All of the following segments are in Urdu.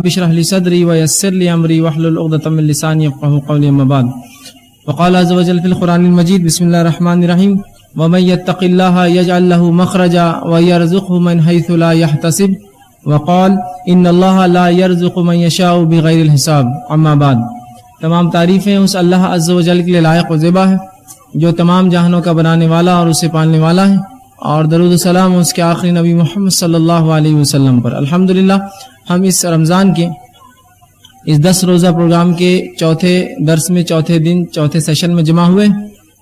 رب اشرح لي صدري ويسر لي امري واحلل عقدة من لساني يفقهوا قولي. اما بعد، وقال عز وجل في القرآن المجيد: بسم الله الرحمن الرحيم، ومن يتق الله يجعل له مخرجا ويرزقه من حيث لا يحتسب، وقال ان اللہ لا يرزق من يشاء بغیر الحساب. اما بعد، تمام تعریفیں اس اللہ عز و جل کے لیے لائق و زیبا ہے جو تمام جہانوں کا بنانے والا اور اسے پالنے والا ہے، اور درود و سلام اس کے آخری نبی محمد صلی اللہ علیہ وسلم پر. الحمدللہ ہم اس رمضان کے اس 10 روزہ پروگرام کے چوتھے درس میں چوتھے دن چوتھے سیشن میں جمع ہوئے.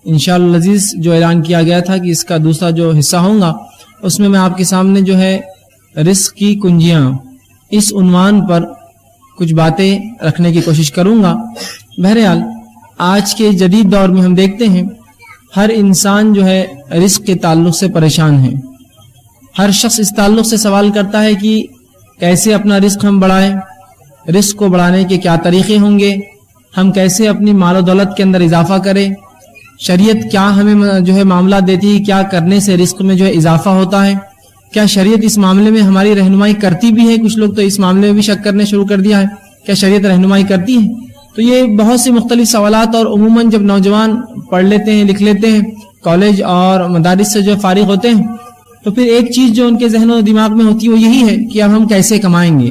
انشاءاللہ العزیز جو اعلان کیا گیا تھا کہ اس کا دوسرا جو حصہ ہوگا اس میں آپ کے سامنے جو ہے رزق کی کنجیاں اس عنوان پر کچھ باتیں رکھنے کی کوشش کروں گا. بہرحال آج کے جدید دور میں ہم دیکھتے ہیں ہر انسان جو ہے رزق کے تعلق سے پریشان ہے. ہر شخص اس تعلق سے سوال کرتا ہے کہ کیسے اپنا رزق ہم بڑھائیں، رزق کو بڑھانے کے کیا طریقے ہوں گے، ہم کیسے اپنی مال و دولت کے اندر اضافہ کریں، شریعت کیا ہمیں جو ہے معاملہ دیتی ہے، کیا کرنے سے رزق میں جو ہے اضافہ ہوتا ہے، کیا شریعت اس معاملے میں ہماری رہنمائی کرتی بھی ہے. کچھ لوگ تو اس معاملے میں بھی شک کرنے شروع کر دیا ہے، کیا شریعت رہنمائی کرتی ہے. تو یہ بہت سی مختلف سوالات، اور عموماً جب نوجوان پڑھ لیتے ہیں لکھ لیتے ہیں کالج اور مدارس سے جو فارغ ہوتے ہیں تو پھر ایک چیز جو ان کے ذہن و دماغ میں ہوتی ہے وہ یہی ہے کہ اب ہم کیسے کمائیں گے،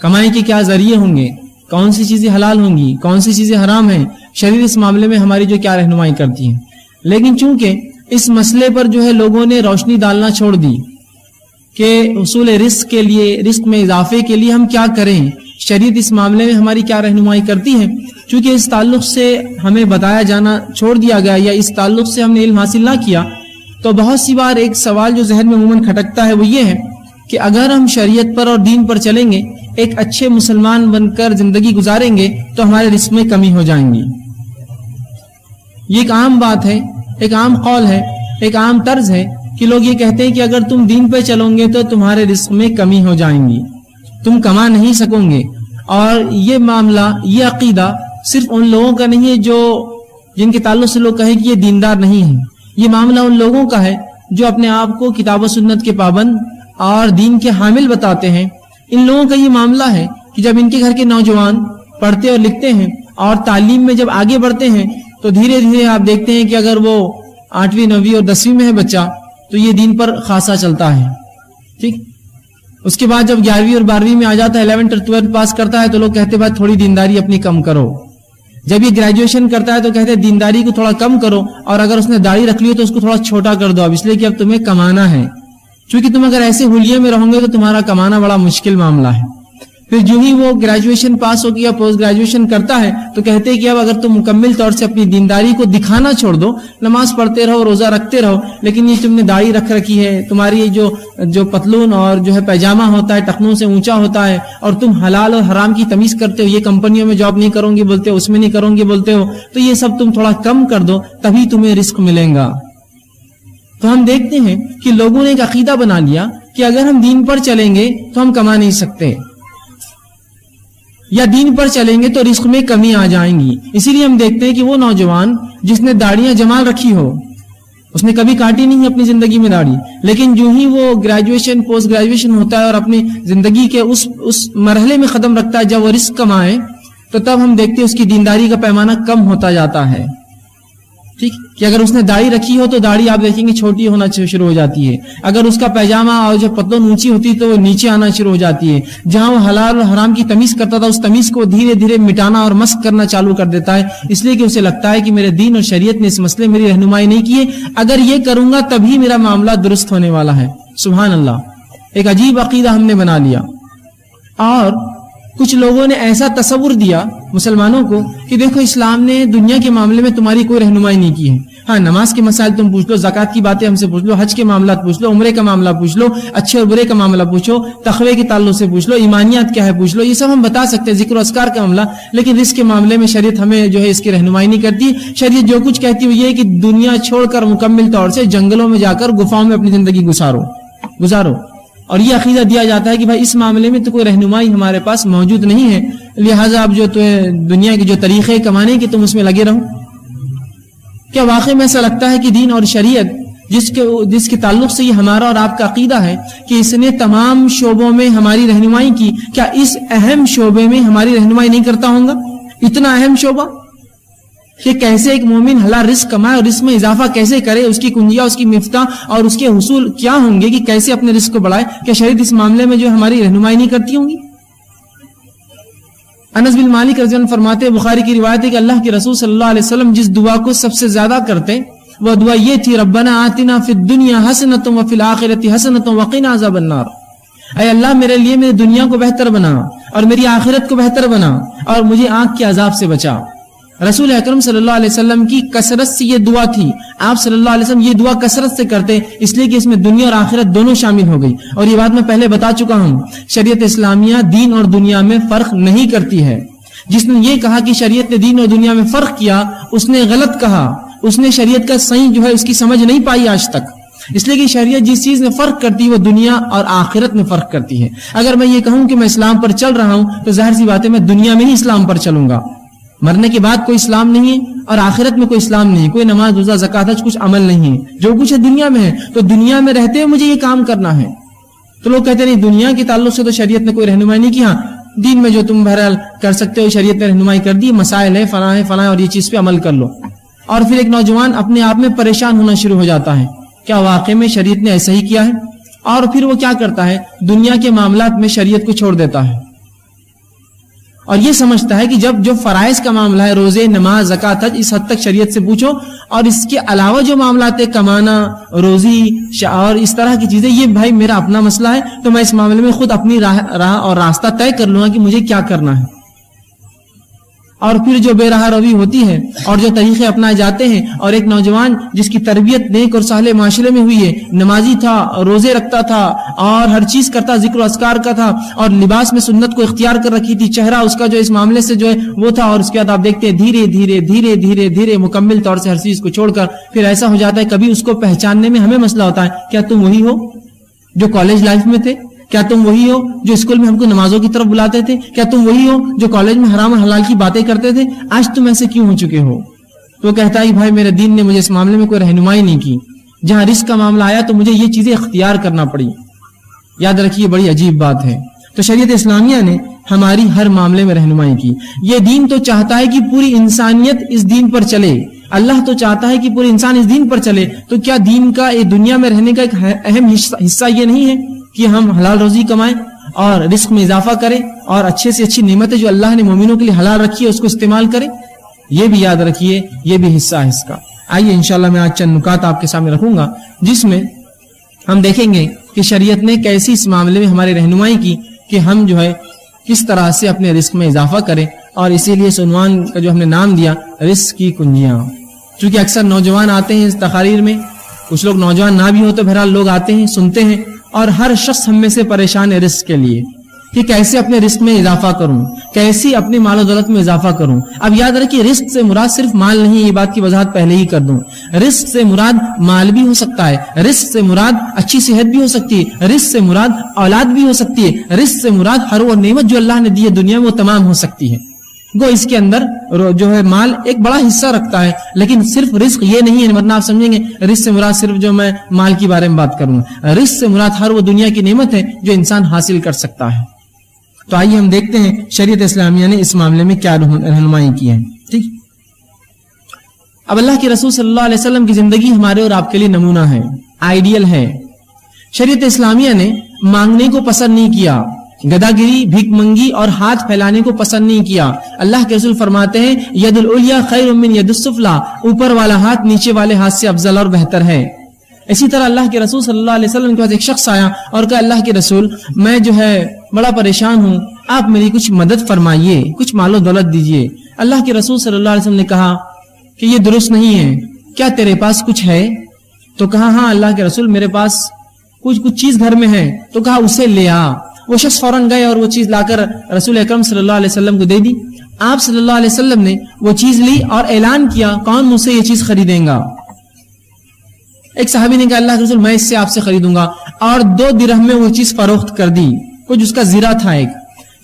کمائی کے کیا ذریعے ہوں گے، کون سی چیزیں حلال ہوں گی، کون سی چیزیں حرام ہیں، شریعت اس معاملے میں ہماری جو کیا رہنمائی کرتی ہے. لیکن چونکہ اس مسئلے پر جو ہے لوگوں نے روشنی ڈالنا چھوڑ دی کہ حصول رزق کے لیے، رزق میں اضافے کے لیے ہم کیا کریں، شریعت اس معاملے میں ہماری کیا رہنمائی کرتی ہے، چونکہ اس تعلق سے ہمیں بتایا جانا چھوڑ دیا گیا یا اس تعلق سے ہم نے علم حاصل نہ کیا، تو بہت سی بار ایک سوال جو ذہن میں عموماً کھٹکتا ہے وہ یہ ہے کہ اگر ہم شریعت پر اور دین پر چلیں گے، ایک اچھے مسلمان بن کر زندگی گزاریں گے تو ہمارے رزق میں کمی ہو جائیں گی. یہ ایک عام بات ہے، ایک عام قول ہے، ایک عام طرز ہے کہ لوگ یہ کہتے ہیں کہ اگر تم دین پہ چلو گے تو تمہارے رزق میں کمی ہو جائیں گی، تم کما نہیں سکو گے. اور یہ معاملہ، یہ عقیدہ صرف ان لوگوں کا نہیں ہے جو جن کے تعلق سے لوگ کہیں کہ یہ دیندار نہیں ہیں. یہ معاملہ ان لوگوں کا ہے جو اپنے آپ کو کتاب و سنت کے پابند اور دین کے حامل بتاتے ہیں. ان لوگوں کا یہ معاملہ ہے کہ جب ان کے گھر کے نوجوان پڑھتے اور لکھتے ہیں اور تعلیم میں جب آگے بڑھتے ہیں تو دھیرے دھیرے آپ دیکھتے ہیں کہ اگر وہ 8ویں 9ویں اور 10ویں میں ہے بچہ تو یہ دین پر خاصا چلتا ہے. ٹھیک، اس کے بعد جب 11ویں اور 12ویں میں آ جاتا ہے، 11th اور 12th پاس کرتا ہے تو لوگ کہتے ہیں بھائی تھوڑی دینداری اپنی کم کرو. جب یہ گریجویشن کرتا ہے تو کہتے ہیں دینداری کو تھوڑا کم کرو، اور اگر اس نے داڑھی رکھ لی ہو تو اس کو تھوڑا چھوٹا کر دو، اب اس لیے کہ اب تمہیں کمانا ہے. چونکہ تم اگر ایسے حلیے میں رہو گے تو تمہارا کمانا بڑا مشکل معاملہ ہے. پھر جو ہی وہ گریجویشن پاس ہو گیا، پوسٹ گریجویشن کرتا ہے تو کہتے ہیں کہ اب اگر تم مکمل طور سے اپنی دینداری کو دکھانا چھوڑ دو، نماز پڑھتے رہو، روزہ رکھتے رہو، لیکن یہ تم نے داڑھی رکھ رکھی ہے، تمہاری یہ جو پتلون اور جو ہے پیجامہ ہوتا ہے ٹخنوں سے اونچا ہوتا ہے، اور تم حلال اور حرام کی تمیز کرتے ہو، یہ کمپنیوں میں جاب نہیں کروں گی بولتے ہو، اس میں نہیں کروں گی بولتے ہو، تو یہ سب تم تھوڑا کم کر دو تبھی تمہیں رزق ملے گا. تو ہم دیکھتے ہیں کہ لوگوں نے ایک عقیدہ بنا لیا کہ اگر ہم دین پر چلیں گے تو ہم کما نہیں سکتے، یا دین پر چلیں گے تو رزق میں کمی آ جائیں گی. اسی لیے ہم دیکھتے ہیں کہ وہ نوجوان جس نے داڑیاں جمال رکھی ہو، اس نے کبھی کاٹی نہیں اپنی زندگی میں داڑھی، لیکن جو ہی وہ گریجویشن پوسٹ گریجویشن ہوتا ہے اور اپنی زندگی کے اس مرحلے میں قدم رکھتا ہے جب وہ رزق کمائے، تو تب ہم دیکھتے ہیں اس کی دینداری کا پیمانہ کم ہوتا جاتا ہے. ٹھیک، کہ اگر اس نے داڑھی رکھی ہو تو داڑھی آپ دیکھیں گے چھوٹی ہونا شروع ہو جاتی ہے، اگر اس کا پیجامہ اور جو پتلون اونچی ہوتی تو وہ نیچے آنا شروع ہو جاتی ہے. جہاں وہ حلال اور حرام کی تمیز کرتا تھا اس تمیز کو دھیرے دھیرے مٹانا اور مسخ کرنا چالو کر دیتا ہے، اس لیے کہ اسے لگتا ہے کہ میرے دین اور شریعت نے اس مسئلے میری رہنمائی نہیں کی ہے، اگر یہ کروں گا تبھی میرا معاملہ درست ہونے والا ہے. سبحان اللہ، ایک عجیب عقیدہ ہم نے بنا لیا. اور کچھ لوگوں نے ایسا تصور دیا مسلمانوں کو کہ دیکھو اسلام نے دنیا کے معاملے میں تمہاری کوئی رہنمائی نہیں کی ہے. ہاں، نماز کے مسائل تم پوچھ لو، زکوٰۃ کی باتیں ہم سے پوچھ لو، حج کے معاملات پوچھ لو، عمرے کا معاملہ پوچھ لو، اچھے اور برے کا معاملہ پوچھو، تقوی کے تعلق سے پوچھ لو، ایمانیات کیا ہے پوچھ لو، یہ سب ہم بتا سکتے ہیں، ذکر و اذکار کا معاملہ. لیکن رزق کے معاملے میں شریعت ہمیں جو ہے اس کی رہنمائی نہیں کرتی. شریعت جو کچھ کہتی ہے یہ ہے کہ دنیا چھوڑ کر مکمل طور سے جنگلوں میں جا کر گفاؤں میں اپنی زندگی گزارو. اور یہ عقیدہ دیا جاتا ہے کہ بھائی اس معاملے میں تو کوئی رہنمائی ہمارے پاس موجود نہیں ہے، لہٰذا اب جو دنیا کے جو طریقے کمانے کے تم اس میں لگے رہو. کیا واقعی میں ایسا لگتا ہے کہ دین اور شریعت جس کے تعلق سے یہ ہمارا اور آپ کا عقیدہ ہے کہ اس نے تمام شعبوں میں ہماری رہنمائی کی، کیا اس اہم شعبے میں ہماری رہنمائی نہیں کرتا ہوگا؟ اتنا اہم شعبہ کہ کیسے ایک مومن حلال رزق کمائے اور رزق میں اضافہ کیسے کرے، اس کی کنجیاں، اس کی مفتاح اور اس کے حصول کیا ہوں گے کہ کیسے اپنے رزق کو بڑھائے، کیا شریعت اس معاملے میں جو ہماری رہنمائی نہیں کرتی ہوں گی؟ انس بن مالک رضی اللہ عنہ فرماتے ہیں، بخاری کی روایت ہے کہ اللہ کے رسول صلی اللہ علیہ وسلم جس دعا کو سب سے زیادہ کرتے وہ دعا یہ تھی، ربنا آتنا فی الدنیا حسنۃ وفی الآخرۃ حسنۃ وقنا عذاب النار، اے اللہ میرے لیے میری دنیا کو بہتر بنا اور میری آخرت کو بہتر بنا اور مجھے آنکھ کے عذاب سے بچا۔ رسول اکرم صلی اللہ علیہ وسلم کی کثرت سے یہ دعا تھی، آپ صلی اللہ علیہ وسلم یہ دعا کثرت سے کرتے، اس لیے کہ اس میں دنیا اور آخرت دونوں شامل ہو گئی۔ اور یہ بات میں پہلے بتا چکا ہوں، شریعت اسلامیہ دین اور دنیا میں فرق نہیں کرتی ہے۔ جس نے یہ کہا کہ شریعت نے دین اور دنیا میں فرق کیا، اس نے غلط کہا، اس نے شریعت کا صحیح جو ہے اس کی سمجھ نہیں پائی آج تک، اس لیے کہ شریعت جس چیز میں فرق کرتی ہے وہ دنیا اور آخرت میں فرق کرتی ہے۔ اگر میں یہ کہوں کہ میں اسلام پر چل رہا ہوں تو ظاہر سی بات ہے میں دنیا میں ہی اسلام پر چلوں گا، مرنے کے بعد کوئی اسلام نہیں ہے اور آخرت میں کوئی اسلام نہیں ہے، کوئی نماز روزہ زکوٰۃ حج کچھ عمل نہیں ہے، جو کچھ ہے دنیا میں ہے، تو دنیا میں رہتے ہوئے مجھے یہ کام کرنا ہے۔ تو لوگ کہتے نہیں دنیا کے تعلق سے تو شریعت نے کوئی رہنمائی نہیں کی، ہاں دین میں جو تم بہرحال کر سکتے ہو شریعت نے رہنمائی کر دی، مسائل ہے فلاں اور یہ چیز پہ عمل کر لو۔ اور پھر ایک نوجوان اپنے آپ میں پریشان ہونا شروع ہو جاتا ہے، کیا واقعی میں شریعت نے ایسا ہی کیا ہے؟ اور پھر وہ کیا کرتا ہے، دنیا کے معاملات میں شریعت کو چھوڑ دیتا ہے اور یہ سمجھتا ہے کہ جو فرائض کا معاملہ ہے، روزے، نماز، زکوٰۃ، حج، اس حد تک شریعت سے پوچھو، اور اس کے علاوہ جو معاملات ہے، کمانا، روزی اور اس طرح کی چیزیں، یہ بھائی میرا اپنا مسئلہ ہے، تو میں اس معاملے میں خود اپنی راہ اور راستہ طے کر لوں گا کہ مجھے کیا کرنا ہے۔ اور پھر جو بے راہ روی ہوتی ہے اور جو طریقے اپنائے جاتے ہیں، اور ایک نوجوان جس کی تربیت نیک اور صالح معاشرے میں ہوئی ہے، نمازی تھا، روزے رکھتا تھا اور ہر چیز کرتا، ذکر و اذکار کا تھا، اور لباس میں سنت کو اختیار کر رکھی تھی، چہرہ اس کا جو اس معاملے سے جو ہے وہ تھا، اور اس کے بعد آپ دیکھتے ہیں دھیرے دھیرے دھیرے دھیرے دھیرے مکمل طور سے ہر چیز کو چھوڑ کر پھر ایسا ہو جاتا ہے، کبھی اس کو پہچاننے میں ہمیں مسئلہ ہوتا ہے، کیا تم وہی ہو جو کالج لائف میں تھے؟ کیا تم وہی ہو جو اسکول میں ہم کو نمازوں کی طرف بلاتے تھے؟ کیا تم وہی ہو جو کالج میں حرام اور حلال کی باتیں کرتے تھے؟ آج تم ایسے کیوں ہو چکے ہو؟ تو وہ کہتا ہے بھائی میرے دین نے مجھے اس معاملے میں کوئی رہنمائی نہیں کی، جہاں رزق کا معاملہ آیا تو مجھے یہ چیزیں اختیار کرنا پڑی۔ یاد رکھیے بڑی عجیب بات ہے، تو شریعت اسلامیہ نے ہماری ہر معاملے میں رہنمائی کی۔ یہ دین تو چاہتا ہے کہ پوری انسانیت اس دین پر چلے، اللہ تو چاہتا ہے کہ پورے انسان اس دین پر چلے، تو کیا دین کا دنیا میں رہنے کا ایک اہم حصہ یہ نہیں ہے کہ ہم حلال روزی کمائیں اور رزق میں اضافہ کریں اور اچھے سے اچھی نعمتیں جو اللہ نے مومنوں کے لیے حلال رکھی ہے اس کو استعمال کریں؟ یہ بھی یاد رکھیے، یہ بھی حصہ ہے اس کا۔ آئیے انشاءاللہ میں آج چند نکات آپ کے سامنے رکھوں گا جس میں ہم دیکھیں گے کہ شریعت نے کیسی اس معاملے میں ہماری رہنمائی کی کہ ہم جو ہے کس طرح سے اپنے رزق میں اضافہ کریں، اور اسی لیے اس عنوان کا جو ہم نے نام دیا رزق کی کنجیاں۔ چونکہ اکثر نوجوان آتے ہیں اس تقاریر میں، کچھ لوگ نوجوان نہ بھی ہو تو بہرحال لوگ آتے ہیں سنتے ہیں، اور ہر شخص ہم میں سے پریشان ہے رزق کے لیے کہ کیسے اپنے رزق میں اضافہ کروں، کیسے اپنے مال و دولت میں اضافہ کروں۔ اب یاد رکھیے رزق سے مراد صرف مال نہیں، یہ بات کی وضاحت پہلے ہی کر دوں۔ رزق سے مراد مال بھی ہو سکتا ہے، رزق سے مراد اچھی صحت بھی ہو سکتی ہے، رزق سے مراد اولاد بھی ہو سکتی ہے، رزق سے مراد ہر وہ نعمت جو اللہ نے دی ہے دنیا میں وہ تمام ہو سکتی ہے۔ گو اس کے اندر جو ہے مال ایک بڑا حصہ رکھتا ہے، لیکن صرف رزق یہ نہیں ہے، ورنہ آپ سمجھیں گے رزق سے مراد صرف جو میں مال کی بارے میں بات کروں، رزق سے مراد ہر وہ دنیا کی نعمت ہے جو انسان حاصل کر سکتا ہے۔ تو آئیے ہم دیکھتے ہیں شریعت اسلامیہ نے اس معاملے میں کیا رہنمائی کی ہے۔ ٹھیک، اب اللہ کے رسول صلی اللہ علیہ وسلم کی زندگی ہمارے اور آپ کے لیے نمونہ ہے، آئیڈیل ہے۔ شریعت اسلامیہ نے مانگنے کو پسند نہیں کیا، گدا گری، بھیک منگی اور ہاتھ پھیلانے کو پسند نہیں کیا۔ اللہ کے رسول فرماتے ہیں ید العلیٰ خیر من ید السفلیٰ، اوپر والا ہاتھ نیچے والے ہاتھ سے افضل اور بہتر ہے۔ اسی طرح اللہ کے رسول صلی اللہ علیہ وسلم کے پاس ایک شخص آیا اور کہا اللہ کے رسول میں جو ہے بڑا پریشان ہوں، آپ میری کچھ مدد فرمائیے، کچھ مال و دولت دیجیے۔ اللہ کے رسول صلی اللہ علیہ وسلم نے کہا کہ یہ درست نہیں ہے، کیا تیرے پاس کچھ ہے؟ تو کہا ہاں اللہ کے رسول میرے پاس کچھ چیز گھر میں ہے۔ تو کہا اسے لے آ۔ وہ شخص فوراً گئے اور وہ چیز لا کر رسول اکرم صلی اللہ علیہ وسلم کو دے دی۔ آپ صلی اللہ علیہ وسلم نے وہ چیز لی اور اعلان کیا کون مجھ سے یہ چیز خریدیں گا؟ ایک صحابی نے کہا اللہ کے رسول میں اس سے آپ سے خریدوں گا، اور 2 درہم میں وہ چیز فروخت کر دی، کچھ اس کا زیرہ تھا ایک۔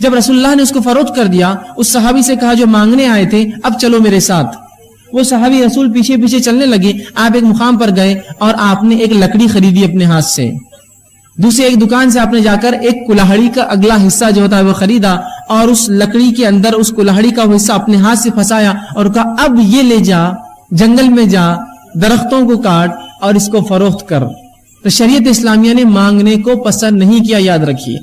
جب رسول اللہ نے اس کو فروخت کر دیا، اس صحابی سے کہا جو مانگنے آئے تھے اب چلو میرے ساتھ۔ وہ صحابی رسول پیچھے پیچھے چلنے لگے. آپ ایک مقام پر گئے اور آپ نے ایک لکڑی خریدی اپنے ہاتھ سے. دوسری ایک دکان سے آپ نے جا کر ایک کلاہڑی کا اگلا حصہ جو ہوتا ہے وہ خریدا اور اس لکڑی کے اندر اس کلاہڑی کا وہ حصہ اپنے ہاتھ سے پھنسایا اور کہا اب یہ لے جا, جنگل میں جا, درختوں کو کاٹ اور اس کو فروخت کر. تو شریعت اسلامیہ نے مانگنے کو پسند نہیں کیا, یاد رکھیے.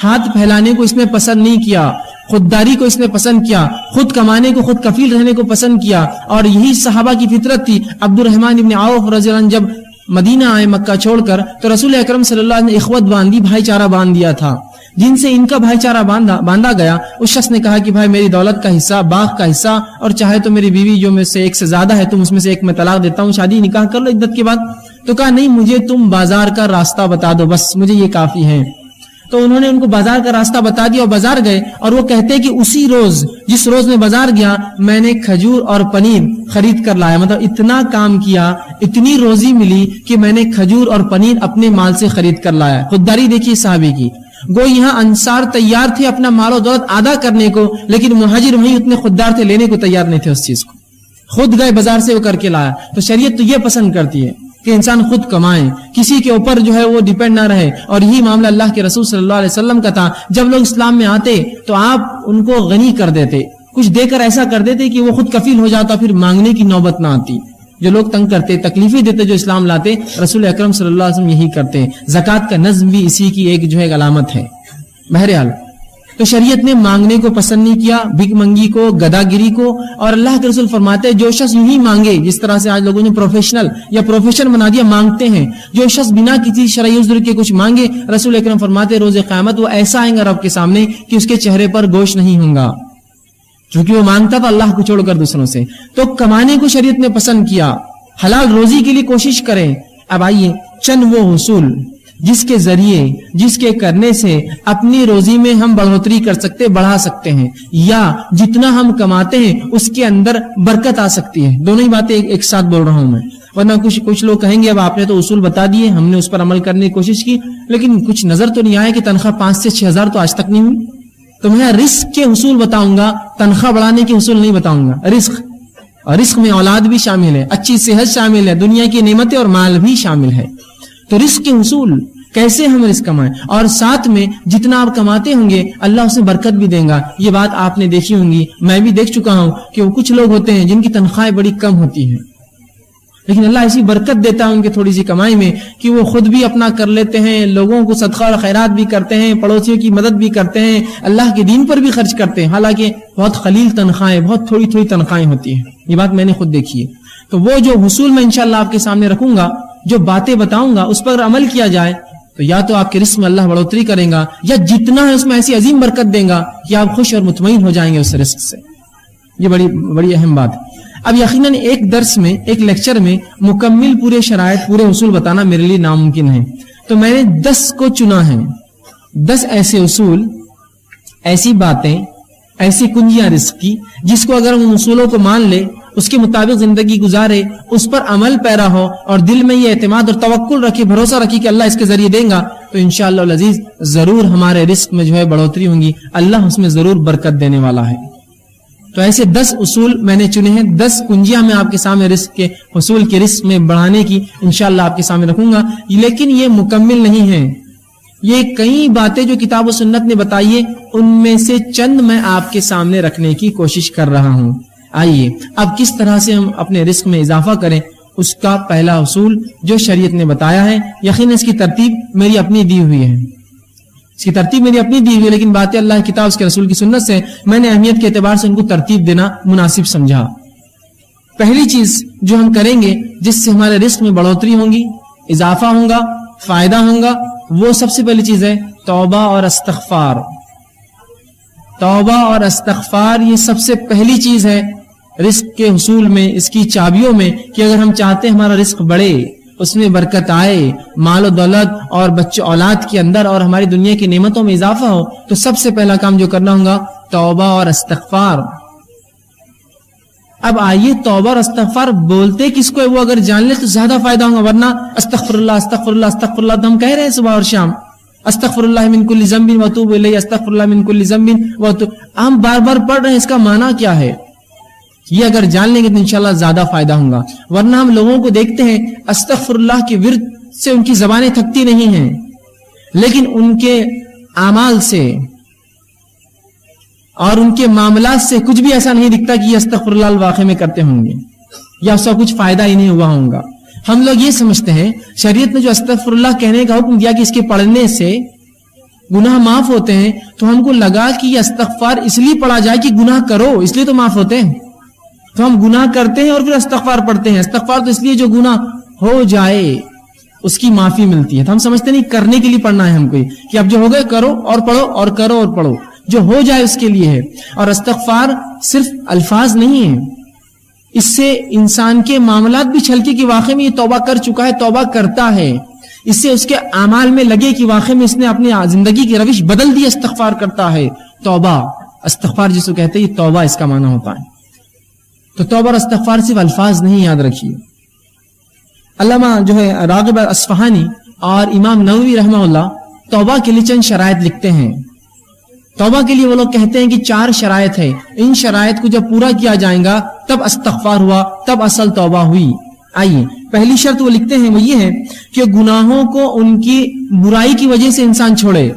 ہاتھ پھیلانے کو اس نے پسند نہیں کیا, خودداری کو اس نے پسند کیا, خود کمانے کو, خود کفیل رہنے کو پسند کیا. اور یہی صحابہ کی فطرت تھی. عبد الرحمن ابن عوف رضی اللہ عنہ جب مدینہ آئے مکہ چھوڑ کر تو رسول اکرم صلی اللہ علیہ وسلم نے اخوت باندھی, بھائی چارہ باندھ دیا تھا. جن سے ان کا بھائی چارہ باندھا گیا اس شخص نے کہا کہ بھائی میری دولت کا حصہ, باغ کا حصہ, اور چاہے تو میری بیوی جو میں سے ایک سے زیادہ ہے تم اس میں سے ایک میں طلاق دیتا ہوں, شادی نکاح کر لو عدت کے بعد. تو کہا نہیں, مجھے تم بازار کا راستہ بتا دو, بس مجھے یہ کافی ہے. تو انہوں نے ان کو بازار کا راستہ بتا دیا اور بازار گئے. اور وہ کہتے کہ اسی روز, جس روز میں بازار گیا, میں نے کھجور اور پنیر خرید کر لایا. مطلب اتنا کام کیا, اتنی روزی ملی کہ میں نے کھجور اور پنیر اپنے مال سے خرید کر لایا. خودداری دیکھیے صحابی کی. گو یہاں انصار تیار تھے اپنا مال و دولت آدھا کرنے کو, لیکن مہاجر وہیں اتنے خوددار تھے, لینے کو تیار نہیں تھے اس چیز کو. خود گئے بازار سے وہ کر کے لایا. تو شریعت تو یہ پسند کرتی ہے کہ انسان خود کمائے, کسی کے اوپر جو ہے وہ ڈیپینڈ نہ رہے. اور یہی معاملہ اللہ کے رسول صلی اللہ علیہ وسلم کا تھا. جب لوگ اسلام میں آتے تو آپ ان کو غنی کر دیتے, کچھ دے کر ایسا کر دیتے کہ وہ خود کفیل ہو جاتا, پھر مانگنے کی نوبت نہ آتی. جو لوگ تنگ کرتے, تکلیفیں دیتے, جو اسلام لاتے, رسول اکرم صلی اللہ علیہ وسلم یہی کرتے. زکوٰۃ کا نظم بھی اسی کی ایک جو ہے علامت ہے. بہرحال تو شریعت نے مانگنے کو پسند نہیں کیا, بھیک منگی کو, گدا گیری کو. اور اللہ کے رسول فرماتے ہیں جو شخص یوں ہی مانگے, جس طرح سے آج لوگوں نے پروفیشنل یا پروفیشن بنا دیا, مانگتے ہیں, جو شخص بنا کسی شرعی عذر کے کچھ مانگے, رسول اکرم فرماتے روز قیامت وہ ایسا آئیں گا رب کے سامنے کہ اس کے چہرے پر گوشت نہیں ہوگا, چونکہ وہ مانگتا تھا اللہ کو چھوڑ کر دوسروں سے. تو کمانے کو شریعت نے پسند کیا, حلال روزی کے لیے کوشش کریں. اب آئیے چند وہ حصول جس کے ذریعے, جس کے کرنے سے اپنی روزی میں ہم بڑھوتری کر سکتے, بڑھا سکتے ہیں, یا جتنا ہم کماتے ہیں اس کے اندر برکت آ سکتی ہے. دونوں ہی باتیں ایک ساتھ بول رہا ہوں میں, ورنہ کچھ لوگ کہیں گے اب آپ نے تو اصول بتا دیے, ہم نے اس پر عمل کرنے کی کوشش کی, لیکن کچھ نظر تو نہیں آیا کہ تنخواہ 5 سے 6 ہزار تو آج تک نہیں ہوئی. تو میں رزق کے حصول بتاؤں گا, تنخواہ بڑھانے کے حصول نہیں بتاؤں گا. رزق, اور رزق میں اولاد بھی شامل ہے, اچھی صحت شامل ہے, دنیا کی نعمتیں اور مال بھی شامل ہے. تو رزق کے حصول کیسے ہم رزق کمائیں, اور ساتھ میں جتنا آپ کماتے ہوں گے اللہ اس میں برکت بھی دیں گا. یہ بات آپ نے دیکھی ہوں گی, میں بھی دیکھ چکا ہوں کہ وہ کچھ لوگ ہوتے ہیں جن کی تنخواہیں بڑی کم ہوتی ہیں, لیکن اللہ ایسی برکت دیتا ہے ان کے تھوڑی سی کمائی میں کہ وہ خود بھی اپنا کر لیتے ہیں, لوگوں کو صدقہ اور خیرات بھی کرتے ہیں, پڑوسیوں کی مدد بھی کرتے ہیں, اللہ کے دین پر بھی خرچ کرتے ہیں, حالانکہ بہت قلیل تنخواہیں, بہت تھوڑی تھوڑی تنخواہیں ہوتی ہیں. یہ بات میں نے خود دیکھی ہے. تو وہ جو حصول میں انشاءاللہ آپ کے سامنے رکھوں گا, جو باتیں بتاؤں گا, اس پر عمل کیا جائے تو یا تو آپ کے رزق میں اللہ بڑھوتری کریں گا, یا جتنا ہے اس میں ایسی عظیم برکت دیں گا کہ آپ خوش اور مطمئن ہو جائیں گے اس رزق سے. یہ بڑی اہم بات ہے. اب یقیناً ایک درس میں, ایک لیکچر میں مکمل پورے شرائط, پورے اصول بتانا میرے لیے ناممکن ہے. تو میں نے 10 کو چنا ہے, 10 ایسے اصول, ایسی باتیں, ایسی کنجیاں رزق کی, جس کو اگر ہم اصولوں کو مان لے, اس کے مطابق زندگی گزارے, اس پر عمل پیرا ہو, اور دل میں یہ اعتماد اور توکل رکھے, بھروسہ رکھے کہ اللہ اس کے ذریعے دیں گا, تو انشاءاللہ العزیز ضرور ہمارے رزق میں جو ہے بڑھوتری ہوں گی, اللہ اس میں ضرور برکت دینے والا ہے. تو ایسے 10 اصول میں نے چنے ہیں, 10 کنجیاں میں آپ کے سامنے رزق کے حصول کے رزق میں بڑھانے کی انشاءاللہ آپ کے سامنے رکھوں گا. لیکن یہ مکمل نہیں ہے, یہ کئی باتیں جو کتاب و سنت نے بتائی ہے ان میں سے چند میں آپ کے سامنے رکھنے کی کوشش کر رہا ہوں. آئیے اب کس طرح سے ہم اپنے رزق میں اضافہ کریں, اس کا پہلا اصول جو شریعت نے بتایا ہے. یقیناً اس کی ترتیب میری اپنی دی ہوئی ہے, اس کی ترتیب میری اپنی دی ہوئی ہے, لیکن باتیں اللہ کی کتاب, اس کے رسول کی سنت سے میں نے اہمیت کے اعتبار سے ان کو ترتیب دینا مناسب سمجھا. پہلی چیز جو ہم کریں گے جس سے ہمارے رزق میں بڑھوتری ہوگی, اضافہ ہوگا, فائدہ ہوگا, وہ سب سے پہلی چیز ہے توبہ اور استغفار. توبہ اور استغفار یہ سب سے پہلی چیز ہے رزق کے حصول میں, اس کی چابیوں میں, کہ اگر ہم چاہتے ہیں ہمارا رزق بڑھے, اس میں برکت آئے, مال و دولت اور بچے اولاد کے اندر اور ہماری دنیا کی نعمتوں میں اضافہ ہو, تو سب سے پہلا کام جو کرنا ہوگا توبہ اور استغفار. اب آئیے توبہ اور استغفار بولتے کس کو ہے, وہ اگر جان لے تو زیادہ فائدہ ہوگا, ورنہ استغفر اللہ استغفر اللہ استغفر اللہ تو ہم کہہ رہے ہیں صبح اور شام, استغفر اللہ من کل ذنب واتوب الیہ, استغفر اللہ من کل ذنب واتوب, ہم بار بار پڑھ رہے ہیں, اس کا معنی کیا ہے؟ یہ اگر جان لیں گے تو انشاءاللہ زیادہ فائدہ ہوگا. ورنہ ہم لوگوں کو دیکھتے ہیں استغفر اللہ کے ورد سے ان کی زبانیں تھکتی نہیں ہیں، لیکن ان کے اعمال سے اور ان کے معاملات سے کچھ بھی ایسا نہیں دکھتا کہ یہ استغفر اللہ واقع میں کرتے ہوں گے یا اس کا کچھ فائدہ ہی نہیں ہوا ہوگا. ہم لوگ یہ سمجھتے ہیں شریعت نے جو استغفر اللہ کہنے کا حکم دیا کہ اس کے پڑھنے سے گناہ معاف ہوتے ہیں، تو ہم کو لگا کہ یہ استغفار اس لیے پڑھا جائے کہ گناہ کرو، اس لیے تو معاف ہوتے ہیں. تو ہم گناہ کرتے ہیں اور پھر استغفار پڑھتے ہیں. استغفار تو اس لیے جو گناہ ہو جائے اس کی معافی ملتی ہے. تو ہم سمجھتے نہیں کرنے کے لیے پڑھنا ہے ہم کو کہ اب جو ہو گئے کرو اور پڑھو اور کرو اور پڑھو، جو ہو جائے اس کے لیے ہے. اور استغفار صرف الفاظ نہیں ہے، اس سے انسان کے معاملات بھی چھلکے کہ واقعی میں یہ توبہ کر چکا ہے، توبہ کرتا ہے. اس سے اس کے اعمال میں لگے کہ واقعی میں اس نے اپنی زندگی کی روش بدل دی، استغفار کرتا ہے. توبہ استغفار جس کو کہتے ہیں یہ توبہ اس کا معنی ہوتا ہے. تو توبہ اور استغفار صرف الفاظ نہیں، یاد رکھیے. علامہ جو ہے راغب اصفہانی اور امام نووی رحمہ اللہ توبہ کے لیے چند شرائط لکھتے ہیں. توبہ کے لیے وہ لوگ کہتے ہیں کہ 4 شرائط ہے، ان شرائط کو جب پورا کیا جائے گا تب استغفار ہوا، تب اصل توبہ ہوئی. آئیے پہلی شرط وہ لکھتے ہیں وہ یہ ہے کہ گناہوں کو ان کی برائی کی وجہ سے انسان چھوڑے.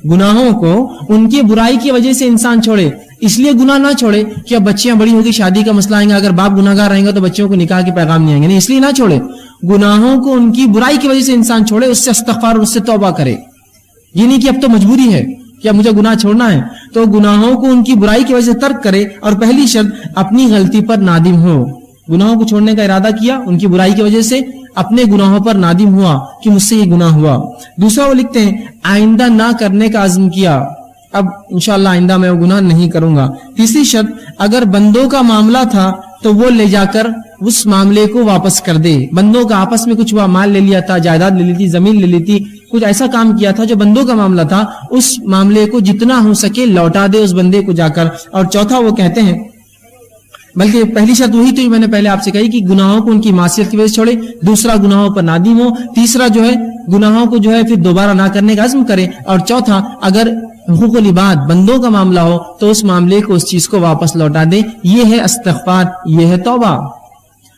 گناہوں کو ان کی برائی کی وجہ سے انسان چھوڑے. اس لیے گناہ نہ چھوڑے کہ اب بچیاں بڑی ہوگی، شادی کا مسئلہ آئیں گا، اگر باپ گناہ گار رہیں گا تو بچوں کو نکاح کے پیغام نہیں آئیں گے. نہیں، اس لیے نہ چھوڑے. گناہوں کو ان کی برائی کی وجہ سے انسان چھوڑے، اس سے استغفار اور اس سے توبہ کرے. یہ نہیں کہ اب تو مجبوری ہے کہ اب مجھے گناہ چھوڑنا ہے، تو گناہوں کو ان کی برائی کی وجہ سے ترک کرے. اور پہلی شرط اپنی غلطی پر نادم ہو. گناہوں کو چھوڑنے کا ارادہ کیا، ان کی برائی کی وجہ سے اپنے گناہوں پر نادم ہوا کہ مجھ سے یہ گناہ ہوا. دوسرا وہ لکھتے ہیں آئندہ نہ کرنے کا عزم کیا، اب انشاءاللہ آئندہ میں وہ گناہ نہیں کروں گا. تیسری شرط اگر بندوں کا معاملہ تھا تو وہ لے جا کر اس معاملے کو واپس کر دے. بندوں کا آپس میں کچھ ہوا، مال لے لیا تھا، جائیداد لے لی تھی، زمین لے لی تھی، کچھ ایسا کام کیا تھا جو بندوں کا معاملہ تھا، اس معاملے کو جتنا ہو سکے لوٹا دے اس بندے کو جا کر. اور چوتھا وہ کہتے ہیں، بلکہ پہلی شرط وہی تو میں نے پہلے آپ سے کہی کہ گناہوں کو ان کی معصیت کی وجہ سے چھوڑے. دوسرا گناہوں پر نادم ہو. تیسرا جو ہے گناہوں کو جو ہے پھر دوبارہ نہ کرنے کا عزم کرے. اور چوتھا اگر حقوق العباد بندوں کا معاملہ ہو تو اس معاملے کو، اس چیز کو واپس لوٹا دے. یہ ہے استغفار، یہ ہے توبہ.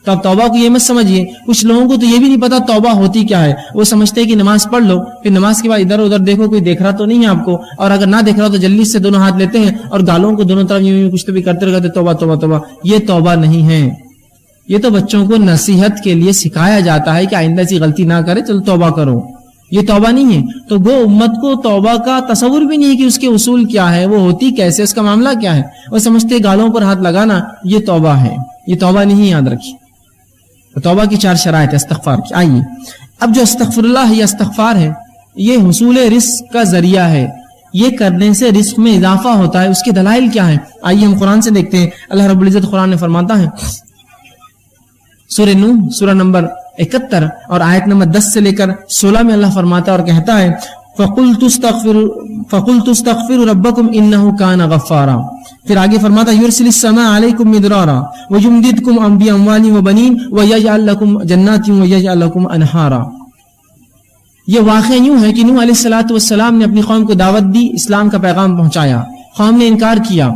تو اب توبہ کو یہ مت سمجھیے، کچھ لوگوں کو تو یہ بھی نہیں پتا توبہ ہوتی کیا ہے. وہ سمجھتے ہیں کہ نماز پڑھ لو، پھر نماز کے بعد ادھر ادھر دیکھو کوئی دیکھ رہا تو نہیں ہے آپ کو، اور اگر نہ دیکھ رہا تو جلدی سے دونوں ہاتھ لیتے ہیں اور گالوں کو دونوں طرف یوں کچھ تو بھی کرتے رہتے توبہ توبہ توبہ. یہ توبہ نہیں ہے. یہ تو بچوں کو نصیحت کے لیے سکھایا جاتا ہے کہ آئندہ ایسی غلطی نہ کرے، چلو توبہ کرو. یہ توبہ نہیں ہے. تو گو امت کو توبہ کا تصور بھی نہیں ہے کہ اس کے اصول کیا ہے، وہ ہوتی کیسے، اس کا معاملہ کیا ہے. وہ سمجھتے گالوں پر ہاتھ لگانا یہ توبہ ہے. یہ توبہ نہیں، یاد رکھیے. توبہ کی 4 شرائط ہے استغفار کی. آئیے اب جو استغفر اللہ یا استغفار ہے یہ حصول رزق کا ذریعہ ہے. یہ کرنے سے رزق میں اضافہ ہوتا ہے. اس کے دلائل کیا ہیں؟ آئیے ہم قرآن سے دیکھتے ہیں. اللہ رب العزت قرآن میں فرماتا ہے سورہ نوح سورہ نمبر 71 اور آیت نمبر 10 سے لے کر 16 میں اللہ فرماتا ہے اور کہتا ہے فَقُلْتُ اسْتَغْفِرُوا رَبَّكُمْ إِنَّهُ كَانَ غَفَّارًا. پھر آگے فرماتا يُرْسِلِ السَّمَاءَ عَلَيْكُمْ مِدْرَارًا وَيُمْدِدْكُمْ بِأَمْوَالٍ وَبَنِينَ وَيَجْعَلْ لَكُمْ جَنَّاتٍ وَيَجْعَلْ لَكُمْ أَنْهَارًا. یہ واقعہ یوں ہے کہ نوح علیہ الصلوۃ والسلام نے اپنی قوم کو دعوت دی، اسلام کا پیغام پہنچایا، قوم نے انکار کیا.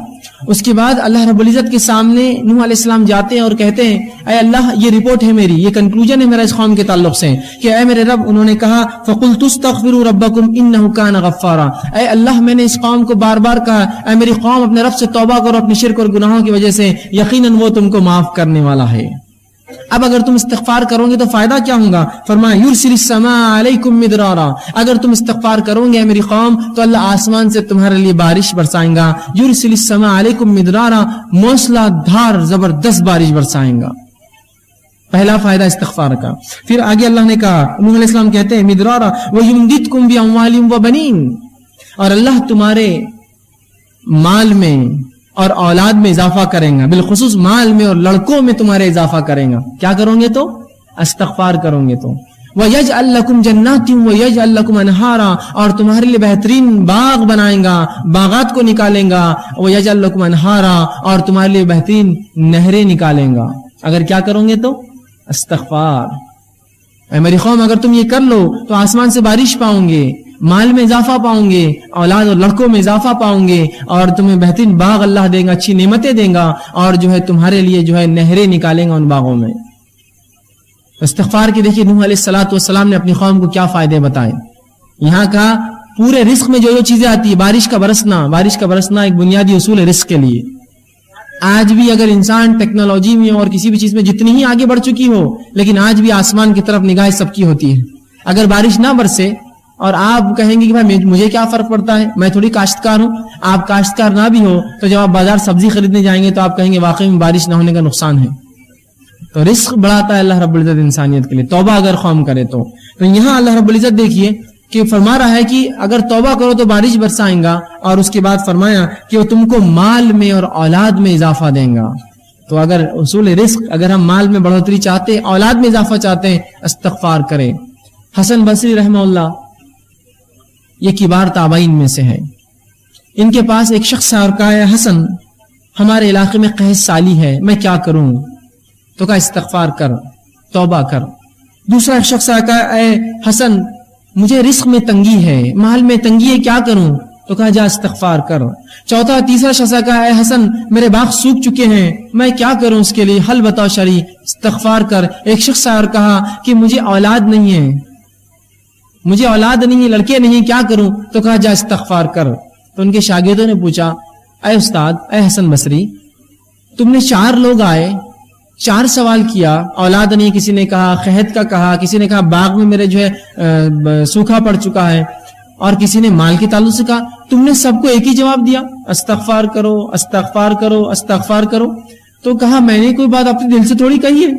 اس کے بعد اللہ رب العزت کے سامنے نوح علیہ السلام جاتے ہیں اور کہتے ہیں اے اللہ یہ رپورٹ ہے میری، یہ کنکلوژن ہے میرا اس قوم کے تعلق سے کہ اے میرے رب، انہوں نے کہا فَقُلْتُ اسْتَغْفِرُوا رَبَّكُمْ إِنَّهُ كَانَ غَفَّارًا. اے اللہ میں نے اس قوم کو بار بار کہا اے میری قوم اپنے رب سے توبہ کرو اپنی شرک اور گناہوں کی وجہ سے، یقیناً وہ تم کو معاف کرنے والا ہے. اب اگر تم استغفار کرو گے تو فائدہ کیا ہوگا؟ فرمایا یرسل السماء علیکم مدرارا. اگر تم استغفار کرو گے میری قوم تو اللہ آسمان سے تمہارے لیے بارش برسائیں گا. یرسل السماء علیکم مدرارا، موسلا دھار زبردست بارش برسائیں گا. پہلا فائدہ استغفار کا. پھر آگے اللہ نے کہا، نوح علیہ السلام کہتے ہیں مدرارا وَيُمْدِدْكُمْ بِأَمْوَالٍ وَبَنِينَ، اور اللہ تمہارے مال میں اور اولاد میں اضافہ کریں گا، بالخصوص مال میں اور لڑکوں میں تمہارے اضافہ کریں گا. کیا کرو گے تو؟ استغفار کرو گے تو. وَيَجْعَلْ لَكُمْ جَنَّاتٍ وَيَجْعَلْ لَكُمْ أَنْهَارًا، اور تمہارے لیے بہترین باغ بنائیں گا، باغات کو نکالیں گا. وَيَجْعَلْ لَكُمْ أَنْهَارًا، اور تمہارے لیے بہترین نہریں نکالیں گا. اگر کیا کرو گے تو؟ استغفار. اے میری قوم اگر تم یہ کر لو تو آسمان سے بارش پاؤں گے، مال میں اضافہ پاؤں گے، اولاد اور لڑکوں میں اضافہ پاؤں گے، اور تمہیں بہترین باغ اللہ دے گا، اچھی نعمتیں دے گا، اور جو ہے تمہارے لیے جو ہے نہریں نکالیں گا ان باغوں میں۔ استغفار کے دیکھیے نوح علیہ السلام نے اپنی قوم کو کیا فائدے بتائے۔ یہاں کا پورے رزق میں جو چیزیں آتی ہے، بارش کا برسنا ایک بنیادی اصول ہے رزق کے لیے۔ آج بھی اگر انسان ٹیکنالوجی میں اور کسی بھی چیز میں جتنی ہی آگے بڑھ چکی ہو، لیکن آج بھی آسمان کی طرف نگاہ سب کی ہوتی ہے۔ اگر بارش نہ برسے اور آپ کہیں گے کہ بھائی مجھے کیا فرق پڑتا ہے، میں تھوڑی کاشتکار ہوں، آپ کاشتکار نہ بھی ہو تو جب آپ بازار سبزی خریدنے جائیں گے تو آپ کہیں گے واقعی میں بارش نہ ہونے کا نقصان ہے۔ تو رزق بڑھاتا ہے اللہ رب العزت انسانیت کے لیے، توبہ اگر قوم کرے تو یہاں اللہ رب العزت دیکھیے کہ فرما رہا ہے کہ اگر توبہ کرو تو بارش برسائیں گا، اور اس کے بعد فرمایا کہ وہ تم کو مال میں اور اولاد میں اضافہ دیں گا۔ تو اگر اصول رزق، اگر ہم مال میں بڑھوتری چاہتے ہیں، اولاد میں اضافہ چاہتے ہیں، استغفار کریں۔ حسن بصری رحمہ اللہ یہ کبار تابعین میں سے ہے، ان کے پاس ایک شخص اور کہا ہے حسن ہمارے علاقے میں قحط سالی ہے، میں کیا کروں؟ تو کہا استغفار کر، توبہ کر۔ دوسرا ایک شخص کہا اے حسن مجھے رزق میں تنگی ہے، مال میں تنگی ہے، کیا کروں؟ تو کہا جا استغفار کر۔ چوتھا تیسرا شخص کہا اے حسن میرے باغ سوکھ چکے ہیں، میں کیا کروں اس کے لیے، حل بتاؤ شرعی، استغفار کر۔ ایک شخص اور کہا کہ مجھے اولاد نہیں ہے، لڑکے نہیں، کیا کروں؟ تو کہا جا استغفار کر۔ تو ان کے شاگردوں نے پوچھا اے استاد، اے حسن بصری، تم نے 4 لوگ آئے، 4 سوال کیا، اولاد نہیں، کسی نے کہا قحط کا کہا، کسی نے کہا باغ میں میرے جو ہے سوکھا پڑ چکا ہے، اور کسی نے مال کے تعلق سے کہا، تم نے سب کو ایک ہی جواب دیا استغفار کرو، استغفار کرو، استغفار کرو۔ تو کہا میں نے کوئی بات اپنے دل سے تھوڑی کہی ہے،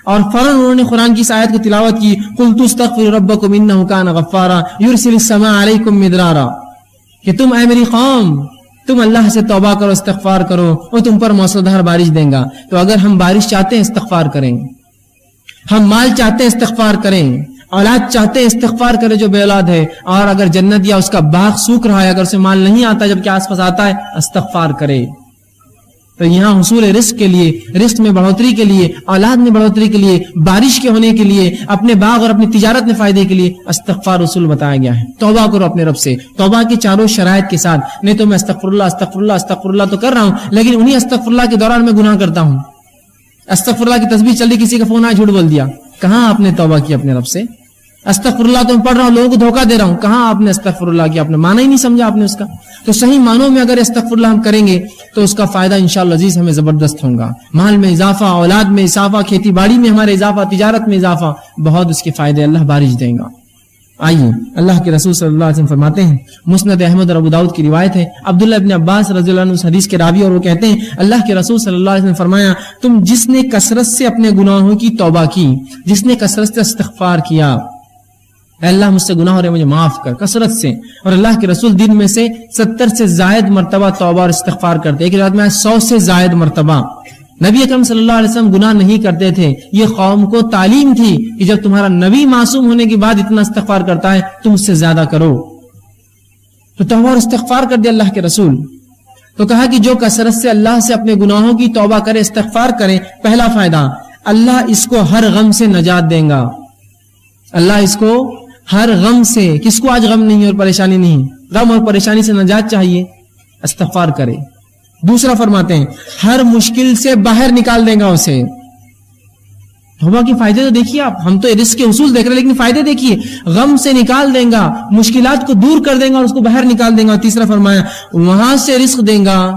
اور فوراً انہوں نے قرآن کی اس آیت کو تلاوت کی، قُلْتُ اسْتَغْفِرُوا رَبَّكُمْ إِنَّهُ كَانَ غَفَّارًا يُرْسِلِ السَّمَاءَ عَلَيْكُمْ مِدْرَارًا، کہ تم اے میری قوم تم اللہ سے توبہ کرو، استغفار کرو، وہ تم پر موسلادھار بارش دیں گا۔ تو اگر ہم بارش چاہتے ہیں استغفار کریں، ہم مال چاہتے ہیں استغفار کریں، اولاد چاہتے ہیں استغفار کریں جو بے اولاد ہے، اور اگر جنت یا اس کا باغ سوکھ رہا ہے، اگر اسے مال نہیں آتا جبکہ آس پاس آتا ہے، استغفار کرے۔ تو یہاں حصول رزق کے لیے، رزق میں بڑھوتری کے لیے، اولاد میں بڑھوتری کے لیے، بارش کے ہونے کے لیے، اپنے باغ اور اپنی تجارت میں فائدے کے لیے استغفار اصول بتایا گیا ہے۔ توبہ کرو اپنے رب سے، توبہ کی چاروں شرائط کے ساتھ۔ نہیں تو میں استغفر اللہ استغفر اللہ استغفر اللہ تو کر رہا ہوں، لیکن انہی استغفر اللہ کے دوران میں گناہ کرتا ہوں۔ استغفر اللہ کی تسبیح چل رہی، کسی کا فون آیا، جھوٹ بول دیا، کہاں آپ نے توبہ کی اپنے رب سے؟ استغفر اللہ تو میں پڑھ رہا ہوں، لوگوں کو دھوکہ دے رہا ہوں، کہاں آپ نے استغفر اللہ کیا؟ آپ نے معنی ہی نہیں سمجھا آپ نے اس کا۔ تو صحیح معنوں میں اگر استغفر اللہ ہم کریں گے تو اس کا فائدہ انشاءاللہ عزیز ہمیں زبردست ہوگا۔ مال میں اضافہ، اولاد میں اضافہ، کھیتی باڑی میں ہمارے اضافہ، تجارت میں اضافہ، بہت اس کے فائدے اللہ بارش دے گا۔ آئیے اللہ کے رسول صلی اللہ علیہ وسلم فرماتے ہیں، مسند احمد اور ابو داؤد کی روایت ہے، عبداللہ ابن عباس رضی اللہ عنہ اس حدیث کے راوی، اور وہ کہتے ہیں اللہ کے رسول صلی اللہ علیہ وسلم نے فرمایا، تم جس نے کثرت سے اپنے گناہوں کی توبہ کی، جس نے کثرت سے استغفار کیا، اے اللہ مجھ سے گناہ ہو رہے مجھے معاف کر، کثرت سے۔ اور اللہ کے رسول دن میں سے 70 سے زائد مرتبہ توبہ اور استغفار کرتے، ایک روایت میں 100 سے زائد مرتبہ۔ نبی اکرم صلی اللہ علیہ وسلم گناہ نہیں کرتے تھے، یہ قوم کو تعلیم تھی کہ جب تمہارا نبی معصوم ہونے کے بعد اتنا استغفار کرتا ہے تم اس سے زیادہ کرو۔ تو توبہ اور استغفار کر دیا اللہ کے رسول۔ تو کہا کہ جو کثرت سے اللہ سے اپنے گناہوں کی توبہ کرے، استغفار کرے، پہلا فائدہ اللہ اس کو ہر غم سے نجات دیں گا۔ اللہ اس کو ہر غم سے، کس کو آج غم نہیں اور پریشانی نہیں، غم اور پریشانی سے نجات چاہیے، استغفار کرے۔ دوسرا فرماتے ہیں ہر مشکل سے باہر نکال دیں گا اسے۔ توبہ کے فائدے تو دیکھیے آپ، ہم تو رزق کے اصول دیکھ رہے ہیں لیکن فائدے دیکھیے، غم سے نکال دیں گا، مشکلات کو دور کر دیں گا اور اس کو باہر نکال دیں گا۔ تیسرا فرمایا وہاں سے رزق دیں گا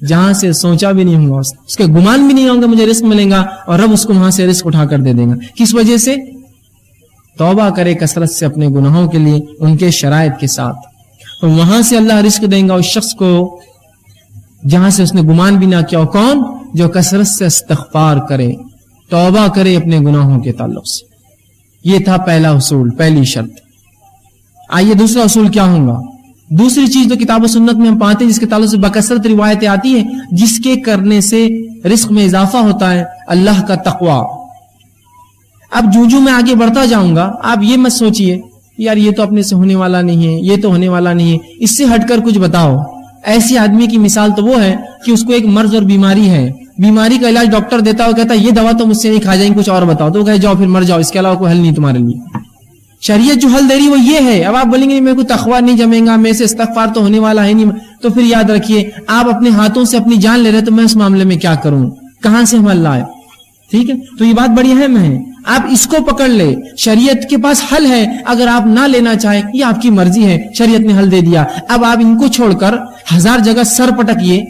جہاں سے سوچا بھی نہیں ہوگا، اس کے گمان بھی نہیں ہوگا مجھے رزق ملے گا، اور رب اس کو وہاں سے رزق اٹھا کر دے دیں گا۔ کس وجہ سے؟ توبہ کرے کثرت سے اپنے گناہوں کے لیے، ان کے شرائط کے ساتھ، تو وہاں سے اللہ رزق دیں گا اس شخص کو جہاں سے اس نے گمان بھی نہ کیا ہو۔ کون؟ جو کثرت سے استغفار کرے، توبہ کرے اپنے گناہوں کے تعلق سے۔ یہ تھا پہلا اصول، پہلی شرط۔ آئیے دوسرا اصول کیا ہوگا؟ دوسری چیز تو کتاب و سنت میں ہم پاتے ہیں جس کے تعلق سے بکثرت روایتیں آتی ہیں، جس کے کرنے سے رزق میں اضافہ ہوتا ہے، اللہ کا تقوی۔ اب جو میں آگے بڑھتا جاؤں گا، آپ یہ مت سوچئے یار یہ تو اپنے سے ہونے والا نہیں ہے، یہ تو ہونے والا نہیں ہے، اس سے ہٹ کر کچھ بتاؤ۔ ایسی آدمی کی مثال تو وہ ہے کہ اس کو ایک مرض اور بیماری ہے، بیماری کا علاج ڈاکٹر دیتا ہے، وہ کہتا ہے یہ دوا تو مجھ سے نہیں کھا جائیں، کچھ اور بتاؤ، تو وہ کہے جاؤ پھر مر جاؤ، اس کے علاوہ کوئی حل نہیں تمہارے لیے۔ شریعت جو حل دے رہی وہ یہ ہے. اب آپ بولیں گے میرے کو تقویٰ نہیں جمے گا, میں سے استغفار تو ہونے والا ہے نہیں, تو پھر یاد رکھیے آپ اپنے ہاتھوں سے اپنی جان لے رہے, تو میں اس معاملے میں کیا کروں, کہاں سے ہم حل لائے. ٹھیک ہے, تو یہ بات بڑی اہم ہے, آپ اس کو پکڑ لے. شریعت کے پاس حل ہے, اگر آپ نہ لینا چاہیں یہ آپ کی مرضی ہے, شریعت نے حل دے دیا. اب آپ ان کو چھوڑ کر 1000 جگہ سر پٹکیے,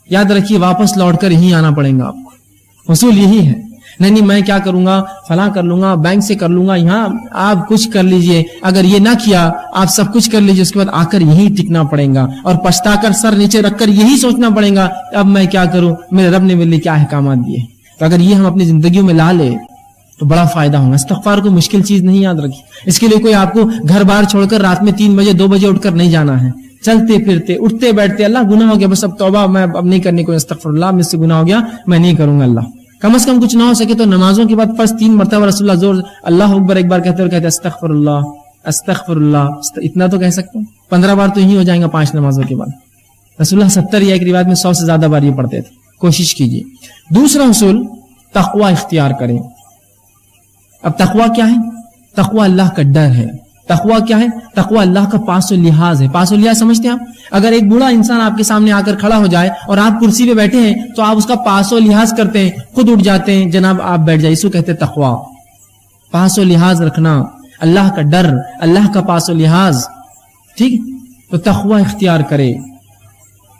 یاد رکھیے واپس لوٹ کر یہی آنا پڑے گا آپ کو. اصول یہی ہے, نہیں میں کیا کروں گا, فلاں کر لوں گا, بینک سے کر لوں گا, یہاں آپ کچھ کر لیجئے. اگر یہ نہ کیا آپ سب کچھ کر لیجئے, اس کے بعد آ کر یہی ٹکنا پڑے گا اور پچھتا کر سر نیچے رکھ کر یہی سوچنا پڑے گا اب میں کیا کروں, میرے رب نے میرے لیے کیا احکامات دیے. تو اگر یہ ہم اپنی زندگیوں میں لا لے تو بڑا فائدہ ہوگا. استغفار کو مشکل چیز نہیں, یاد رکھیے. اس کے لیے کوئی آپ کو گھر بار چھوڑ کر رات میں 3 بجے 2 بجے اٹھ کر نہیں جانا ہے. چلتے پھرتے اٹھتے بیٹھتے اللہ گناہ ہو گیا, بس اب توبہ, میں اب نہیں کرنے کو, استغفر اللہ مجھ سے گناہ ہو گیا, میں نہیں کروں گا. اللہ کم از کم کچھ نہ ہو سکے تو نمازوں کے بعد فرض 3 مرتبہ رسول اللہ زور اللہ اکبر ایک بار کہتے اور کہتے استغفر اللہ, اتنا تو کہہ سکتے ہیں. 15 بار تو یہی ہو جائیں گا 5 نمازوں کے بعد. رسول اللہ 70 یا ایک روایت میں 100 سے زیادہ بار یہ پڑھتے تھے. کوشش کیجیے. دوسرا اصول تقوی اختیار کریں. اب تقوی کیا ہے؟ تقوی اللہ کا ڈر ہے. تقوی کیا ہے؟ تقوی اللہ کا پاس و لحاظ ہے. پاس و لحاظ سمجھتے ہیں آپ؟ اگر ایک بوڑھا انسان آپ کے سامنے آ کر کھڑا ہو جائے اور آپ کرسی پہ بیٹھے ہیں تو آپ اس کا پاس و لحاظ کرتے ہیں, خود اٹھ جاتے ہیں, جناب آپ بیٹھ جائیں. اس کو کہتے ہیں تقوی. پاس و لحاظ رکھنا, اللہ کا ڈر, اللہ کا پاس و لحاظ. ٹھیک, تو تقوی اختیار کرے.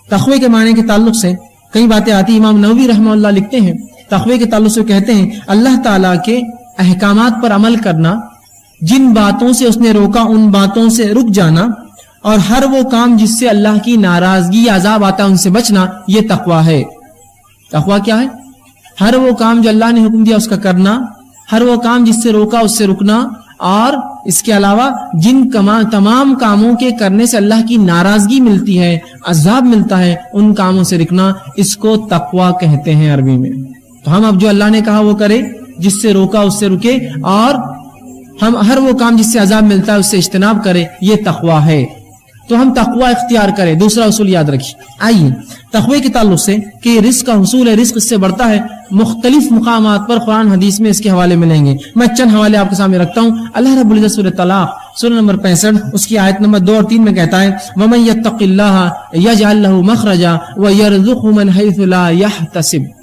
تقوی کے معنی کے تعلق سے کئی باتیں آتی. امام نووی رحمہ اللہ لکھتے ہیں تقوی کے تعلق سے کہتے ہیں اللہ تعالیٰ کے احکامات پر عمل کرنا, جن باتوں سے اس نے روکا ان باتوں سے رک جانا, اور ہر وہ کام جس سے اللہ کی ناراضگی یا عذاب آتا ہے ان سے بچنا, یہ تقوی ہے. تقوی کیا ہے؟ ہر وہ کام جو اللہ نے حکم دیا اس کا کرنا, ہر وہ کام جس سے روکا اس سے رکنا, اور اس کے علاوہ جن تمام کاموں کے کرنے سے اللہ کی ناراضگی ملتی ہے, عذاب ملتا ہے, ان کاموں سے رکنا. اس کو تقوی کہتے ہیں عربی میں. تو ہم اب جو اللہ نے کہا وہ کرے, جس سے روکا اس سے رکے, اور ہم ہر وہ کام جس سے عذاب ملتا ہے اس سے اجتناب کرے, یہ تقوی ہے. تو ہم تقوی اختیار کریں. دوسرا اصول یاد رکھیے. آئیے تقوی کے تعلق سے کہ یہ رزق کا حصول ہے, رزق اس سے بڑھتا ہے. مختلف مقامات پر قرآن حدیث میں اس کے حوالے ملیں گے. میں چند حوالے آپ کے سامنے رکھتا ہوں. اللہ رب العزت سورۃ طلاق سورہ نمبر 65 اس کی آیت نمبر 2 اور 3 میں کہتا ہے وَمَن يَتَّقِ اللَّهَ يَجْعَل لَّهُ مَخْرَجًا وَيَرْزُقْهُ مِنْ حَيْثُ لَا يَحْتَسِبُ.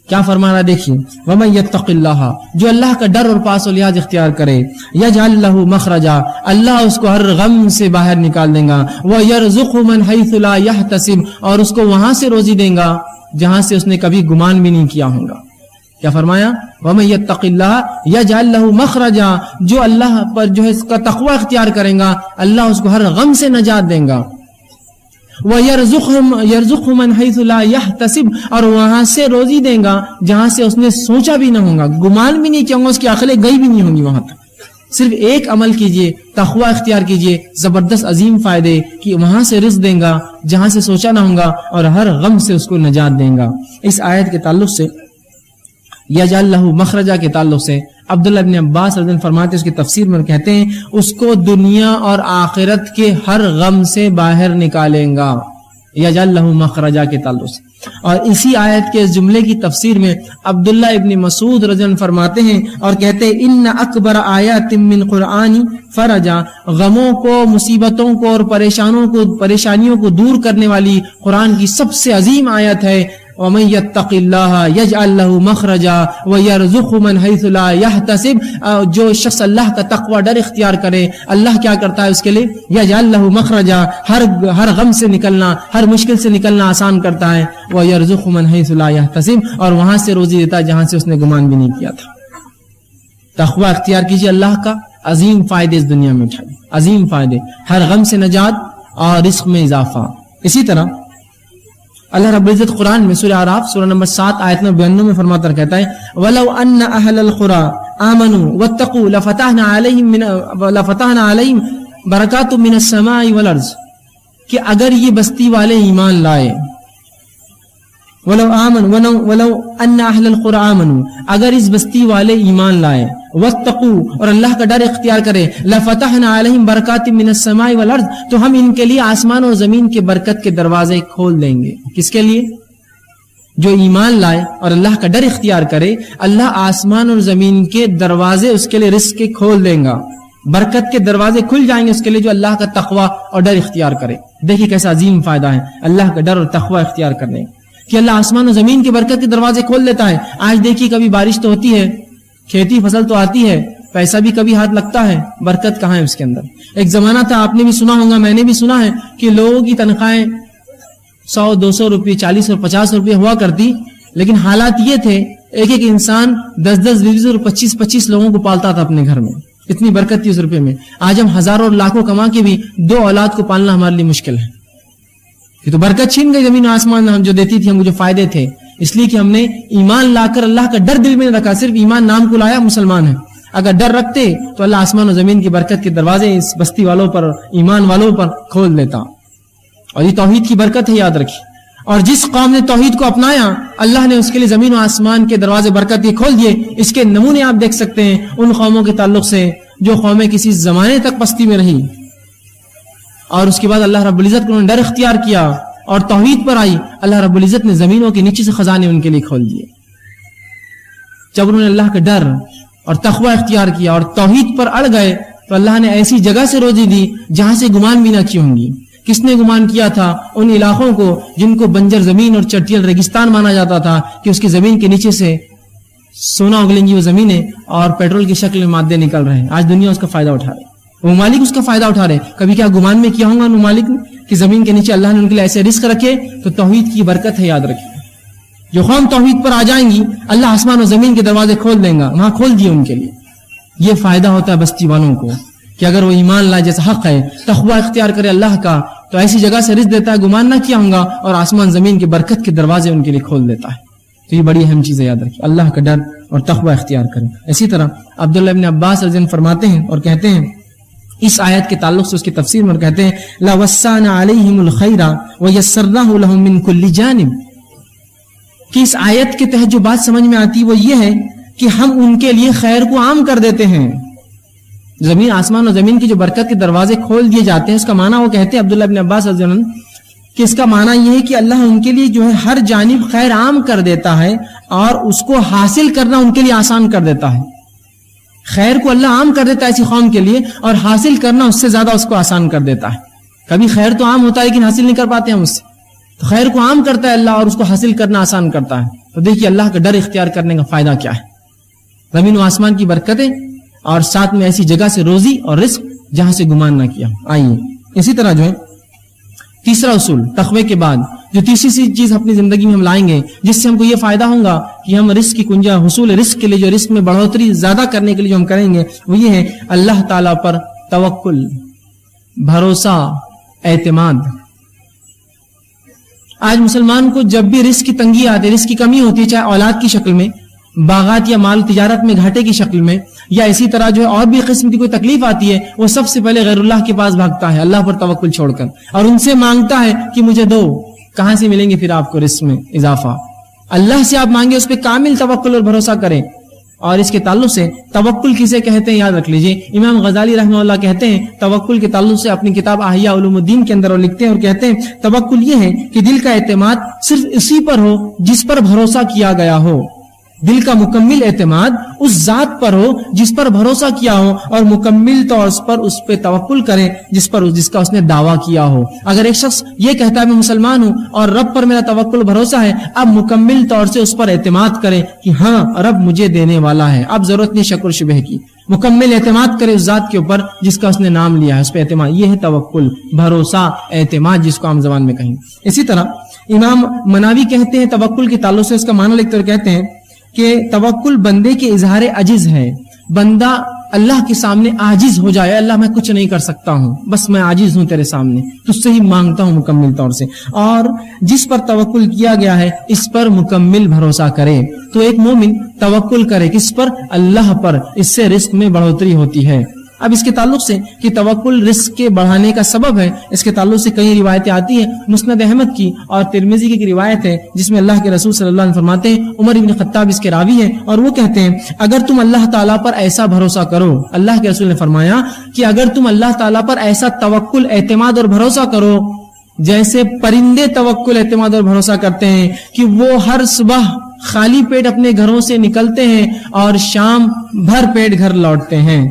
کیا فرمانا دیکھیے, وَمَن يَتَّقِ اللَّهَ, جو اللہ کا ڈر اور پاس و لحاظ اختیار کرے, يَجْعَل لَّهُ مَخْرَجًا, اللہ اس کو ہر غم سے باہر نکال دے گا, وَيَرْزُقْهُ مِنْ حَيْثُ لَا يَحْتَسِبُ, اور اس کو وہاں سے روزی دے گا جہاں سے اس نے کبھی گمان بھی نہیں کیا ہوگا. کیا فرمایا؟ وَمَن يَتَّقِ اللَّهَ يَجْعَل لَّهُ مَخْرَجًا, جو اللہ پر جو ہے اس کا تقوی اختیار کرے گا اللہ اس کو ہر غم سے نجات دے گا. وَيَرْزُقْهُ مِنْ حَيْثُ لَا يَحْتَسِبُ, اور وہاں سے روزی دے گا جہاں سے اس نے سوچا بھی نہ ہوگا, گمان بھی نہیں کیا ہوگا, اس کی عقلیں گئی بھی نہیں ہوں گی وہاں تک. صرف ایک عمل کیجئے, تقوی اختیار کیجئے, زبردست عظیم فائدے کہ وہاں سے رزق دیں گا جہاں سے سوچا نہ ہوگا, اور ہر غم سے اس کو نجات دیں گا. اس آیت کے تعلق سے یجعل لہ مخرجا کے تعلق سے عبداللہ ابن عباس رضی اللہ عنہ فرماتے ہیں, اس کی تفسیر میں کہتے ہیں اس کو دنیا اور آخرت کے ہر غم سے باہر نکالیں گا, یجعل لہ مخرجا کے تعلق سے. اور اسی آیت کے اس جملے کی تفسیر میں عبداللہ ابن مسعود رضی اللہ عنہ فرماتے ہیں اور کہتے ہیں ان اکبر آیات من قرآن فرجا, غموں کو, مصیبتوں کو اور پریشانیوں کو دور کرنے والی قرآن کی سب سے عظیم آیت ہے وَمَن يَتَّقِ اللَّهَ يَجْعَل لَّهُ مَخْرَجًا وَيَرْزُقْهُ مِنْ حَيْثُ لَا يَحْتَسِبُ. جو شخص اللہ کا تقوی ڈر اختیار کرے اللہ کیا کرتا ہے اس کے لیے, يَجْعَل لَّهُ مَخْرَجًا, ہر غم سے نکلنا, ہر مشکل سے نکلنا آسان کرتا ہے, وَيَرْزُقْهُ مِنْ حَيْثُ لَا يَحْتَسِبُ, اور وہاں سے روزی دیتا ہے جہاں سے اس نے گمان بھی نہیں کیا تھا. تقوی اختیار کیجیے, اللہ کا عظیم فائدے اس دنیا میں اٹھائیے, عظیم فائدے, ہر غم سے نجات اور رزق میں اضافہ. اسی طرح اللہ رب العزت قرآن میں سورہ اعراف سورہ نمبر 7 آیت نمبر 92 میں فرماتا کہتا ہے وَلَوْ أَنَّ أَهْلَ الْقُرَىٰ آمَنُوا وَاتَّقُوا لَفَتَحْنَا عَلَيْهِمْ بَرَكَاتٌ مِّنَ السَّمَاءِ وَالْأَرْضِ, کہ اگر یہ بستی والے ایمان لائے, وَلَوْ أَنَّ أَهْلَ الْقُرَىٰ آمَنُوا, اگر اس بستی والے ایمان لائے, وَاتَّقُوا, اور اللہ کا ڈر اختیار کرے, لَفَتَحْنَا عَلَيْهِمْ بَرَكَاتٍ مِّنَ السَّمَاءِ وَالْأَرْضِ, تو ہم ان کے لیے آسمان اور زمین کے برکت کے دروازے کھول دیں گے. کس کے لیے؟ جو ایمان لائے اور اللہ کا ڈر اختیار کرے، اللہ آسمان اور زمین کے دروازے اس کے لیے رزق کے کھول دیں گا، برکت کے دروازے کھل جائیں گے اس کے لیے جو اللہ کا تقوی اور ڈر اختیار کرے۔ دیکھیے کیسا عظیم فائدہ ہے اللہ کا ڈر اور تقوی اختیار کرنے کہ اللہ آسمان اور زمین کے برکت کے دروازے کھول دیتا ہے۔ آج دیکھیے کبھی بارش تو ہوتی ہے، کھیتی فصل تو آتی ہے، پیسہ بھی کبھی ہاتھ لگتا ہے، برکت کہاں ہے اس کے اندر؟ ایک زمانہ تھا، آپ نے بھی سنا ہوگا، میں نے بھی سنا ہے کہ لوگوں کی تنخواہیں 100 200 روپے 40 اور 50 روپے ہوا کرتی، لیکن حالات یہ تھے ایک ایک انسان 10 20 اور 25 لوگوں کو پالتا تھا اپنے گھر میں، اتنی برکت تھی اس روپے میں۔ آج ہم ہزاروں اور لاکھوں کما کے بھی 2 اولاد کو پالنا ہمارے لیے مشکل ہے۔ یہ تو برکت چھین گئی زمین و آسمان ہم جو دیتی تھی، ہم کو جو فائدے تھے، اس لیے کہ ہم نے ایمان لا کر اللہ کا ڈر دل میں نہ رکھا، صرف ایمان نام کو لایا، مسلمان ہے۔ اگر ڈر رکھتے تو اللہ آسمان و زمین کی برکت کے دروازے اس بستی والوں پر، ایمان والوں پر کھول دیتا۔ اور یہ توحید کی برکت ہے، یاد رکھیے۔ اور جس قوم نے توحید کو اپنایا، اللہ نے اس کے لیے زمین و آسمان کے دروازے برکت کے کھول دیے۔ اس کے نمونے آپ دیکھ سکتے ہیں ان قوموں کے تعلق سے جو قومیں کسی زمانے تک پستی میں رہی، اور اس کے بعد اللہ رب العزت کو ڈر اختیار کیا اور توحید پر آئی، اللہ رب العزت نے زمینوں کے نیچے سے خزانے ان کے لیے کھول دیے۔ جب انہوں نے اللہ کا ڈر اور تقوی اختیار کیا اور توحید پر اڑ گئے تو اللہ نے ایسی جگہ سے روزی دی جہاں سے گمان بھی نہ کی ہوں گی۔ کس نے گمان کیا تھا؟ ان علاقوں کو جن کو بنجر زمین اور چٹیل ریگستان مانا جاتا تھا کہ اس کی زمین کے نیچے سے سونا اگلیں گی وہ زمینیں اور پیٹرول کی شکل میں مادے نکل رہے ہیں۔ آج دنیا اس کا فائدہ اٹھا رہے، وہ ممالک اس کا فائدہ اٹھا رہے۔ کبھی کیا گمان میں کیا ہوگا ان ممالک نے کہ زمین کے نیچے اللہ نے ان کے لیے ایسے رزق رکھے؟ تو توحید کی برکت ہے، یاد رکھیے۔ جو قوم توحید پر آ جائیں گی اللہ آسمان و زمین کے دروازے کھول دیں گا، وہاں کھول دیے ان کے لیے۔ یہ فائدہ ہوتا ہے بستی والوں کو کہ اگر وہ ایمان لائے، جیسا حق ہے، تقوی اختیار کرے اللہ کا، تو ایسی جگہ سے رزق دیتا ہے گمان نہ کیا ہوگا، اور آسمان زمین کے برکت کے دروازے ان کے لیے کھول دیتا ہے۔ تو یہ بڑی اہم چیز ہے، یاد رکھیے، اللہ کا ڈر اور تقوی اختیار کریں۔ اسی طرح عبداللہ ابن عباس رضی اللہ عنہ فرماتے ہیں اور کہتے ہیں اس آیت کے تعلق سے، اس کی تفسیر میں کہتے ہیں لا وسعنا علیہم الخیر ویسرناہ لہم من کل جانب، کہ اس آیت کے تحت جو بات سمجھ میں آتی وہ یہ ہے کہ ہم ان کے لیے خیر کو عام کر دیتے ہیں۔ زمین آسمان اور زمین کی جو برکت کے دروازے کھول دیے جاتے ہیں، اس کا معنی وہ کہتے ہیں عبداللہ ابن عباس رضی اللہ عنہ کہ اس کا معنی یہ ہے کہ اللہ ان کے لیے جو ہے ہر جانب خیر عام کر دیتا ہے اور اس کو حاصل کرنا ان کے لیے آسان کر دیتا ہے۔ خیر کو اللہ عام کر دیتا ہے ایسی قوم کے لیے، اور حاصل کرنا اس سے زیادہ اس کو آسان کر دیتا ہے۔ کبھی خیر تو عام ہوتا ہے لیکن حاصل نہیں کر پاتے ہم اس سے، تو خیر کو عام کرتا ہے اللہ اور اس کو حاصل کرنا آسان کرتا ہے۔ تو دیکھیے اللہ کا ڈر اختیار کرنے کا فائدہ کیا ہے، زمین و آسمان کی برکتیں اور ساتھ میں ایسی جگہ سے روزی اور رزق جہاں سے گمان نہ کیا۔ آئیے اسی طرح جو ہے تیسرا اصول تقوی کے بعد جو تیسری چیز اپنی زندگی میں ہم لائیں گے جس سے ہم کو یہ فائدہ ہوگا کہ ہم رزق کی کنجا حصول رزق کے لیے جو رزق میں بڑھوتری زیادہ کرنے کے لیے جو ہم کریں گے وہ یہ ہے اللہ تعالیٰ پر توکل، بھروسہ، اعتماد۔ آج مسلمان کو جب بھی رزق کی تنگی آتی ہے، رزق کی کمی ہوتی ہے، چاہے اولاد کی شکل میں، باغات یا مال تجارت میں گھاٹے کی شکل میں، یا اسی طرح جو ہے اور بھی قسم کی کوئی تکلیف آتی ہے، وہ سب سے پہلے غیر اللہ کے پاس بھاگتا ہے اللہ پر توکل چھوڑ کر، اور ان سے مانگتا ہے کہ مجھے دو۔ کہاں سے ملیں گے پھر آپ کو رزق میں اضافہ؟ اللہ سے آپ مانگے، اس پہ کامل توکل اور بھروسہ کریں۔ اور اس کے تعلق سے توکل کسے کہتے ہیں یاد رکھ لیجئے، امام غزالی رحمہ اللہ کہتے ہیں توکل کے تعلق سے اپنی کتاب احیاء علوم الدین کے اندر وہ لکھتے ہیں اور کہتے ہیں توکل یہ ہے کہ دل کا اعتماد صرف اسی پر ہو جس پر بھروسہ کیا گیا ہو، دل کا مکمل اعتماد اس ذات پر ہو جس پر بھروسہ کیا ہو، اور مکمل طور پر اس پہ توکل کرے جس کا اس نے دعویٰ کیا ہو۔ اگر ایک شخص یہ کہتا ہے میں مسلمان ہوں اور رب پر میرا توکل بھروسہ ہے، اب مکمل طور سے اس پر اعتماد کرے کہ ہاں رب مجھے دینے والا ہے، اب ضرورت نہیں شک و شبہ کی، مکمل اعتماد کرے اس ذات کے اوپر جس کا اس نے نام لیا ہے، اس پہ اعتماد، یہ ہے توکل، بھروسہ، اعتماد جس کو عام زبان میں کہیں۔ اسی طرح امام مناوی کہتے ہیں توکل کے تعلق سے اس کا معنی لکھتے ہوئے کہتے ہیں کہ توکل بندے کے اظہار عجز ہے، بندہ اللہ کے سامنے عاجز ہو جائے، اللہ میں کچھ نہیں کر سکتا ہوں، بس میں عاجز ہوں تیرے سامنے، تجھ سے ہی مانگتا ہوں مکمل طور سے، اور جس پر توکل کیا گیا ہے اس پر مکمل بھروسہ کرے۔ تو ایک مومن توکل کرے کس پر؟ اللہ پر، اس سے رزق میں بڑھوتری ہوتی ہے۔ اب اس کے تعلق سے کہ توکل رزق کے بڑھانے کا سبب ہے، اس کے تعلق سے کئی روایتیں آتی ہیں، مسند احمد کی اور ترمذی کی روایت ہے جس میں اللہ کے رسول صلی اللہ علیہ وسلم فرماتے ہیں، عمر بن خطاب اس کے راوی ہیں اور وہ کہتے ہیں اگر تم اللہ تعالیٰ پر ایسا بھروسہ کرو، اللہ کے رسول نے فرمایا کہ اگر تم اللہ تعالیٰ پر ایسا توکل، اعتماد اور بھروسہ کرو جیسے پرندے توکل اعتماد اور بھروسہ کرتے ہیں کہ وہ ہر صبح خالی پیٹ اپنے گھروں سے نکلتے ہیں اور شام بھر پیٹ گھر لوٹتے ہیں،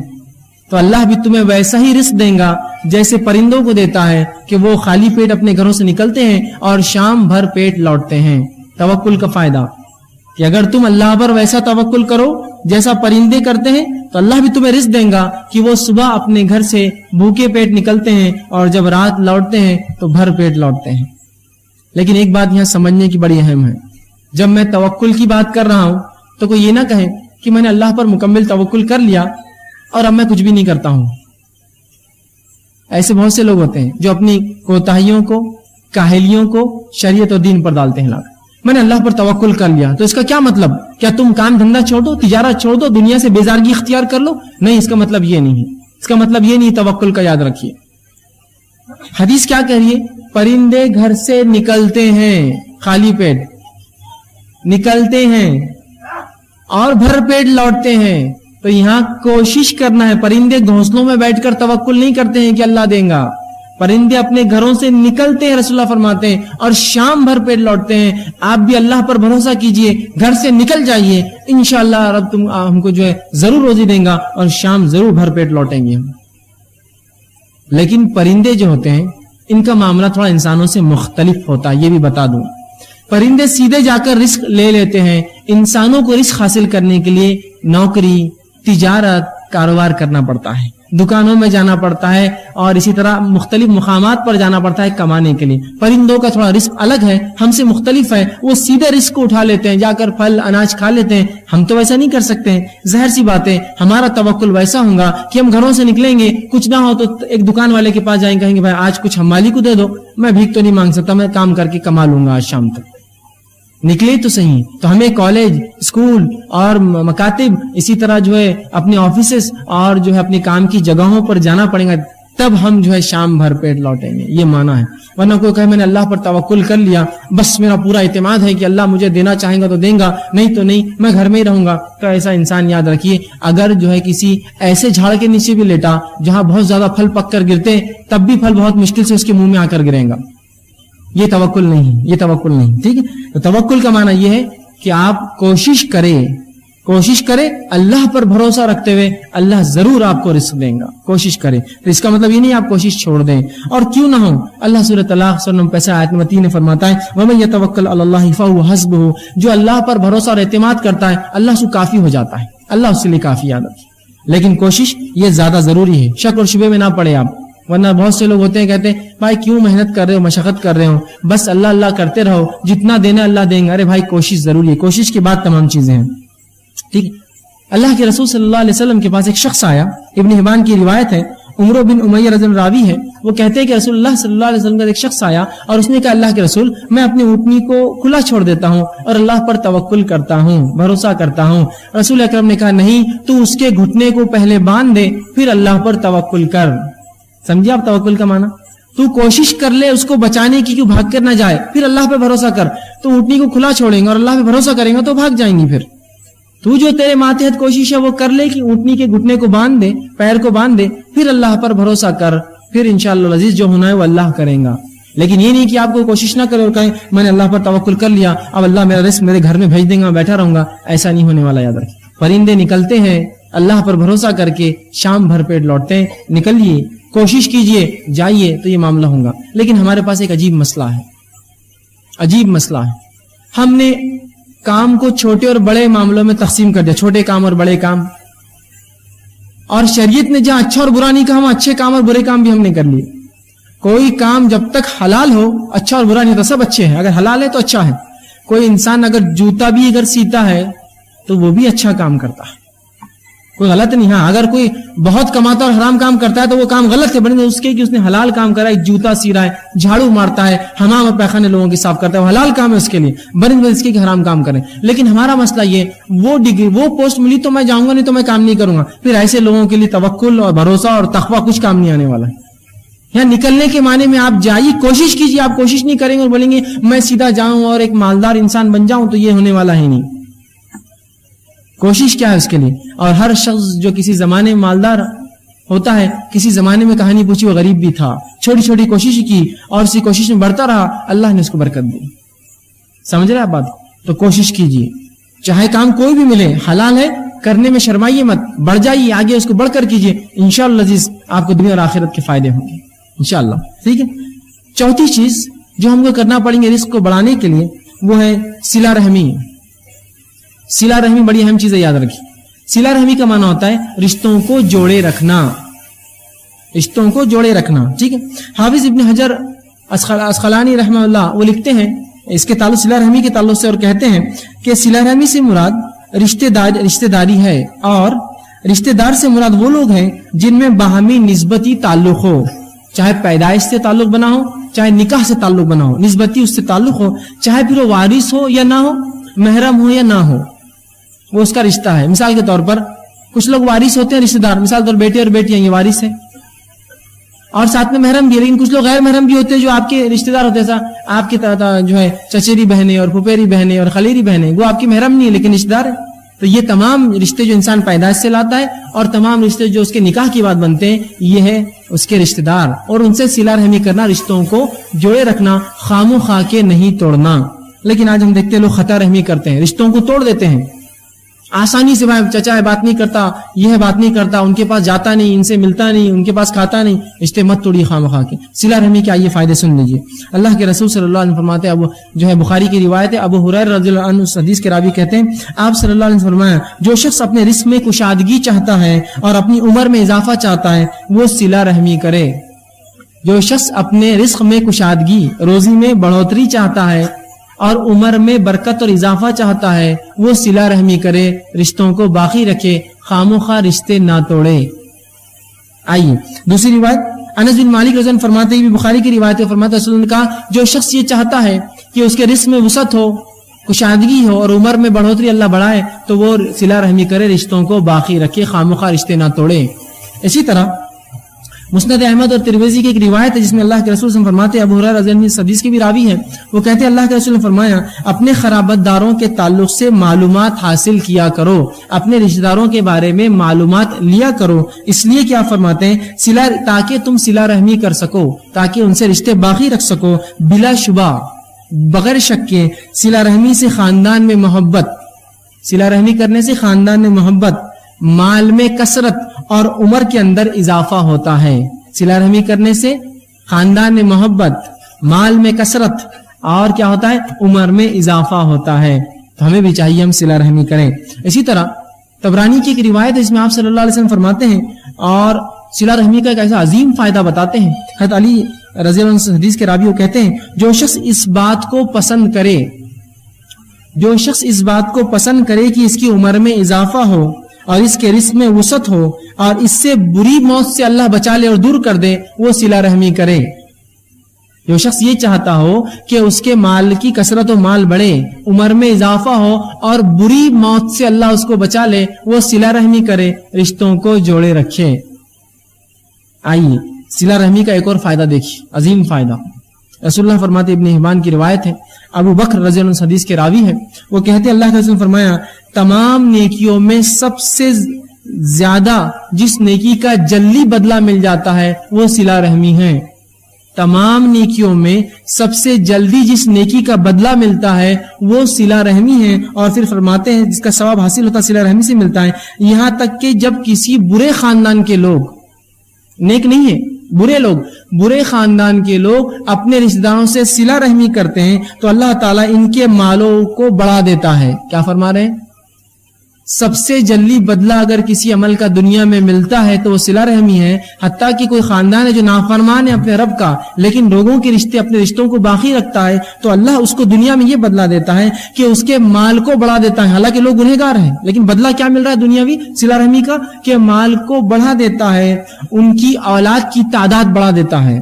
تو اللہ بھی تمہیں ویسا ہی رزق دے گا جیسے پرندوں کو دیتا ہے کہ وہ خالی پیٹ اپنے گھروں سے نکلتے ہیں اور شام بھر پیٹ لوٹتے ہیں۔ توکل کا فائدہ کہ اگر تم اللہ پر ویسا توکل کرو جیسا پرندے کرتے ہیں تو اللہ بھی تمہیں رزق دے گا کہ وہ صبح اپنے گھر سے بھوکے پیٹ نکلتے ہیں اور جب رات لوٹتے ہیں تو بھر پیٹ لوٹتے ہیں۔ لیکن ایک بات یہاں سمجھنے کی بڑی اہم ہے، جب میں توکل کی بات کر رہا ہوں تو کوئی یہ نہ کہے کہ میں نے اللہ پر مکمل توکل کر لیا اور اب میں کچھ بھی نہیں کرتا ہوں۔ ایسے بہت سے لوگ ہوتے ہیں جو اپنی کوتاہیوں کو، کاہلیوں کو شریعت اور دین پر ڈالتے ہیں۔ میں نے اللہ پر توکل کر لیا تو اس کا کیا مطلب؟ کیا تم کام دھندا چھوڑ دو، تجارت چھوڑ دو، دنیا سے بیزارگی اختیار کر لو؟ نہیں، اس کا مطلب یہ نہیں ہے، اس کا مطلب یہ نہیں، توکل کا یاد رکھیے۔ حدیث کیا کہہ رہی ہے؟ پرندے گھر سے نکلتے ہیں خالی پیٹ، نکلتے ہیں اور بھر پیٹ لوٹتے ہیں۔ تو یہاں کوشش کرنا ہے، پرندے گھونسلوں میں بیٹھ کر توکل نہیں کرتے ہیں کہ اللہ دے گا، پرندے اپنے گھروں سے نکلتے ہیں، رسول اللہ فرماتے ہیں، اور شام بھر پیٹ لوٹتے ہیں۔ آپ بھی اللہ پر بھروسہ کیجئے، گھر سے نکل جائیے، انشاءاللہ رب تم ہم کو جو ہے ضرور روزی دیں گا اور شام ضرور بھر پیٹ لوٹیں گے ہم۔ لیکن پرندے جو ہوتے ہیں ان کا معاملہ تھوڑا انسانوں سے مختلف ہوتا ہے، یہ بھی بتا دوں۔ پرندے سیدھے جا کر رزق لے لیتے ہیں، انسانوں کو رزق حاصل کرنے کے لیے نوکری، تجارت، کاروبار کرنا پڑتا ہے، دکانوں میں جانا پڑتا ہے اور اسی طرح مختلف مقامات پر جانا پڑتا ہے کمانے کے لیے۔ پرندوں کا تھوڑا رزق الگ ہے، ہم سے مختلف ہے، وہ سیدھے رزق کو اٹھا لیتے ہیں، جا کر پھل اناج کھا لیتے ہیں۔ ہم تو ویسا نہیں کر سکتے ہیں، ظاہر سی بات ہے، ہمارا توکل ویسا ہوگا کہ ہم گھروں سے نکلیں گے، کچھ نہ ہو تو ایک دکان والے کے پاس جائیں، کہیں گے بھائی آج کچھ حمالی کو دے دو، میں بھیک تو نہیں مانگ سکتا، میں کام کر کے کما لوں گا آج شام تک۔ نکلے تو صحیح، تو ہمیں کالج، اسکول اور مکاتب، اسی طرح جو ہے اپنے آفیسز اور جو ہے اپنے کام کی جگہوں پر جانا پڑے گا، تب ہم جو ہے شام بھر پیٹ لوٹیں گے، یہ معنی ہے۔ ورنہ کوئی کہے میں نے اللہ پر توکل کر لیا، بس میرا پورا اعتماد ہے کہ اللہ مجھے دینا چاہیں گا تو دیں گا، نہیں تو نہیں، میں گھر میں ہی رہوں گا، تو ایسا انسان یاد رکھیے اگر جو ہے کسی ایسے جھاڑ کے نیچے بھی لیٹا جہاں بہت زیادہ پھل پک کر گرتے تب بھی پھل بہت مشکل سے اس کے منہ میں آ کر گرے گا، یہ توکل نہیں، یہ توکل نہیں، ٹھیک ہے۔ تو توکل کا معنی یہ ہے کہ آپ کوشش کریں اللہ پر بھروسہ رکھتے ہوئے، اللہ ضرور آپ کو رزق دیں گا، کوشش کریں۔ تو اس کا مطلب یہ نہیں آپ کوشش چھوڑ دیں، اور کیوں نہ ہو، اللہ سورۃ طلاق سورہ نمبر 5 آیت نمبر 3 میں فرماتا ہے وَمَن يَتَوَكَّلْ عَلَى اللَّهِ فَهُوَ حَسْبُهُ، جو اللہ پر بھروسہ اور اعتماد کرتا ہے اللہ سے کافی ہو جاتا ہے، اللہ اس کے لیے کافی عادت۔ لیکن کوشش یہ زیادہ ضروری ہے، شک اور شبے میں نہ پڑے آپ، ورنہ بہت سے لوگ ہوتے ہیں کہتے ہیں بھائی کیوں محنت کر رہے ہو، مشقت کر رہے ہو، بس اللہ اللہ کرتے رہو، جتنا دینا اللہ دیں گے۔ ارے بھائی کوشش ضروری ہے، کوشش کے بعد تمام چیزیں ہیں، ٹھیک۔ اللہ کے رسول صلی اللہ علیہ وسلم کے پاس ایک شخص آیا، ابن حبان کی روایت ہے، عمرو بن امیہ رضی اللہ راوی ہے، وہ کہتے ہیں کہ رسول اللہ صلی اللہ علیہ وسلم کا ایک شخص آیا اور اس نے کہا اللہ کے رسول میں اپنی اونٹنی کو کھلا چھوڑ دیتا ہوں اور اللہ پر توکل کرتا ہوں، بھروسہ کرتا ہوں۔ رسول اکرم نے کہا نہیں، تو اس کے گھٹنے کو پہلے باندھ دے پھر اللہ پر توکل کر۔ سمجھے آپ توکل کا معنی؟ تو کوشش کر لے اس کو بچانے کی، کیوں بھاگ کر نہ جائے، پھر اللہ پہ بھروسہ کر۔ تو اونٹنی کو کھلا چھوڑیں گے اور اللہ پہ بھروسہ کریں گے تو بھاگ جائیں گی۔ پھر تو جو تیرے ماتحت کوشش ہے وہ کر لے کہ اونٹنی کے گھٹنے کو باندھ دے، پیر کو باندھ دے، پھر اللہ پر بھروسہ کر، پھر انشاءاللہ العزیز جو ہونا ہے وہ اللہ کریں گا۔ لیکن یہ نہیں کہ آپ کو کوشش نہ کرے اور کہیں میں نے اللہ پر توکل کر لیا، اب اللہ میرا رزق میرے گھر میں بھیج دیں گا، میں بیٹھا رہوں گا، ایسا نہیں ہونے والا، یاد رکھیں۔ پرندے نکلتے ہیں اللہ پر بھروسہ کر کے، شام بھر پیٹ لوٹتے ہیں، نکلیے، کوشش کیجئے، جائیے تو یہ معاملہ ہوگا۔ لیکن ہمارے پاس ایک عجیب مسئلہ ہے، عجیب مسئلہ ہے، ہم نے کام کو چھوٹے اور بڑے معاملوں میں تقسیم کر دیا، چھوٹے کام اور بڑے کام، اور شریعت نے جہاں اچھا اور برا نہیں کہا، اچھے کام اور برے کام بھی ہم نے کر لیے۔ کوئی کام جب تک حلال ہو اچھا اور برا نہیں، تو سب اچھے ہیں، اگر حلال ہے تو اچھا ہے۔ کوئی انسان اگر جوتا بھی اگر سیتا ہے تو وہ بھی اچھا کام کرتا ہے، کوئی غلط نہیں۔ ہاں اگر کوئی بہت کماتا اور حرام کام کرتا ہے تو وہ کام غلط ہے، بڑے اس کے کہ اس نے حلال کام کرا ہے، جوتا سی رہا ہے، جھاڑو مارتا ہے، حمام اور پیخانے لوگوں کی صاف کرتا ہے، وہ حلال کام ہے اس کے لیے، بڑے اس کے کہ حرام کام کریں۔ لیکن ہمارا مسئلہ یہ، وہ ڈگری وہ پوسٹ ملی تو میں جاؤں گا، نہیں تو میں کام نہیں کروں گا۔ پھر ایسے لوگوں کے لیے توکل اور بھروسہ اور تقویٰ کچھ کام نہیں آنے والا ہے۔ یہاں نکلنے کے معنی میں آپ جائیے، کوشش کیجیے۔ آپ کوشش نہیں کریں گے اور بولیں گے میں سیدھا جاؤں اور ایک مالدار انسان بن جاؤں، تو یہ ہونے والا ہے نہیں۔ کوشش کیا ہے اس کے لیے؟ اور ہر شخص جو کسی زمانے میں مالدار ہوتا ہے کسی زمانے میں کہانی پوچھی وہ غریب بھی تھا, چھوٹی چھوٹی کوشش کی اور اسی کوشش میں بڑھتا رہا, اللہ نے اس کو برکت دی. سمجھ رہے آپ بات؟ تو کوشش کیجیے, چاہے کام کوئی بھی ملے, حلال ہے, کرنے میں شرمائیے مت, بڑھ جائیے آگے, اس کو بڑھ کر کیجیے, انشاءاللہ عزیز آپ کو دنیا اور آخرت کے فائدے ہوں گے انشاءاللہ. ٹھیک ہے. چوتھی چیز جو ہم کو کرنا پڑیں گے رزق کو بڑھانے کے لیے وہ ہے صلہ رحمی. صلہ رحمی بڑی اہم چیز ہے, یاد رکھیے. صلہ رحمی کا معنی ہوتا ہے رشتوں کو جوڑے رکھنا, رشتوں کو جوڑے رکھنا. ٹھیک ہے. حافظ ابن حجر اسقلانی رحمہ اللہ وہ لکھتے ہیں اس کے تعلق صلہ رحمی کے تعلق سے, اور کہتے ہیں کہ صلہ رحمی سے مراد رشتہ داری ہے, اور رشتہ دار سے مراد وہ لوگ ہیں جن میں باہمی نسبتی تعلق ہو, چاہے پیدائش سے تعلق بنا ہو, چاہے نکاح سے تعلق بنا ہو, نسبتی اس سے تعلق ہو, چاہے پھر وہ وارث ہو یا نہ ہو, محرم ہو یا نہ ہو, وہ اس کا رشتہ ہے. مثال کے طور پر کچھ لوگ وارث ہوتے ہیں رشتہ دار, مثال کے طور بیٹے اور بیٹیاں یہ وارث ہیں اور ساتھ میں محرم بھی ہے, لیکن کچھ لوگ غیر محرم بھی ہوتے ہیں جو آپ کے رشتہ دار ہوتے ہیں, آپ کی جو ہے چچیری بہنیں اور پھپھیری بہنیں اور خلیری بہنیں, وہ آپ کی محرم نہیں ہے لیکن رشتہ دار ہے. تو یہ تمام رشتے جو انسان پیدائش سے لاتا ہے اور تمام رشتے جو اس کے نکاح کی بات بنتے ہیں یہ ہے اس کے رشتہ دار, اور ان سے صلہ رحمی کرنا, رشتوں کو جوڑے رکھنا, خام و خواہ کے نہیں توڑنا. لیکن آج ہم دیکھتے ہیں لوگ خطا رحمی کرتے ہیں, رشتوں کو توڑ دیتے ہیں آسانی سے. چچا ہے بات نہیں کرتا, یہ ہے بات نہیں کرتا, ان کے پاس جاتا نہیں, ان سے ملتا نہیں, ان کے پاس کھاتا نہیں. رشتے مت توڑیے خام و خواہ کے. صلہ رحمی کے آئیے فائدے سن لیجیے. اللہ کے رسول صلی اللہ علیہ وسلم فرماتے ہیں, ابو جو ہے بخاری کی روایت ہے, ابو ہریرہ رضی اللہ عنہ اس حدیث کے راوی کہتے ہیں آپ صلی اللہ علیہ وسلم فرمایا جو شخص اپنے رزق میں کشادگی چاہتا ہے اور اپنی عمر میں اضافہ چاہتا ہے وہ صلہ رحمی کرے. جو شخص اپنے رزق میں کشادگی, روزی میں بڑھوتری چاہتا ہے اور عمر میں برکت اور اضافہ چاہتا ہے وہ صلہ رحمی کرے, رشتوں کو باقی رکھے, خام و خواہ رشتے نہ توڑے. آئیے دوسری روایت انس بن مالک رضی اللہ عنہ فرماتے ہیں, بخاری کی روایت ہے, فرماتے ہیں رسول اللہ نے کہا جو شخص یہ چاہتا ہے کہ اس کے رزق میں وسعت ہو, کشادگی ہو اور عمر میں بڑھوتری اللہ بڑھائے تو وہ صلہ رحمی کرے, رشتوں کو باقی رکھے, خام و خواہ رشتے نہ توڑے. اسی طرح مسند احمد اور ترمذی کی ایک روایت ہے جس میں اللہ کے رسول صلی اللہ علیہ وسلم فرماتے ہیں, ابو ہریرہ رضی اللہ عنہ اس حدیث کے بھی راوی ہیں, وہ کہتے ہیں اللہ کے رسول نے فرمایا اپنے خرابت داروں کے تعلق سے معلومات حاصل کیا کرو, اپنے رشتہ داروں کے بارے میں معلومات لیا کرو, اس لیے کیا فرماتے ہیں تاکہ تم صلہ رحمی کر سکو, تاکہ ان سے رشتے باقی رکھ سکو. بلا شبہ بغیر شک کے صلہ رحمی سے خاندان میں محبت, صلہ رحمی کرنے سے خاندان میں محبت, مال میں کثرت اور عمر کے اندر اضافہ ہوتا ہے. صلہ رحمی کرنے سے خاندان میں محبت, مال میں کثرت اور کیا ہوتا ہے, عمر میں اضافہ ہوتا ہے. تو ہمیں بھی چاہیے ہم صلہ رحمی کریں. اسی طرح طبرانی کی ایک روایت ہے جس میں آپ صلی اللہ علیہ وسلم فرماتے ہیں اور صلہ رحمی کا ایک ایسا عظیم فائدہ بتاتے ہیں. حضرت علی رضی اللہ عنہ حدیث کے راوی وہ کہتے ہیں جو شخص اس بات کو پسند کرے, جو شخص اس بات کو پسند کرے کہ اس کی عمر میں اضافہ ہو اور اس کے رزق میں وسعت ہو اور اس سے بری موت سے اللہ بچا لے اور دور کر دے وہ صلہ رحمی کرے. جو شخص یہ چاہتا ہو کہ اس کے مال کی کثرت و مال بڑھے, عمر میں اضافہ ہو اور بری موت سے اللہ اس کو بچا لے وہ صلہ رحمی کرے, رشتوں کو جوڑے رکھے. آئیے صلہ رحمی کا ایک اور فائدہ دیکھیے, عظیم فائدہ. رسول اللہ فرماتے, ابن حبان کی روایت ہے, ابو بکر رضی اللہ عنہ حدیث کے راوی ہے, وہ کہتے اللہ کے رسول نے فرمایا تمام نیکیوں میں سب سے زیادہ جس نیکی کا جلدی بدلہ مل جاتا ہے وہ صلہ رحمی ہے. تمام نیکیوں میں سب سے جلدی جس نیکی کا بدلہ ملتا ہے وہ صلہ رحمی ہے. اور پھر فرماتے ہیں جس کا ثواب حاصل ہوتا ہے صلہ رحمی سے ملتا ہے, یہاں تک کہ جب کسی برے خاندان کے لوگ, نیک نہیں ہے برے لوگ, برے خاندان کے لوگ اپنے رشتہ داروں سے صلہ رحمی کرتے ہیں تو اللہ تعالیٰ ان کے مالوں کو بڑھا دیتا ہے. کیا فرما رہے ہیں؟ سب سے جلدی بدلہ اگر کسی عمل کا دنیا میں ملتا ہے تو وہ صلہ رحمی ہے. حتیٰ کہ کوئی خاندان ہے جو نافرمان ہے اپنے رب کا لیکن لوگوں کے رشتے, اپنے رشتوں کو باقی رکھتا ہے, تو اللہ اس کو دنیا میں یہ بدلہ دیتا ہے کہ اس کے مال کو بڑھا دیتا ہے. حالانکہ لوگ گنہگار ہیں لیکن بدلہ کیا مل رہا ہے دنیاوی صلہ رحمی کا, کہ مال کو بڑھا دیتا ہے, ان کی اولاد کی تعداد بڑھا دیتا ہے,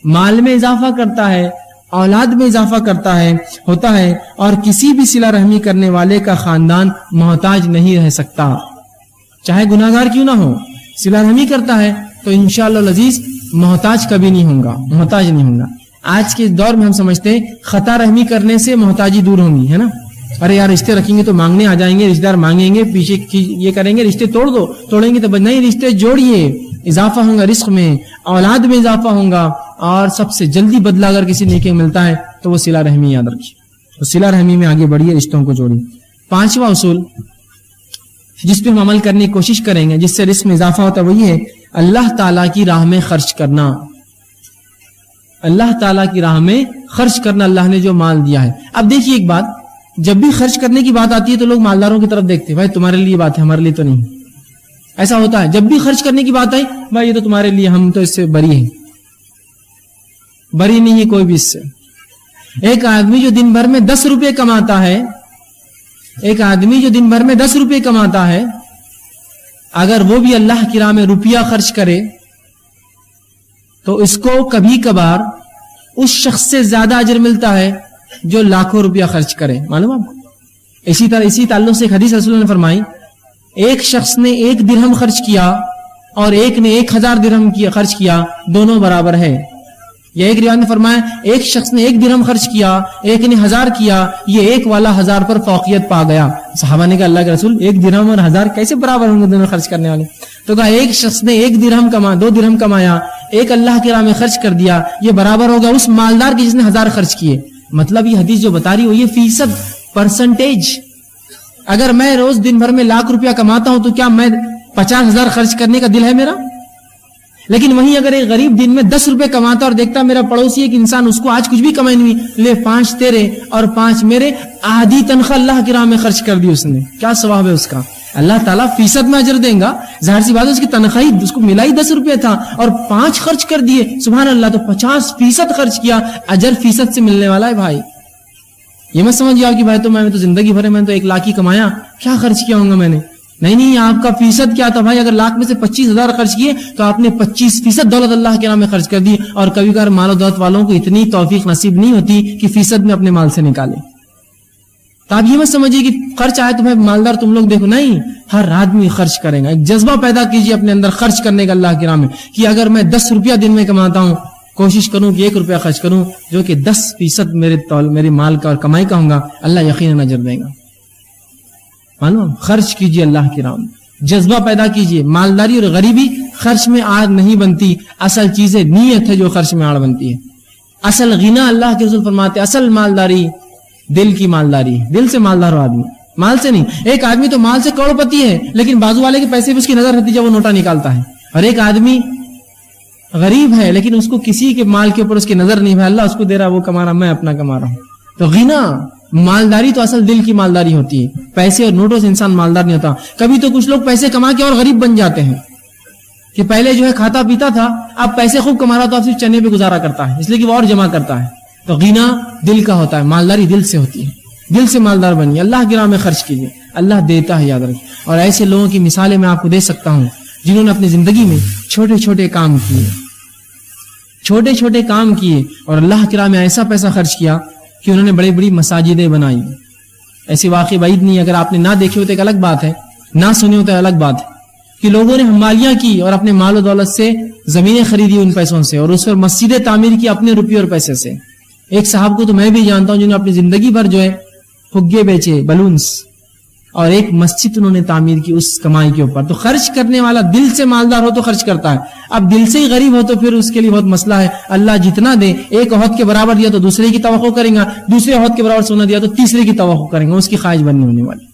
مال میں اضافہ کرتا ہے, اولاد میں اضافہ کرتا ہے ہوتا ہے, اور کسی بھی صلہ رحمی کرنے والے کا خاندان محتاج نہیں رہ سکتا, چاہے گناہگار کیوں نہ ہو. صلہ رحمی کرتا ہے تو انشاءاللہ العزیز محتاج کبھی نہیں ہوگا, محتاج نہیں ہوگا. آج کے دور میں ہم سمجھتے ہیں خطا رحمی کرنے سے محتاجی دور ہوگی, ہے نا, ارے یار رشتے رکھیں گے تو مانگنے آ جائیں گے، رشتے دار مانگیں گے، پیچھے یہ کریں گے، رشتے توڑ دو، توڑیں گے تو نہیں، رشتے جوڑیے، اضافہ ہوگا رزق میں، اولاد میں اضافہ ہوگا، اور سب سے جلدی بدلہ اگر کسی نیکی ملتا ہے تو وہ صلہ رحمی یاد رکھیے، تو صلہ رحمی میں آگے بڑھیے، رشتوں کو جوڑیے۔ پانچواں اصول جس پہ ہم عمل کرنے کی کوشش کریں گے جس سے رزق میں اضافہ ہوتا ہے وہ یہ ہے اللہ تعالیٰ کی راہ میں خرچ کرنا۔ اللہ تعالیٰ کی راہ میں خرچ کرنا، اللہ نے جو مال دیا ہے۔ اب دیکھیے ایک بات، جب بھی خرچ کرنے کی بات آتی ہے تو لوگ مالداروں کی طرف دیکھتے ہیں، بھائی تمہارے لیے بات ہے، ہمارے لیے تو نہیں۔ ایسا ہوتا ہے، جب بھی خرچ کرنے کی بات آئی، بھائی یہ تو تمہارے لیے، ہم تو اس سے بری ہیں، بری نہیں ہے کوئی بھی اس سے۔ ایک آدمی جو دن بھر میں 10 روپے کماتا ہے، ایک آدمی جو دن بھر میں 10 روپے کماتا ہے، اگر وہ بھی اللہ کی راہ میں روپیہ خرچ کرے تو اس کو کبھی کبھار اس شخص سے زیادہ اجر ملتا ہے جو لاکھوں روپیہ خرچ کرے، معلوم آپ کو۔ اسی طرح اسی تعلق سے ایک حدیث رسول اللہ نے فرمائی، ایک شخص نے 1 درہم خرچ کیا اور ایک نے 1000 درہم خرچ کیا، دونوں برابر ہے۔ یہ ایک روایت نے فرمایا ایک شخص نے 1 درہم خرچ کیا، ایک نے 1000 کیا، یہ ایک والا 1000 پر فوقیت پا گیا۔ صحابہ نے کہا اللہ کے رسول 1 درہم اور 1000 کیسے برابر ہوں گے دونوں خرچ کرنے والے؟ تو کہا ایک شخص نے 1 درہم کما 2 درہم کمایا، ایک اللہ کی راہ میں خرچ کر دیا، یہ برابر ہوگا اس مالدار کی جس نے 1000 خرچ کیے۔ مطلب یہ حدیث جو بتا رہی ہو یہ فیصد، پرسنٹیج۔ اگر میں روز دن بھر میں 1,00,000 روپیہ کماتا ہوں تو کیا میں 50,000 خرچ کرنے کا دل ہے میرا؟ لیکن وہیں اگر ایک غریب دن میں 10 روپے کماتا اور دیکھتا میرا پڑوسی ایک انسان اس کو آج کچھ بھی کمائی نہیں، لے 5 تیرے اور 5 میرے، آدھی تنخواہ اللہ کی راہ میں خرچ کر دی اس نے، کیا ثواب ہے اس کا؟ اللہ تعالیٰ فیصد میں اجر دیں گا، ظاہر سی بات ہے اس کی تنخواہی اس کو ملا ہی 10 روپے تھا اور 5 خرچ کر دیے، سبحان اللہ، تو 50% خرچ کیا، اجر فیصد سے ملنے والا ہے بھائی۔ یہ مت سمجھیے آپ کہ بھائی تو میں تو زندگی بھر میں تو 1 لاکھ ہی کمایا، کیا خرچ کیا ہوں گا میں نے؟ نہیں، آپ کا فیصد کیا تھا بھائی؟ اگر 1,00,000 میں سے 25,000 خرچ کیے تو آپ نے 25% دولت اللہ کے نام میں خرچ کر دی۔ اور کبھی کبھار مال و دولت والوں کو اتنی توفیق نصیب نہیں ہوتی کہ فیصد میں اپنے مال سے نکالے۔ تو آپ یہ مت سمجھیے کہ خرچ آئے تو بھائی مالدار تم لوگ دیکھو، نہیں، ہر آدمی خرچ کرے گا۔ ایک جذبہ پیدا کیجیے اپنے اندر خرچ کرنے کا اللہ کے نام میں، کہ اگر میں 10 روپیہ دن میں کماتا ہوں، کوشش کروں کہ 1 روپیہ خرچ کروں جو کہ 10% میرے مال کا اور کمائی کا ہوگا، اللہ یقیناً اجر دے گا۔ معلوم، خرچ کیجیے اللہ کی راہ میں، جذبہ پیدا کیجیے۔ مالداری اور غریبی خرچ میں آڑ نہیں بنتی، اصل چیزیں نیت ہے جو خرچ میں آڑ بنتی ہے۔ اصل غنا اللہ کے رسول فرماتے اصل مالداری دل کی مالداری، دل سے مالدار ہو آدمی، مال سے نہیں۔ ایک آدمی تو مال سے کروڑپتی ہے لیکن بازو والے کے پیسے پہ اس کی نظر رہتی جب وہ نوٹا نکالتا ہے، اور ایک آدمی غریب ہے لیکن اس کو کسی کے مال کے اوپر اس کی نظر نہیں ہے، اللہ اس کو دے رہا، وہ کما رہا، میں اپنا کما رہا ہوں۔ تو غنا، مالداری تو اصل دل کی مالداری ہوتی ہے، پیسے اور نوٹوں سے انسان مالدار نہیں ہوتا۔ کبھی تو کچھ لوگ پیسے کما کے اور غریب بن جاتے ہیں کہ پہلے جو ہے کھاتا پیتا تھا، اب پیسے خوب کما رہا تو اب صرف چنے پہ گزارا کرتا ہے، اس لیے کہ وہ اور جمع کرتا ہے۔ تو غنا دل کا ہوتا ہے، مالداری دل سے ہوتی ہے، دل سے مالدار بنیے، اللہ کی راہ میں خرچ کیجیے، اللہ دیتا ہے، یاد رکھیے۔ اور ایسے لوگوں کی مثالیں میں آپ کو دے سکتا ہوں جنہوں نے اپنی زندگی میں چھوٹے چھوٹے کام کیے اور اللہ کی راہ میں ایسا پیسہ خرچ کیا کہ انہوں نے بڑی بڑی مساجدیں بنائی۔ ایسی واقعی بعید نہیں، اگر آپ نے نہ دیکھے ہوتے ایک الگ بات ہے، نہ سنے ہوتے الگ بات ہے، کہ لوگوں نے حمالیاں کی اور اپنے مال و دولت سے زمینیں خریدی ان پیسوں سے، اور اس پر مسجدیں تعمیر کی اپنے روپیے اور پیسے سے۔ ایک صاحب کو تو میں بھی جانتا ہوں جنہوں نے اپنی زندگی بھر جو ہے فگے بیچے، بلونز، اور ایک مسجد انہوں نے تعمیر کی اس کمائی کے اوپر۔ تو خرچ کرنے والا دل سے مالدار ہو تو خرچ کرتا ہے، اب دل سے ہی غریب ہو تو پھر اس کے لیے بہت مسئلہ ہے۔ اللہ جتنا دے، ایک عہد کے برابر دیا تو دوسرے کی توقع کریں گا، دوسرے عہد کے برابر سونا دیا تو تیسرے کی توقع کریں گا، اس کی خواہش بنی ہونے والی۔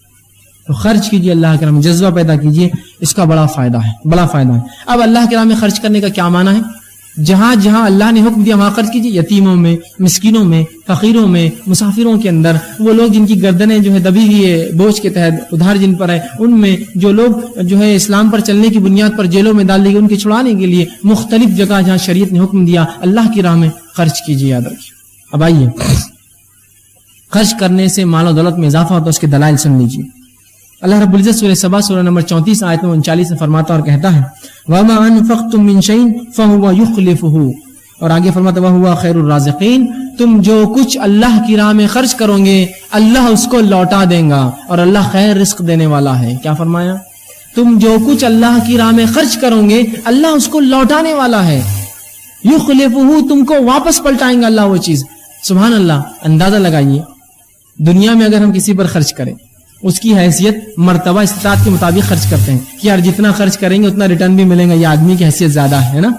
تو خرچ کیجیے اللہ کے راہ میں، جذبہ پیدا کیجیے، اس کا بڑا فائدہ ہے۔ اب اللہ کے راہ میں خرچ کرنے کا کیا معنی ہے؟ جہاں جہاں اللہ نے حکم دیا وہاں خرچ کیجیے، یتیموں میں، مسکینوں میں، فقیروں میں، مسافروں کے اندر، وہ لوگ جن کی گردنیں جو ہے دبی ہوئی ہے بوجھ کے تحت، ادھار جن پر ہے ان میں، جو لوگ جو ہے اسلام پر چلنے کی بنیاد پر جیلوں میں ڈال دی گئی ان کے چھڑانے کے لیے، مختلف جگہ جہاں شریعت نے حکم دیا اللہ کی راہ میں خرچ کیجیے، یاد رکھیے۔ اب آئیے خرچ کرنے سے مال و دولت میں اضافہ ہوتا ہے، اس کے دلائل سن لیجیے۔ اللہ رب العزت سورہ سبا سورہ نمبر 34 آیت نمبر 39 میں فرماتا اور کہتا ہے وَمَا أَنفَقْتُم مِّن شَيْءٍ فَهُوَ يُخْلِفُهُ، اور آگے فرماتا وَهُوَ خَيْرُ الرَّازِقِينَ، تم جو کچھ اللہ کی راہ میں خرچ کرو گے اللہ اس کو لوٹا دے گا، اور اللہ خیر رزق دینے والا ہے۔ کیا فرمایا؟ تم جو کچھ اللہ کی راہ میں خرچ کرو گے اللہ اس کو لوٹانے والا ہے، يُخْلِفُهُ، تم کو واپس پلٹائیں گا اللہ وہ چیز۔ سبحان اللہ، اندازہ لگائیے دنیا میں اگر ہم کسی پر خرچ کریں اس کی حیثیت مرتبہ استطاعت کے مطابق خرچ کرتے ہیں کہ یار جتنا خرچ کریں گے اتنا ریٹرن بھی ملے گا, یہ آدمی کی حیثیت زیادہ ہے نا.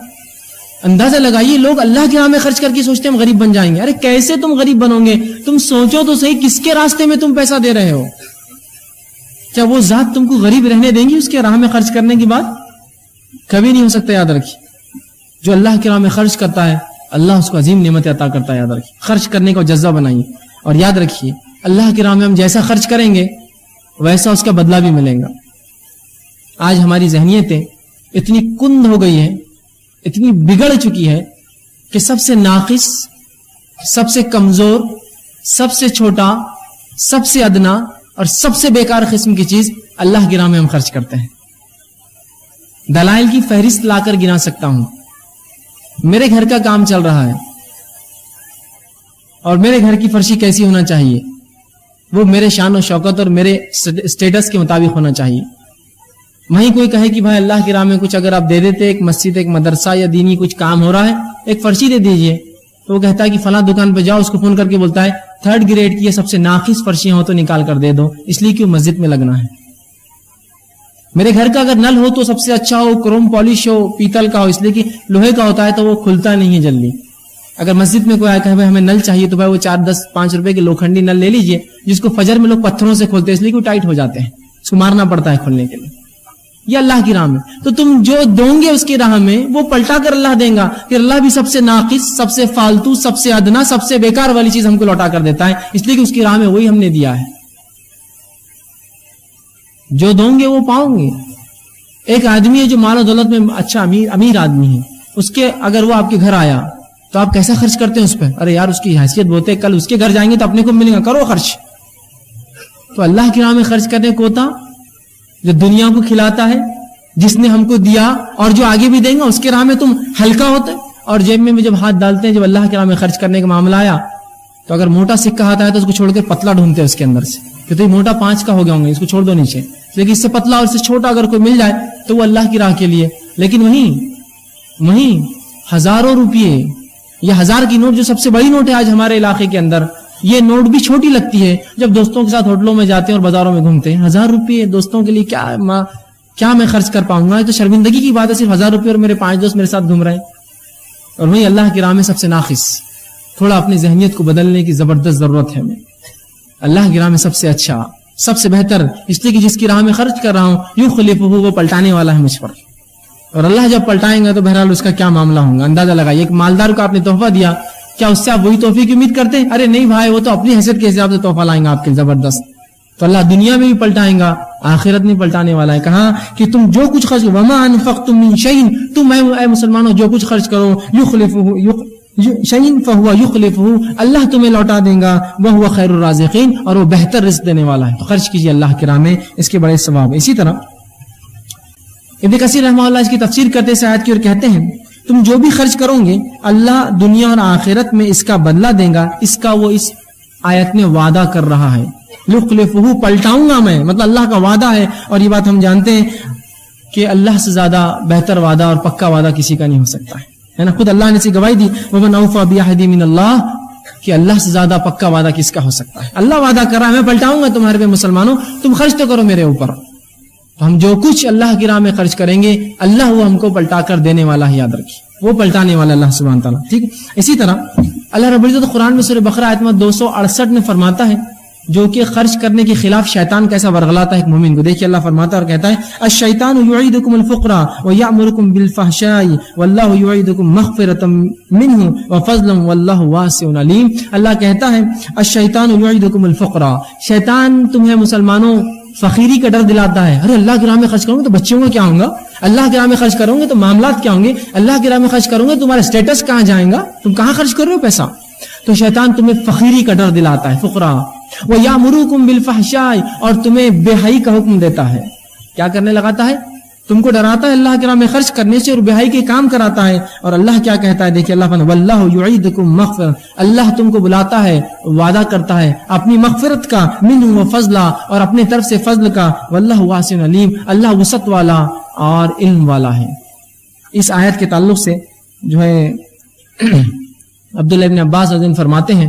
اندازہ لگائیے لوگ اللہ کے راہ میں خرچ کر کے سوچتے ہیں ہم غریب بن جائیں گے. ارے کیسے تم غریب بنو گے؟ تم سوچو تو صحیح کس کے راستے میں تم پیسہ دے رہے ہو. کیا وہ ذات تم کو غریب رہنے دیں گی اس کے راہ میں خرچ کرنے کی بات؟ کبھی نہیں ہو سکتا. یاد رکھیے جو اللہ کے راہ میں خرچ کرتا ہے اللہ اس کو عظیم نعمت عطا کرتا ہے. یاد رکھیے خرچ کرنے کا جذبہ بنائیے اور یاد رکھیے اللہ کے راہ میں ہم جیسا خرچ کریں گے ویسا اس کا بدلہ بھی ملے گا. آج ہماری ذہنیتیں اتنی کند ہو گئی ہیں, اتنی بگڑ چکی ہے کہ سب سے ناقص, سب سے کمزور, سب سے چھوٹا, سب سے ادنا اور سب سے بیکار قسم کی چیز اللہ کی راہ میں ہم خرچ کرتے ہیں. دلائل کی فہرست لا کر گنا سکتا ہوں. میرے گھر کا کام چل رہا ہے اور میرے گھر کی فرشی کیسی ہونا چاہیے, وہ میرے شان و شوکت اور میرے اسٹیٹس کے مطابق ہونا چاہیے. وہیں کوئی کہے کہ بھائی اللہ کی راہ میں کچھ اگر آپ دے دیتے, ایک مسجد, ایک مدرسہ یا دینی کچھ کام ہو رہا ہے, ایک فرشی دے دیجئے, تو وہ کہتا ہے کہ فلاں دکان پہ جاؤ, اس کو فون کر کے بولتا ہے 3rd گریڈ کی یہ سب سے ناقص فرشیاں ہو تو نکال کر دے دو, اس لیے کہ وہ مسجد میں لگنا ہے. میرے گھر کا اگر نل ہو تو سب سے اچھا ہو, کروم پالش ہو, پیتل کا ہو, اس لیے کہ لوہے کا ہوتا ہے تو وہ کھلتا نہیں ہے جلدی. اگر مسجد میں کوئی آیا کہ ہمیں نل چاہیے تو بھائی وہ 4-10-5 روپے کے لوکھنڈی نل لے لیجئے, جس کو فجر میں لوگ پتھروں سے کھولتے ہیں اس لیے کہ وہ ٹائٹ ہو جاتے ہیں, اس کو مارنا پڑتا ہے کھولنے کے لیے. یہ اللہ کی راہ میں تو تم جو دو گے اس کی راہ میں وہ پلٹا کر اللہ دیں گا. پھر اللہ بھی سب سے ناقص, سب سے فالتو, سب سے ادنا, سب سے بیکار والی چیز ہم کو لوٹا کر دیتا ہے, اس لیے کہ اس کی راہ میں وہی ہم نے دیا ہے. جو دو گے وہ پاؤں گے. ایک آدمی ہے جو مال و دولت میں اچھا امیر آدمی ہے, اس کے اگر وہ آپ کے گھر آیا تو آپ کیسا خرچ کرتے ہیں اس پہ؟ ارے یار اس کی حیثیت بہت ہے, کل اس کے گھر جائیں گے تو اپنے کو ملے گا, کرو خرچ. تو اللہ کی راہ میں خرچ کرنے کو ہوتا جو دنیا کو کھلاتا ہے, جس نے ہم کو دیا, اور جو آگے بھی دیں گا اس کے راہ میں تم ہلکا ہوتے. اور جیب میں جب ہاتھ ڈالتے ہیں, جب اللہ کی راہ میں خرچ کرنے کا معاملہ آیا تو اگر موٹا سکہ آتا ہے تو اس کو چھوڑ کر پتلا ڈھونڈتے ہیں اس کے اندر سے, کہ تو یہ موٹا 5 کا ہو گیا ہوں گے, اس کو چھوڑ دو نیچے, لیکن اس سے پتلا اور اس سے چھوٹا اگر کوئی مل جائے تو وہ اللہ کی راہ کے لیے. لیکن وہیں ہزاروں روپیے یا 1000 کی نوٹ, جو سب سے بڑی نوٹ ہے آج ہمارے علاقے کے اندر, یہ نوٹ بھی چھوٹی لگتی ہے جب دوستوں کے ساتھ ہوٹلوں میں جاتے ہیں اور بازاروں میں گھومتے ہیں. 1000 روپیے دوستوں کے لیے کیا میں خرچ کر پاؤں گا؟ یہ تو شرمندگی کی بات ہے. صرف 1000 روپیے اور میرے 5 دوست میرے ساتھ گھوم رہے ہیں. اور وہیں اللہ کی راہ میں سب سے ناقص. تھوڑا اپنی ذہنیت کو بدلنے کی زبردست ضرورت ہے ہمیں. اللہ کی راہ میں سب سے اچھا, سب سے بہتر, اس لیے کہ جس کی راہ میں خرچ کر رہا ہوں یخلفہ, وہ پلٹانے والا ہے مجھ پر. اور اللہ جب پلٹائیں گا تو بہرحال اس کا کیا معاملہ ہوگا اندازہ لگائیے. ایک مالدار کو آپ نے تحفہ دیا, کیا اس سے آپ وہی تحفے کی امید کرتے ہیں؟ ارے نہیں بھائی, وہ تو اپنی حیثیت کے حساب سے تحفہ لائیں گا آپ کے زبردست. تو اللہ دنیا میں بھی پلٹائیں گا, آخرت میں پلٹانے والا ہے. کہاں کہ تم جو کچھ خرچ, وما انفقتم من شیء, تم اے مسلمانوں جو کچھ خرچ کرو, یخلفہ شیء فہو یخلفہ, اللہ تمہیں لوٹا دے گا, وہو خیر الرازقین, اور وہ بہتر رزق دینے والا ہے. تو خرچ کیجیے اللہ کی راہ میں, اس کے بڑے ثواب ہے. اسی طرح ابن کثیر رحمہ اللہ اس کی تفسیر کرتے اس آیت کی اور کہتے ہیں تم جو بھی خرچ کرو گے اللہ دنیا اور آخرت میں اس کا بدلہ دے گا. اس کا وہ اس آیت میں وعدہ کر رہا ہے. یخلفہ, پلٹاؤں گا میں, مطلب اللہ کا وعدہ ہے. اور یہ بات ہم جانتے ہیں کہ اللہ سے زیادہ بہتر وعدہ اور پکا وعدہ کسی کا نہیں ہو سکتا ہے نا. خود اللہ نے اسی گواہی دی, ومن اوفی بعہدہ من اللہ, کہ اللہ سے زیادہ پکا وعدہ کس کا ہو سکتا ہے. اللہ وعدہ کر رہا ہے میں پلٹاؤں گا تمہارے پہ مسلمانوں, تم خرچ تو کرو میرے اوپر. تو ہم جو کچھ اللہ کی راہ میں خرچ کریں گے اللہ وہ ہم کو پلٹا کر دینے والا ہے. یاد رکھیے وہ پلٹانے والا اللہ سبحانہ تعالیٰ. ٹھیک. اسی طرح اللہ رب العزت قرآن میں سورہ بقرہ آیت نمبر 268 میں فرماتا ہے جو کہ خرچ کرنے کے خلاف شیطان کیسا ورغلاتا ہے ایک مومن کو. دیکھیے اللہ فرماتا ہے اور کہتا ہے الشیطان یعیدکم الفقر ویأمرکم بالفحشاء واللہ یعیدکم مغفرۃ منہ وفضلا واللہ واسع علیم. اللہ کہتا ہے الشیطان یعیدکم الفقر, شیطان تمہیں مسلمانوں فقیری کا ڈر دلاتا ہے. ارے اللہ کی راہ میں خرچ کروں گے تو بچوں کا کیا ہوگا, اللہ کی راہ میں خرچ کروں گے تو معاملات کیا ہوں گے, اللہ کی راہ میں خرچ کروں گے تمہارا اسٹیٹس کہاں جائیں گا, تم کہاں خرچ کر رہے ہو پیسہ. تو شیطان تمہیں فقیری کا ڈر دلاتا ہے, فقرا. وَيَأْمُرُكُمْ بِالْفَحْشَاءِ, اور تمہیں بے حیائی کا حکم دیتا ہے. کیا کرنے لگاتا ہے, تم کو ڈراتا ہے اللہ کی راہ میں خرچ کرنے سے اور بے حیائی کے کام کراتا ہے. اور اللہ کیا کہتا ہے دیکھیے اللہ فرماتا ہے واللہ یعیدکم مغفرۃ, اللہ تم کو بلاتا ہے, وعدہ کرتا ہے اپنی مغفرت کا, منہ وفضلا, اور اپنے طرف سے فضل کا, واللہ واسع علیم, اللہ وسعت والا اور علم والا ہے. اس آیت کے تعلق سے جو ہے عبداللہ ابن عباس رضی اللہ عنہ فرماتے ہیں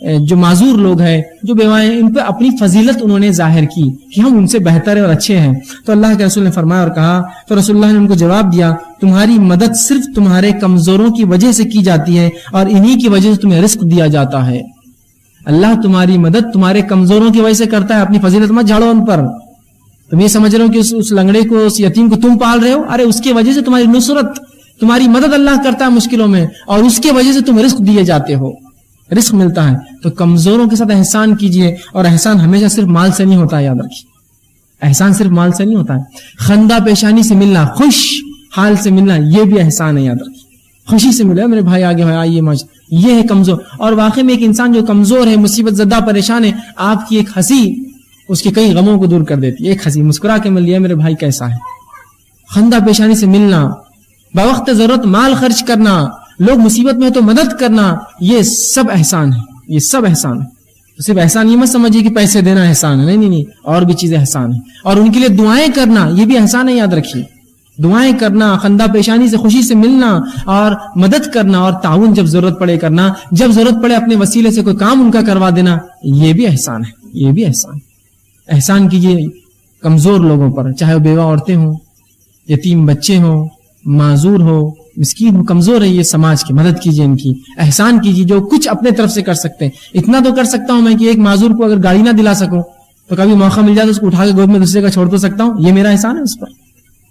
جو معذور لوگ ہیں، جو بیوائیں، ان پہ اپنی فضیلت انہوں نے ظاہر کی کہ ہم ان سے بہتر اور اچھے ہیں. تو اللہ کے رسول نے فرمایا اور کہا، تو رسول اللہ نے ان کو جواب دیا، تمہاری مدد صرف تمہارے کمزوروں کی وجہ سے کی جاتی ہے اور انہی کی وجہ سے تمہیں رزق دیا جاتا ہے. اللہ تمہاری مدد تمہارے کمزوروں کی وجہ سے کرتا ہے. اپنی فضیلت مت جھاڑو ان پر. تم یہ سمجھ رہے ہو کہ اس لنگڑے کو، اس یتیم کو تم پال رہے ہو، ارے اس کی وجہ سے تمہاری نصرت، تمہاری مدد اللہ کرتا ہے مشکلوں میں، اور اس کی وجہ سے تم رزق دیے جاتے ہو، رزق ملتا ہے. تو کمزوروں کے ساتھ احسان کیجئے. اور احسان ہمیشہ صرف مال سے نہیں ہوتا ہے، یاد رکھیے. احسان صرف مال سے نہیں ہوتا ہے. خندہ پیشانی سے ملنا، خوش حال سے ملنا، یہ بھی احسان ہے، یاد رکھیے. خوشی سے ملے، میرے بھائی آگے ہوئے، آئیے ماج، یہ ہے کمزور. اور واقعی میں ایک انسان جو کمزور ہے، مصیبت زدہ، پریشان ہے، آپ کی ایک ہنسی اس کے کئی غموں کو دور کر دیتی ہے. ایک ہنسی مسکرا کے مل لیا، میرے بھائی کیسا ہے. خندہ پیشانی سے ملنا، بوقت ضرورت مال خرچ کرنا، لوگ مصیبت میں تو مدد کرنا، یہ سب احسان ہے. یہ سب احسان ہے. صرف احسان یہ مت سمجھیے کہ پیسے دینا احسان ہے، نہیں، اور بھی چیزیں احسان ہیں. اور ان کے لیے دعائیں کرنا، یہ بھی احسان ہے، یاد رکھیے. دعائیں کرنا، خندہ پیشانی سے خوشی سے ملنا، اور مدد کرنا، اور تعاون جب ضرورت پڑے کرنا، جب ضرورت پڑے اپنے وسیلے سے کوئی کام ان کا کروا دینا، یہ بھی احسان ہے. یہ بھی احسان. احسان کیجیے کمزور لوگوں پر، چاہے وہ بیوہ عورتیں ہوں، یتیم بچے ہوں، معذور ہو، مسکین ہو، کمزور ہے یہ سماج کی، مدد کیجیے ان کی. احسان کیجیے جو کچھ اپنے طرف سے کر سکتے ہیں. اتنا تو کر سکتا ہوں میں کہ ایک معذور کو اگر گاڑی نہ دلا سکوں تو کبھی موقع مل جائے تو اس کو اٹھا کے گود میں دوسرے کا چھوڑ تو سکتا ہوں. یہ میرا احسان ہے اس پر.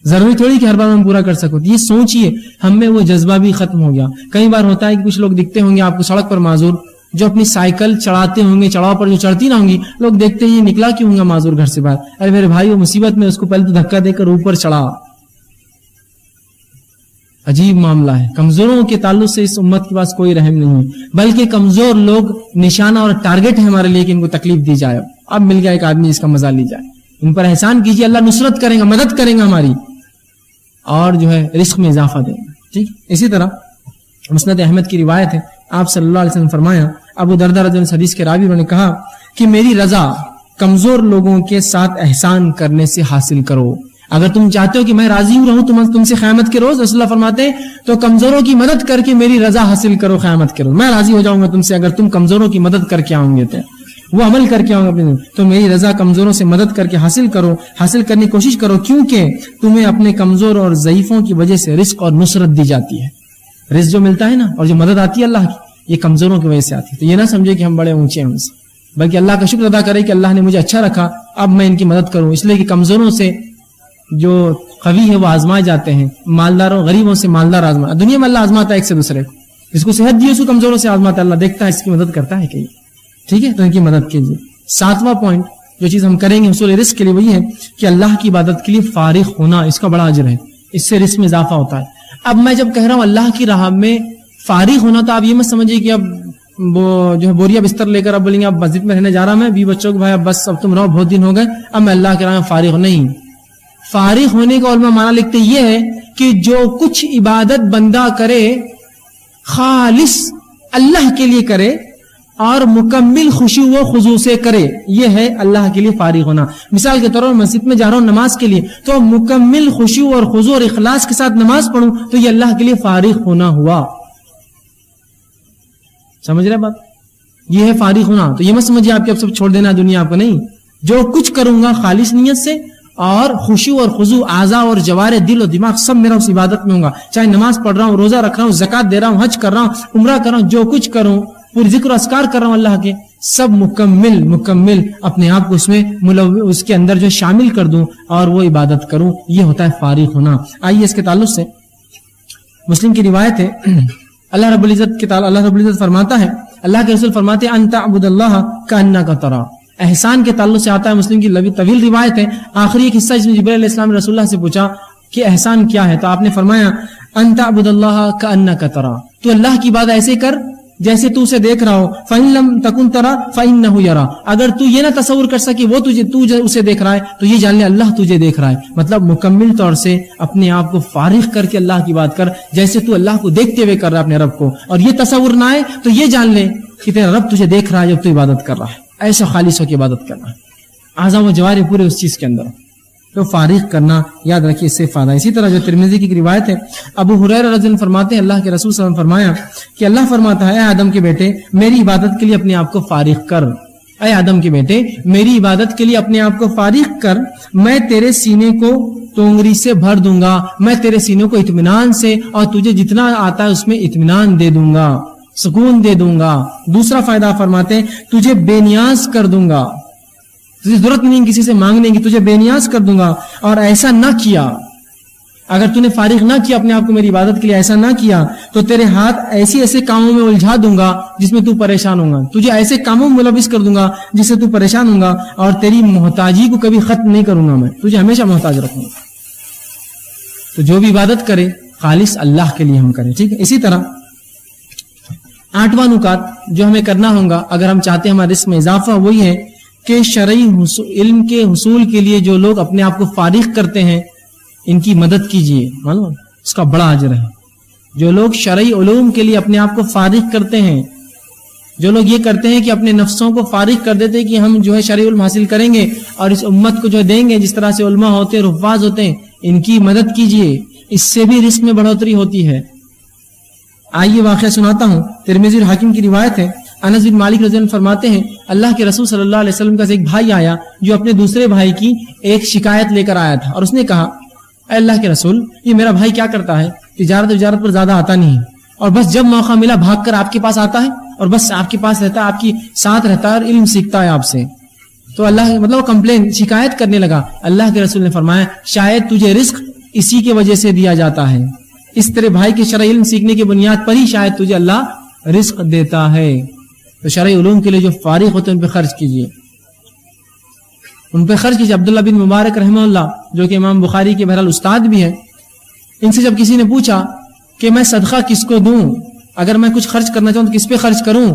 ضروری تھوڑی کہ ہر بار میں پورا کر سکوں. یہ سوچیے، ہم میں وہ جذبہ بھی ختم ہو گیا. کئی بار ہوتا ہے کہ کچھ لوگ دکھتے ہوں گے آپ کو سڑک پر معذور، جو اپنی سائیکل چڑھاتے ہوں گے، چڑھاؤ پر جو چڑھتی نہ ہوں گی، لوگ دیکھتے ہیں یہ نکلا کیوں ہوگا معذور گھر سے باہر. ارے میرے بھائی، وہ مصیبت میں، اس کو پہلے تو دھکا دے کر اوپر چڑھا. عجیب معاملہ ہے. کمزوروں کے تعلق سے اس امت کے پاس کوئی رحم نہیں ہے، بلکہ کمزور لوگ نشانہ اور ٹارگٹ ہے ہمارے لیے کہ ان کو تکلیف دی جائے. اب مل گیا ایک آدمی جس کا مزہ لی جائے. ان پر احسان کیجیے، اللہ نصرت کرے گا، مدد کرے گا ہماری، اور جو ہے رزق میں اضافہ دے گا. ٹھیک. اسی طرح مسند احمد کی روایت ہے، آپ صلی اللہ علیہ وسلم فرمایا، ابو درداء رضی اللہ عنہ حدیث کے راوی، انہوں نے کہا کہ میری رضا کمزور لوگوں کے ساتھ احسان کرنے سے حاصل کرو. اگر تم چاہتے ہو کہ میں راضی رہوں تم سے قیامت کے روز، رسول اللہ فرماتے ہیں، تو کمزوروں کی مدد کر کے میری رضا حاصل کرو قیامت کے روز. میں راضی ہو جاؤں گا تم سے اگر تم کمزوروں کی مدد کر کے آؤں گے، وہ عمل کر کے آؤں گے اپنے، تو میری رضا کمزوروں سے مدد کر کے حاصل کرو، حاصل کرنے کی کوشش کرو، کیونکہ تمہیں اپنے کمزور اور ضعیفوں کی وجہ سے رزق اور نصرت دی جاتی ہے. رزق جو ملتا ہے نا، اور جو مدد آتی ہے اللہ کی، یہ کمزوروں کی وجہ سے آتی ہے. تو یہ نہ سمجھے کہ ہم بڑے اونچے ہیں ان سے، بلکہ اللہ کا شکر ادا کرے کہ اللہ نے مجھے اچھا رکھا، اب میں ان کی مدد کروں. اس لیے کہ کمزوروں سے جو قوی ہے وہ آزمائے جاتے ہیں، مالداروں غریبوں سے مالدار آزما. دنیا میں اللہ آزماتا ہے ایک سے دوسرے کو. جس کو صحت دی اس کو کمزوروں سے آزماتا ہے اللہ، دیکھتا ہے اس کی مدد کرتا ہے کہ. ٹھیک ہے، تو ان کی مدد کیجیے. 7واں پوائنٹ جو چیز ہم کریں گے حصول رزق کے لیے، وہی ہے کہ اللہ کی عبادت کے لیے فارغ ہونا. اس کا بڑا اجر ہے، اس سے رزق میں اضافہ ہوتا ہے. اب میں جب کہہ رہا ہوں اللہ کی راہ میں فارغ ہونا، تو آپ یہ مت سمجھیے کہ اب وہ جو ہے بوریا بستر لے کر اب بولیں گے اب مسجد میں رہنے جا رہا میں، 20 بچوں کو، بھائی اب بس اب تم رہو، بہت دن ہو گئے، اب میں اللہ کی راہ میں فارغ. نہیں، فارغ ہونے کا علماء معنی لکھتے یہ ہے کہ جو کچھ عبادت بندہ کرے خالص اللہ کے لیے کرے اور مکمل خوشی و خضوع سے کرے، یہ ہے اللہ کے لیے فارغ ہونا. مثال کے طور پر مسجد میں جا رہا ہوں نماز کے لیے، تو مکمل خوشی اور خضوع اور اخلاص کے ساتھ نماز پڑھوں تو یہ اللہ کے لیے فارغ ہونا ہوا. سمجھ رہے بات؟ یہ ہے فارغ ہونا. تو یہ مت سمجھیے آپ کہ اب سب چھوڑ دینا دنیا آپ کو، نہیں. جو کچھ کروں گا خالص نیت سے اور خوشی اور خضوع، اعضاء اور جوارح، دل اور دماغ سب میرا اس عبادت میں ہوگا. چاہے نماز پڑھ رہا ہوں، روزہ رکھ رہا ہوں، زکات دے رہا ہوں، حج کر رہا ہوں، عمرہ کر رہا ہوں، جو کچھ کروں، پوری ذکر و اذکار کر رہا ہوں اللہ کے، سب مکمل اپنے آپ کو اس میں اس کے اندر جو شامل کر دوں اور وہ عبادت کروں. یہ ہوتا ہے فارغ ہونا. آئیے اس کے تعلق سے مسلم کی روایت ہے، اللہ رب العزت فرماتا ہے، اللہ کے رسول فرماتے ہیں، ان تعبد اللہ کانک ترا. احسان کے تعلق سے آتا ہے، مسلم کی طویل روایت ہے. آخری ایک حصہ جس میں جبرائیل علیہ السلام نے رسول اللہ سے پوچھا کہ احسان کیا ہے، تو آپ نے فرمایا ان تعبد اللہ کانک ترا، تو اللہ کی بات ایسے کر جیسے تو اسے دیکھ رہا ہو. فإن لم تكن ترى فإنه يرى، اگر تو یہ نہ تصور کر سکے وہ تو اسے دیکھ رہا ہے تو یہ جان لے اللہ تجھے دیکھ رہا ہے. مطلب مکمل طور سے اپنے آپ کو فارغ کر کے اللہ کی بات کر، جیسے تو اللہ کو دیکھتے ہوئے کر رہا ہے اپنے رب کو، اور یہ تصور نہ آئے تو یہ جان لے کہ تیرا رب تجھے دیکھ رہا ہے جب تو عبادت کر رہا ہے. ایسا خالص ہو کے عبادت کرنا ہے، اعضاء و جوارح پورے اس چیز کے اندر. تو فارغ کرنا، یاد رکھیے اس سے فائدہ۔ اسی طرح جو ترمذی کی روایت ہے، ابو ہریرہ رضی اللہ عنہ فرماتے ہیں اللہ کے رسول صلی اللہ علیہ وسلم فرمایا کہ اللہ فرماتا ہے اے آدم کے بیٹے میری عبادت کے لیے اپنے آپ کو فارغ کر، اے آدم کے بیٹے میری عبادت کے لیے اپنے آپ کو فارغ کر، میں تیرے سینے کو تونگری سے بھر دوں گا، میں تیرے سینے کو اطمینان سے اور تجھے جتنا آتا ہے اس میں اطمینان دے دوں گا، سکون دے دوں گا۔ دوسرا فائدہ فرماتے ہیں تجھے بے نیاز کر دوں گا، تجھے ضرورت نہیں کسی سے مانگنے کی، تجھے بے نیاز کر دوں گا۔ اور ایسا نہ کیا، اگر تو نے فارغ نہ کیا اپنے آپ کو میری عبادت کے لیے، ایسا نہ کیا تو تیرے ہاتھ ایسے کاموں میں الجھا دوں گا جس میں تو پریشان ہوگا، تجھے ایسے کاموں میں ملوث کر دوں گا جس سے تو پریشان ہوگا، اور تیری محتاجی کو کبھی ختم نہیں کروں گا، میں تجھے ہمیشہ محتاج رکھوں گا۔ تو جو بھی عبادت کرے خالص اللہ کے لیے ہم کریں، ٹھیک ہے۔ اسی طرح 8واں نکات جو ہمیں کرنا ہوگا اگر ہم چاہتے ہیں ہمارے رزق میں اضافہ، وہی ہے کہ شرعی علم کے حصول کے لیے جو لوگ اپنے آپ کو فارغ کرتے ہیں ان کی مدد کیجیے، معلوم اس کا بڑا اجر ہے۔ جو لوگ شرعی علوم کے لیے اپنے آپ کو فارغ کرتے ہیں، جو لوگ یہ کرتے ہیں کہ اپنے نفسوں کو فارغ کر دیتے ہیں کہ ہم جو ہے شرعی علم حاصل کریں گے اور اس امت کو جو دیں گے، جس طرح سے علماء ہوتے ہیں، حفاظ ہوتے ہیں، ان کی مدد کیجیے، اس سے بھی رزق میں بڑھوتری ہوتی ہے۔ آئیے واقعہ سناتا ہوں، ترمذی اور حاکم کی روایت ہے، انس بن مالک رضی اللہ عنہ فرماتے ہیں اللہ کے رسول صلی اللہ علیہ وسلم کا ایک بھائی آیا جو اپنے دوسرے بھائی کی ایک شکایت لے کر آیا تھا، اور اس نے کہا اے اللہ کے رسول یہ میرا بھائی کیا کرتا ہے، تجارت پر زیادہ آتا نہیں ہے، اور بس جب موقع ملا بھاگ کر آپ کے پاس آتا ہے اور بس آپ کے پاس رہتا ہے، آپ کی ساتھ رہتا ہے اور علم سیکھتا ہے آپ سے۔ تو اللہ مطلب کمپلین شکایت کرنے لگا، اللہ کے رسول نے فرمایا شاید تجھے رزق اسی کی وجہ سے دیا جاتا ہے، اس طرح بھائی کے شرعی علم سیکھنے کی بنیاد پر ہی شاید تجھے اللہ رزق دیتا ہے۔ تو شرعی علوم کے لیے جو فارغ ہوتے ہیں ان پہ خرچ کیجیے، ان پہ خرچ کیجیے۔ عبداللہ بن مبارک رحمہ اللہ جو کہ امام بخاری کے بہرحال استاد بھی ہے، ان سے جب کسی نے پوچھا کہ میں صدقہ کس کو دوں، اگر میں کچھ خرچ کرنا چاہوں تو کس پہ خرچ کروں،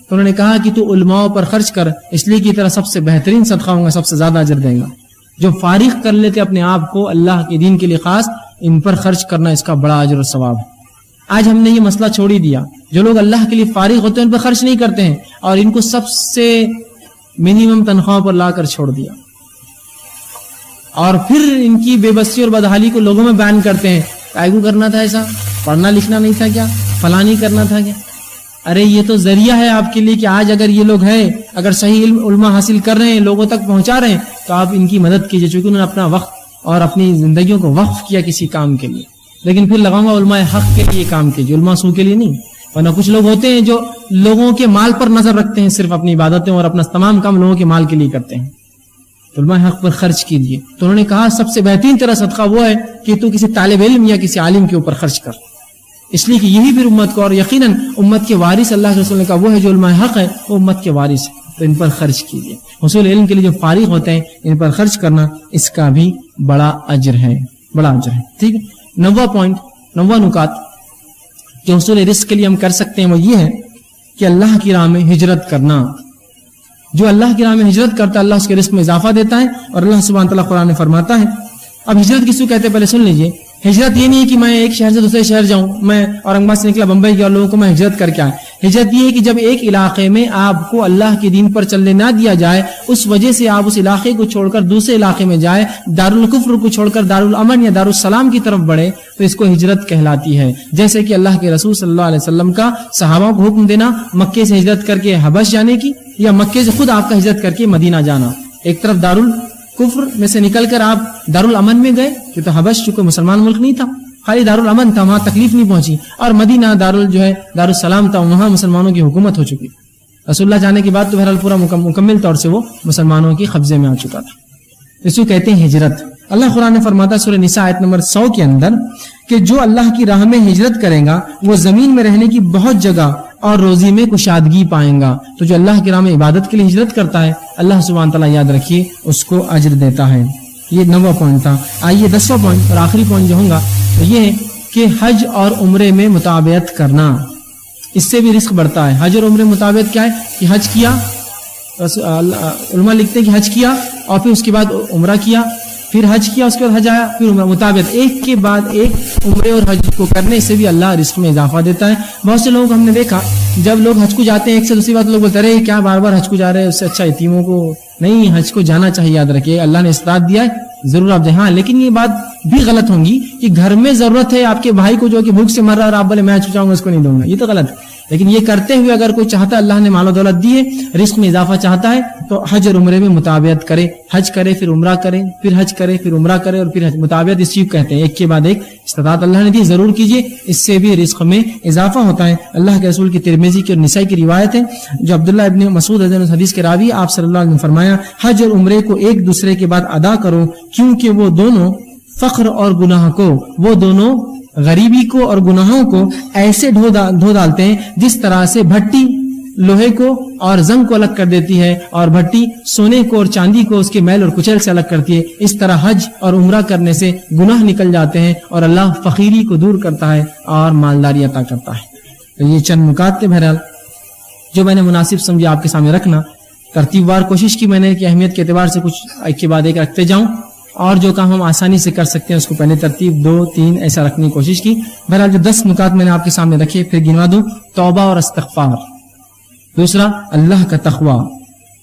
تو انہوں نے کہا کہ تو علماء پر خرچ کر، اس لیے کہ طرح سب سے بہترین صدقہ ہوں گا، سب سے زیادہ اجر دیں گا۔ جو فارغ کر لیتے اپنے آپ کو اللہ کے دین کے لیے خاص، ان پر خرچ کرنا اس کا بڑا اجر و ثواب ہے۔ آج ہم نے یہ مسئلہ چھوڑ ہی دیا، جو لوگ اللہ کے لیے فارغ ہوتے ہیں ان پر خرچ نہیں کرتے ہیں، اور ان کو سب سے منیمم تنخواہ پر لا کر چھوڑ دیا، اور پھر ان کی بے بسی اور بدحالی کو لوگوں میں بیان کرتے ہیں، کائگو کرنا تھا ایسا، پڑھنا لکھنا نہیں تھا کیا، فلاں نہیں کرنا تھا کیا۔ ارے یہ تو ذریعہ ہے آپ کے لیے کہ آج اگر یہ لوگ ہیں، اگر صحیح علم حاصل کر رہے ہیں، لوگوں تک پہنچا رہے ہیں، تو آپ ان کی مدد کیجیے، چونکہ انہوں نے اپنا وقت اور اپنی زندگیوں کو وقف کیا کسی کام کے لیے۔ لیکن پھر لگاؤں گا علماء حق کے لیے کام کیجیے، علماء سو کے لیے نہیں، ورنہ کچھ لوگ ہوتے ہیں جو لوگوں کے مال پر نظر رکھتے ہیں، صرف اپنی عبادتیں اور اپنا تمام کام لوگوں کے مال کے لیے کرتے ہیں۔ علماء حق پر خرچ کیجیے۔ تو انہوں نے کہا سب سے بہترین طرح صدقہ وہ ہے کہ تو کسی طالب علم یا کسی عالم کے اوپر خرچ کر، اس لیے کہ یہی پھر امت کو، اور یقیناً امت کے وارث اللہ کے رسول نے کہا وہ ہے جو علماء حق ہے، وہ امت کے وارث ہے، تو ان پر خرچ کیجیے۔ حصول علم کے لیے جو فارغ ہوتے ہیں ان پر خرچ کرنا اس کا بھی بڑا اجر ہے، بڑا اجر ہے، ٹھیک ہے۔ 9واں نکات جو حصول رزق کے لیے ہم کر سکتے ہیں وہ یہ ہے کہ اللہ کی راہ میں ہجرت کرنا۔ جو اللہ کی راہ میں ہجرت کرتا ہے اللہ اس کے رزق میں اضافہ دیتا ہے، اور اللہ سبحانہ تعالیٰ قرآن میں فرماتا ہے۔ اب ہجرت کس کو کہتے ہیں پہلے سن لیجئے۔ ہجرت یہ نہیں ہے کہ میں ایک شہر سے دوسرے شہر جاؤں، میں اورنگ آباد سے نکلا بمبئی گیا اور لوگوں کو میں ہجرت کر کے آیا۔ ہجرت یہ ہے کہ جب ایک علاقے میں آپ کو اللہ کے دین پر چلنے نہ دیا جائے، اس وجہ سے آپ اس علاقے کو چھوڑ کر دوسرے علاقے میں جائے، دارالکفر کو چھوڑ کر دارالامن یا دارالسلام کی طرف بڑھے، تو اس کو ہجرت کہلاتی ہے۔ جیسے کہ اللہ کے رسول صلی اللہ علیہ وسلم کا صحابہ کو حکم دینا مکے سے ہجرت کر کے حبش جانے کی، یا مکے سے خود آپ کا ہجرت کر کے مدینہ جانا۔ ایک طرف دارالکفر میں سے نکل کر آپ دارالامن میں گئے، کہ تو حبش چونکہ مسلمان ملک نہیں تھا، خالی دارالامن تھا، وہاں تکلیف نہیں پہنچی، اور مدینہ دارالسلام تھا، وہاں مسلمانوں کی حکومت ہو چکی۔ رسول اللہ جانے کے بعد تو بہرحال پورا مکمل طور سے وہ مسلمانوں کی قبضے میں آ چکا تھا۔ اس کو کہتے ہیں ہجرت۔ اللہ قرآن نے فرماتا سورہ نساء آیت نمبر 100 کے اندر کہ جو اللہ کی راہ میں ہجرت کرے گا وہ زمین میں رہنے کی بہت جگہ اور روزی میں کشادگی پائیں گا۔ تو جو اللہ کی راہ میں عبادت کے لیے ہجرت کرتا ہے اللہ سبحانہ تعالیٰ یاد رکھیے اس کو اجر دیتا ہے۔ یہ 9واں پوائنٹ تھا۔ آئیے 10واں پوائنٹ اور آخری پوائنٹ جو ہوگا تو یہ ہے کہ حج اور عمرے میں مطابقت کرنا، اس سے بھی رزق بڑھتا ہے۔ حج اور عمرے مطابقت کیا ہے کہ حج کیا، علماء لکھتے ہیں کہ حج کیا اور پھر اس کے بعد عمرہ کیا، پھر حج کیا، اس کے بعد حج آیا، پھر عمرہ، مطابقت ایک کے بعد ایک عمرے اور حج کو کرنے سے بھی اللہ رزق میں اضافہ دیتا ہے۔ بہت سے لوگوں کو ہم نے دیکھا جب لوگ حج کو جاتے ہیں ایک سے دوسری بات لوگ بولتے رہے کیا بار بار حج کو جا رہے ہیں، اس سے اچھا یتیموں کو نہیں، حج کو جانا چاہیے۔ یاد رکھیے اللہ نے استطاعت دیا ہے ضرور آپ دیں. ہاں لیکن یہ بات بھی غلط ہوگی کہ گھر میں ضرورت ہے آپ کے بھائی کو جو کہ بھوک سے مر رہا ہے اور آپ بولے میں چاہوں گا اس کو نہیں دوں گا, یہ تو غلط ہے. لیکن یہ کرتے ہوئے اگر کوئی چاہتا ہے اللہ نے مال و دولت دی ہے, رزق میں اضافہ چاہتا ہے, تو حج اور عمرے میں مطابعت کرے, حج کرے پھر عمرہ کرے, پھر حج کرے پھر عمرہ کرے اور پھر حج. مطابعت اس چیز کہتے ہیں, ایک کے بعد ایک استطاعت اللہ نے دی ضرور کیجیے, اس سے بھی رزق میں اضافہ ہوتا ہے. اللہ کے رسول کی ترمذی کی اور نسائی کی روایت ہے جو عبداللہ ابن مسعود رضی اللہ عنہ حدیث کے راوی, آپ صلی اللہ علیہ وسلم نے فرمایا حج اور عمرے کو ایک دوسرے کے بعد ادا کرو, کیونکہ وہ دونوں فقر اور گناہ کو, وہ دونوں غریبی کو اور گناہوں کو ایسے دھو ڈالتے ہیں جس طرح سے بھٹی لوہے کو اور زنگ کو الگ کر دیتی ہے اور بھٹی سونے کو اور چاندی کو اس کے میل اور کچیل سے الگ کرتی ہے. اس طرح حج اور عمرہ کرنے سے گناہ نکل جاتے ہیں اور اللہ فقیری کو دور کرتا ہے اور مالداری عطا کرتا ہے. تو یہ چند نکات تھے بہرحال جو میں نے مناسب سمجھا آپ کے سامنے رکھنا. ترتیب وار کوشش کی میں نے کہ اہمیت کے اعتبار سے کچھ ایک کے بعد ایک رکھتے جاؤں, اور جو کام ہم آسانی سے کر سکتے ہیں اس کو پہلے ترتیب 2 3 ایسا رکھنے کی کوشش کی. بہرحال جو 10 نکات میں نے آپ کے سامنے رکھے پھر گنوا دوں. توبہ اور استغفار, دوسرا اللہ کا تقوی,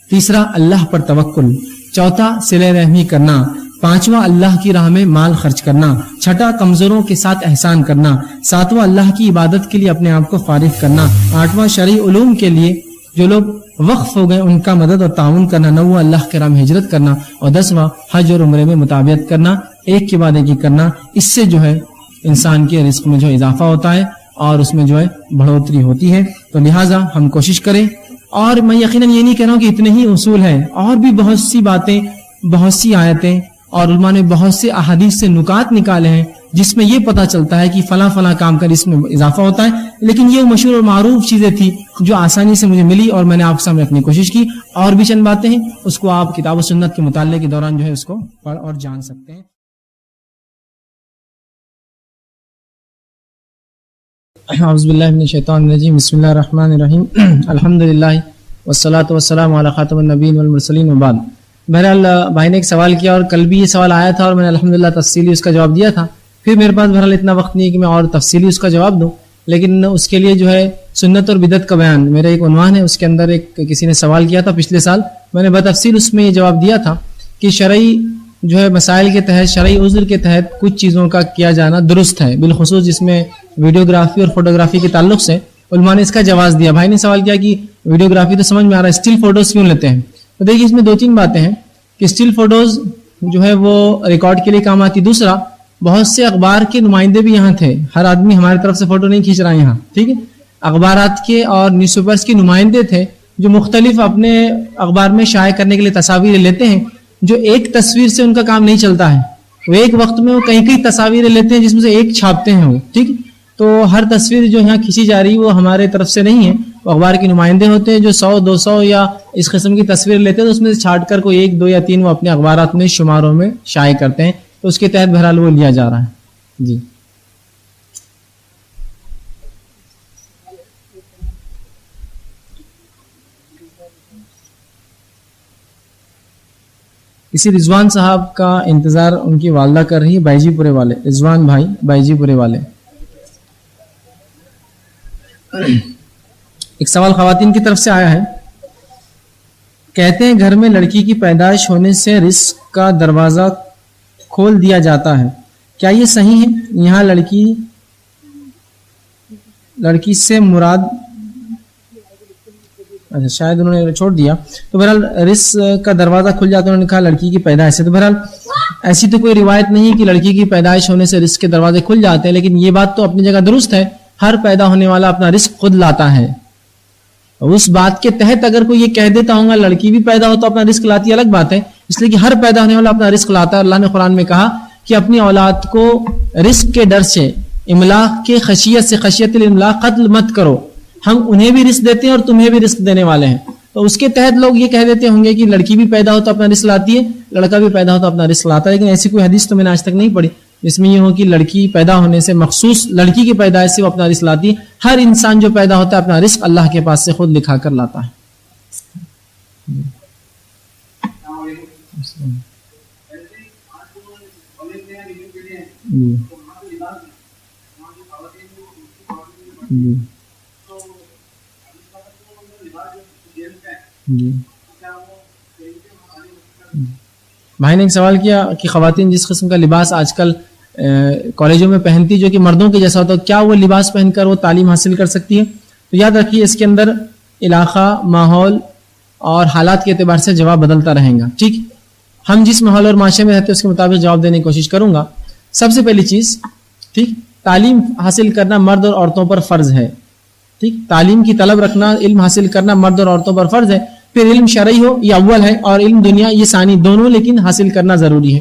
تیسرا اللہ پر توکل, چوتھا صلہ رحمی کرنا, پانچواں اللہ کی راہ میں مال خرچ کرنا, چھٹا کمزوروں کے ساتھ احسان کرنا, ساتواں اللہ کی عبادت کے لیے اپنے آپ کو فارغ کرنا, آٹھواں شرعی علوم کے لیے جو لوگ وقف ہو گئے ان کا مدد اور تعاون کرنا, نواں اللہ کے راہ میں ہجرت کرنا, اور 10واں حج اور عمرے میں مطابعت کرنا, ایک کے بعد ایک کرنا. اس سے جو ہے انسان کے رزق میں جو اضافہ ہوتا ہے اور اس میں جو ہے بڑھوتری ہوتی ہے. تو لہٰذا ہم کوشش کریں, اور میں یقیناً یہ نہیں کہہ رہا ہوں کہ اتنے ہی اصول ہیں, اور بھی بہت سی باتیں, بہت سی آیتیں اور علماء نے بہت سے احادیث سے نکات نکالے ہیں جس میں یہ پتہ چلتا ہے کہ فلاں فلاں کام کا اس میں اضافہ ہوتا ہے. لیکن یہ مشہور اور معروف چیزیں تھی جو آسانی سے مجھے ملی اور میں نے آپ کے سامنے رکھنے کی کوشش کی. اور بھی چند باتیں ہیں اس کو آپ کتاب و سنت کے مطالعے کے دوران جو ہے اس کو پڑھ اور جان سکتے ہیں. اعوذ باللہ من الشیطان الرجیم, بسم اللہ الرحمن الرحیم, الحمدللہ والصلاۃ والسلام علی خاتم النبیین والمرسلین وبعد. بہرحال بھائی نے ایک سوال کیا اور کل بھی یہ سوال آیا تھا اور میں نے الحمدللہ تفصیلی اس کا جواب دیا تھا. پھر میرے پاس بہرحال اتنا وقت نہیں ہے کہ میں اور تفصیلی اس کا جواب دوں, لیکن اس کے لیے جو ہے سنت اور بدعت کا بیان میرا ایک عنوان ہے. اس کے اندر ایک کسی نے سوال کیا تھا پچھلے سال, میں نے بتفصیل اس میں یہ جواب دیا تھا کہ شرعی جو ہے مسائل کے تحت, شرعی عذر کے تحت کچھ چیزوں کا کیا جانا درست ہے, بالخصوص جس میں ویڈیوگرافی اور فوٹوگرافی کے تعلق سے علماء نے اس کا جواز دیا. بھائی نے سوال کیا کہ ویڈیوگرافی تو سمجھ میں آ رہا ہے, اسٹل فوٹوز کیوں لیتے ہیں؟ تو دیکھیے اس میں 2-3 باتیں ہیں کہ اسٹل فوٹوز جو ہے وہ ریکارڈ کے لیے کام آتی. دوسرا, بہت سے اخبار کے نمائندے بھی یہاں تھے, ہر آدمی ہماری طرف سے فوٹو نہیں کھینچ رہا یہاں, ٹھیک ہے. اخبارات کے اور نیوز پیپرز کے نمائندے تھے جو مختلف اپنے اخبار میں شائع کرنے کے لیے تصاویر لیتے ہیں, جو ایک تصویر سے ان کا کام نہیں چلتا ہے. وہ ایک وقت میں وہ کئی تصاویر لیتے ہیں جس میں سے ایک چھاپتے ہیں وہ, ٹھیک. تو ہر تصویر جو یہاں کھینچی جا رہی وہ ہمارے طرف سے نہیں ہے, وہ اخبار کے نمائندے ہوتے ہیں جو 100-200 یا اس قسم کی تصویر لیتے ہیں, تو اس میں سے چھانٹ کر کوئی 1 2 یا 3 وہ اپنے اخبارات میں شماروں میں شائع کرتے ہیں. تو اس کے تحت بہرحال وہ لیا جا رہا ہے. جی اسی رضوان صاحب کا انتظار ان کی والدہ کر رہی ہے, بائی جی پورے والے, رضوان بھائی بائی جی پورے والے. ایک سوال خواتین کی طرف سے آیا ہے, کہتے ہیں گھر میں لڑکی کی پیدائش ہونے سے رزق کا دروازہ کھول دیا جاتا ہے, کیا یہ صحیح ہے؟ یہاں لڑکی سے مراد, اچھا شاید انہوں نے چھوڑ دیا. تو بہرحال رزق کا دروازہ کھل جاتا ہے, انہوں نے کہا لڑکی کی پیدائش سے. تو بہرحال ایسی تو کوئی روایت نہیں کہ لڑکی کی پیدائش ہونے سے رزق کے دروازے کھل جاتے ہیں, لیکن یہ بات تو اپنی جگہ درست ہے, ہر پیدا ہونے والا اپنا رزق خود لاتا ہے. اس بات کے تحت اگر کوئی یہ کہہ دیتا ہوں گا لڑکی بھی پیدا ہو تو اپنا رزق لاتی ہے, الگ بات ہے, اس لیے کہ ہر پیدا ہونے والا اپنا رزق لاتا ہے. اللہ نے قرآن میں کہا کہ اپنی اولاد کو رزق کے ڈر سے, املاق کے خشیت سے, خشیت الاملاق, قتل مت کرو, ہم انہیں بھی رزق دیتے ہیں اور تمہیں بھی رزق دینے والے ہیں. تو اس کے تحت لوگ یہ کہہ دیتے ہوں گے کہ لڑکی بھی پیدا ہو تو اپنا رزق لاتی ہے, لڑکا بھی پیدا ہو تو اپنا رزق لاتا ہے. لیکن ایسی کوئی حدیث تو میں نے آج تک نہیں پڑھی جس میں یہ ہو کہ لڑکی پیدا ہونے سے, مخصوص لڑکی کی پیدائش سے وہ اپنا رزق لاتی ہے. ہر انسان جو پیدا ہوتا ہے اپنا رزق اللہ کے پاس سے خود لکھا کر لاتا ہے. بھائی نے ایک سوال کیا کہ خواتین جس قسم کا لباس آج کل کالجوں میں پہنتی جو کہ مردوں کے جیسا ہوتا ہے، کیا وہ لباس پہن کر وہ تعلیم حاصل کر سکتی ہے؟ تو یاد رکھیے اس کے اندر علاقہ، ماحول اور حالات کے اعتبار سے جواب بدلتا رہے گا. ٹھیک، ہم جس ماحول اور معاشرے میں رہتے ہیں اس کے مطابق جواب دینے کی کوشش کروں گا. سب سے پہلی چیز، ٹھیک، تعلیم حاصل کرنا مرد اور عورتوں پر فرض ہے. ٹھیک، تعلیم کی طلب رکھنا، علم حاصل کرنا مرد اور عورتوں پر فرض ہے. پھر علم شرعی ہو یہ اول ہے، اور علم دنیا یہ ثانی، دونوں لیکن حاصل کرنا ضروری ہے.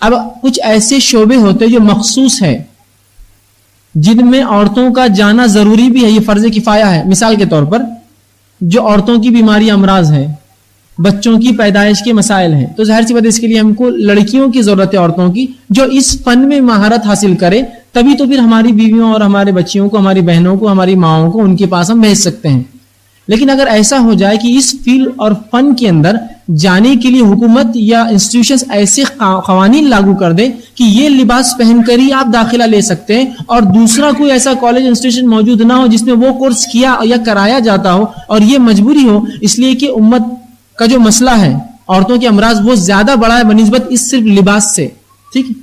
اب کچھ ایسے شعبے ہوتے جو مخصوص ہے جن میں عورتوں کا جانا ضروری بھی ہے، یہ فرض کفایہ ہے. مثال کے طور پر جو عورتوں کی بیماری امراض ہیں، بچوں کی پیدائش کے مسائل ہیں، تو ظاہر سی بات ہے اس کے لیے ہم کو لڑکیوں کی ضرورت ہے، عورتوں کی جو اس فن میں مہارت حاصل کرے، تبھی تو پھر ہماری بیویوں اور ہمارے بچیوں کو، ہماری بہنوں کو، ہماری ماؤں کو ان کے پاس ہم بھیج سکتے ہیں. لیکن اگر ایسا ہو جائے کہ اس فیلڈ اور فن کے اندر جانے کے لیے حکومت یا انسٹیٹیوشنز ایسے قوانین لاگو کر دے کہ یہ لباس پہن کر ہی آپ داخلہ لے سکتے ہیں، اور دوسرا کوئی ایسا کالج انسٹیٹیوشن موجود نہ ہو جس میں وہ کورس کیا یا کرایا جاتا ہو، اور یہ مجبوری ہو، اس لیے کہ امت کا جو مسئلہ ہے عورتوں کے امراض وہ زیادہ بڑا ہے بنسبت اس صرف لباس سے. ٹھیک ہے،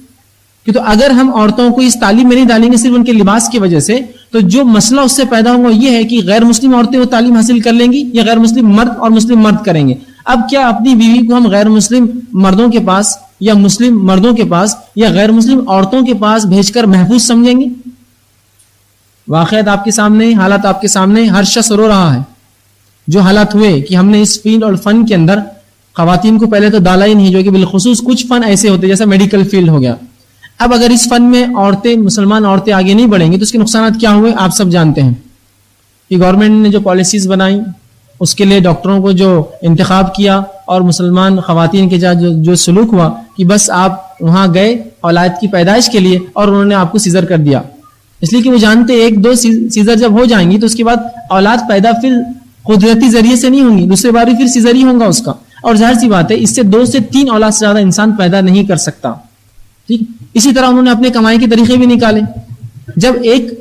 کہ تو اگر ہم عورتوں کو اس تعلیم میں نہیں ڈالیں گے صرف ان کے لباس کی وجہ سے، تو جو مسئلہ اس سے پیدا ہوگا یہ ہے کہ غیر مسلم عورتیں وہ تعلیم حاصل کر لیں گی یا غیر مسلم مرد اور مسلم مرد کریں گے. اب کیا اپنی بیوی کو ہم غیر مسلم مردوں کے پاس یا مسلم مردوں کے پاس یا غیر مسلم عورتوں کے پاس بھیج کر محفوظ سمجھیں گے؟ واقعات آپ کے سامنے، حالات آپ کے سامنے، ہر شخص رو رہا ہے. جو حالات ہوئے کہ ہم نے اس فیلڈ اور فن کے اندر خواتین کو پہلے تو ڈالا ہی نہیں، جو کہ بالخصوص کچھ فن ایسے ہوتے جیسا میڈیکل فیلڈ ہو گیا. اب اگر اس فن میں عورتیں، مسلمان عورتیں آگے نہیں بڑھیں گی تو اس کے نقصانات کیا ہوئے آپ سب جانتے ہیں. کہ گورنمنٹ نے جو پالیسیز بنائیں، اس کے لیے ڈاکٹروں کو جو انتخاب کیا، اور مسلمان خواتین کے جو سلوک ہوا کہ بس آپ وہاں گئے اولاد کی پیدائش کے لیے اور انہوں نے آپ کو سیزر کر دیا، اس لیے کہ وہ جانتے ایک دو سیزر جب ہو جائیں گی تو اس کے بعد اولاد پیدا پھر قدرتی ذریعے سے نہیں ہوں گی، دوسرے بار پھر سیزر ہی ہوگا اس کا، اور ظاہر سی بات ہے اس سے 2 سے 3 اولاد سے زیادہ انسان پیدا نہیں کر سکتا. ٹھیک، اسی طرح انہوں نے اپنے کمائی کے طریقے بھی نکالے. جب ایک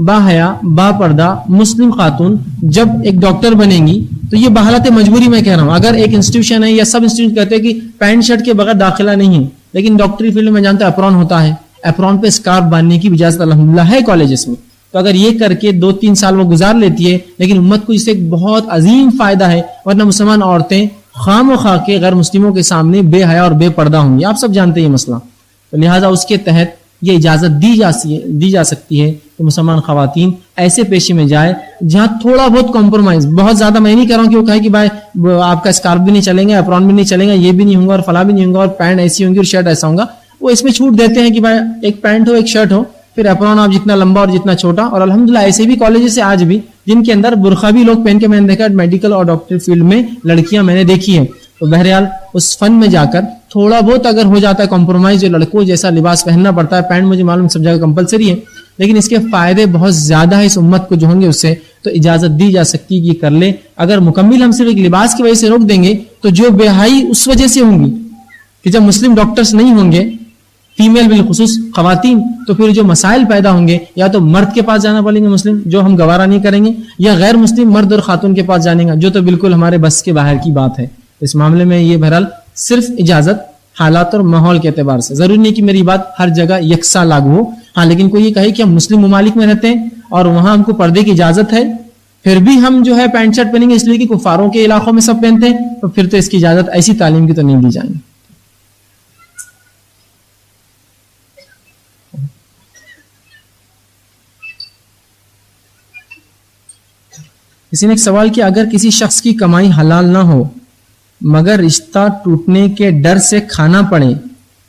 با حیا، با پردہ مسلم خاتون جب ایک ڈاکٹر بنے گی تو یہ بحالت مجبوری میں کہہ رہا ہوں، اگر ایک انسٹیٹیوشن ہے یا سب انسٹیٹیوشن کہتے ہیں کہ پینٹ شرٹ کے بغیر داخلہ نہیں ہے، لیکن ڈاکٹری فیلڈ میں جانتے ہیں اپرون ہوتا ہے، اپرون پہ اسکارف باندھنے کی اجازت الحمدللہ ہے کالجز میں، تو اگر یہ کر کے 2-3 سال وہ گزار لیتی ہے، لیکن امت کو اس سے ایک بہت عظیم فائدہ ہے. ورنہ مسلمان عورتیں خام و خواہ کے غیر مسلموں کے سامنے بے حیا اور بے پردہ ہوں گی، آپ سب جانتے ہیں یہ مسئلہ. تو لہٰذا اس کے تحت یہ اجازت دی جا سکتی ہے کہ مسلمان خواتین ایسے پیشے میں جائے جہاں تھوڑا بہت کمپرومائز، بہت زیادہ میں نہیں کہہ رہا ہوں کہ وہ کہے کہ بھائی آپ کا اسکارف بھی نہیں چلیں گا، اپرون بھی نہیں چلیں گا، یہ بھی نہیں ہوگا اور فلاں بھی نہیں ہوگا اور پینٹ ایسی ہوں گی اور شرٹ ایسا ہوگا. وہ اس میں چھوٹ دیتے ہیں کہ بھائی ایک پینٹ ہو، ایک شرٹ ہو، پھر اپرون آپ جتنا لمبا اور جتنا چھوٹا. اور الحمدللہ ایسے بھی کالجز سے آج بھی جن کے اندر برقع بھی لوگ پہن کے میں نے دیکھا میڈیکل اور ڈاکٹر فیلڈ میں لڑکیاں میں نے دیکھی ہیں. تو بہرحال اس فن میں جا کر تھوڑا بہت اگر ہو جاتا ہے کمپرومائز، جو لڑکوں جیسا لباس پہننا پڑتا ہے، پینٹ مجھے معلوم سب جگہ کمپلسری ہے، لیکن اس کے فائدے بہت زیادہ ہے اس امت کو جو ہوں گے اس سے، تو اجازت دی جا سکتی ہے کہ کر لے. اگر مکمل ہم صرف ایک لباس کی وجہ سے روک دیں گے تو جو بے حیائی اس وجہ سے ہوں گی کہ جب مسلم ڈاکٹرز نہیں ہوں گے، فیمیل بالخصوص خواتین، تو پھر جو مسائل پیدا ہوں گے یا تو مرد کے پاس جانا پڑیں گے مسلم، جو ہم گوارا نہیں کریں گے، یا غیر مسلم مرد اور خاتون کے پاس جانے گا، جو تو بالکل ہمارے بس کے باہر کی بات ہے. اس معاملے میں یہ بہرحال صرف اجازت حالات اور ماحول کے اعتبار سے، ضروری نہیں کہ میری بات ہر جگہ یکساں لاگو ہو. ہاں لیکن کوئی یہ کہے کہ ہم مسلم ممالک میں رہتے ہیں اور وہاں ہم کو پردے کی اجازت ہے، پھر بھی ہم جو ہے پینٹ شرٹ پہنیں گے اس لیے کہ کفاروں کے علاقوں میں سب پہنتے ہیں، تو پھر تو اس کی اجازت ایسی تعلیم کی تو نہیں دی جائیں گی. کسی نے ایک سوال کیا، اگر کسی شخص کی کمائی حلال نہ ہو مگر رشتہ ٹوٹنے کے ڈر سے کھانا پڑے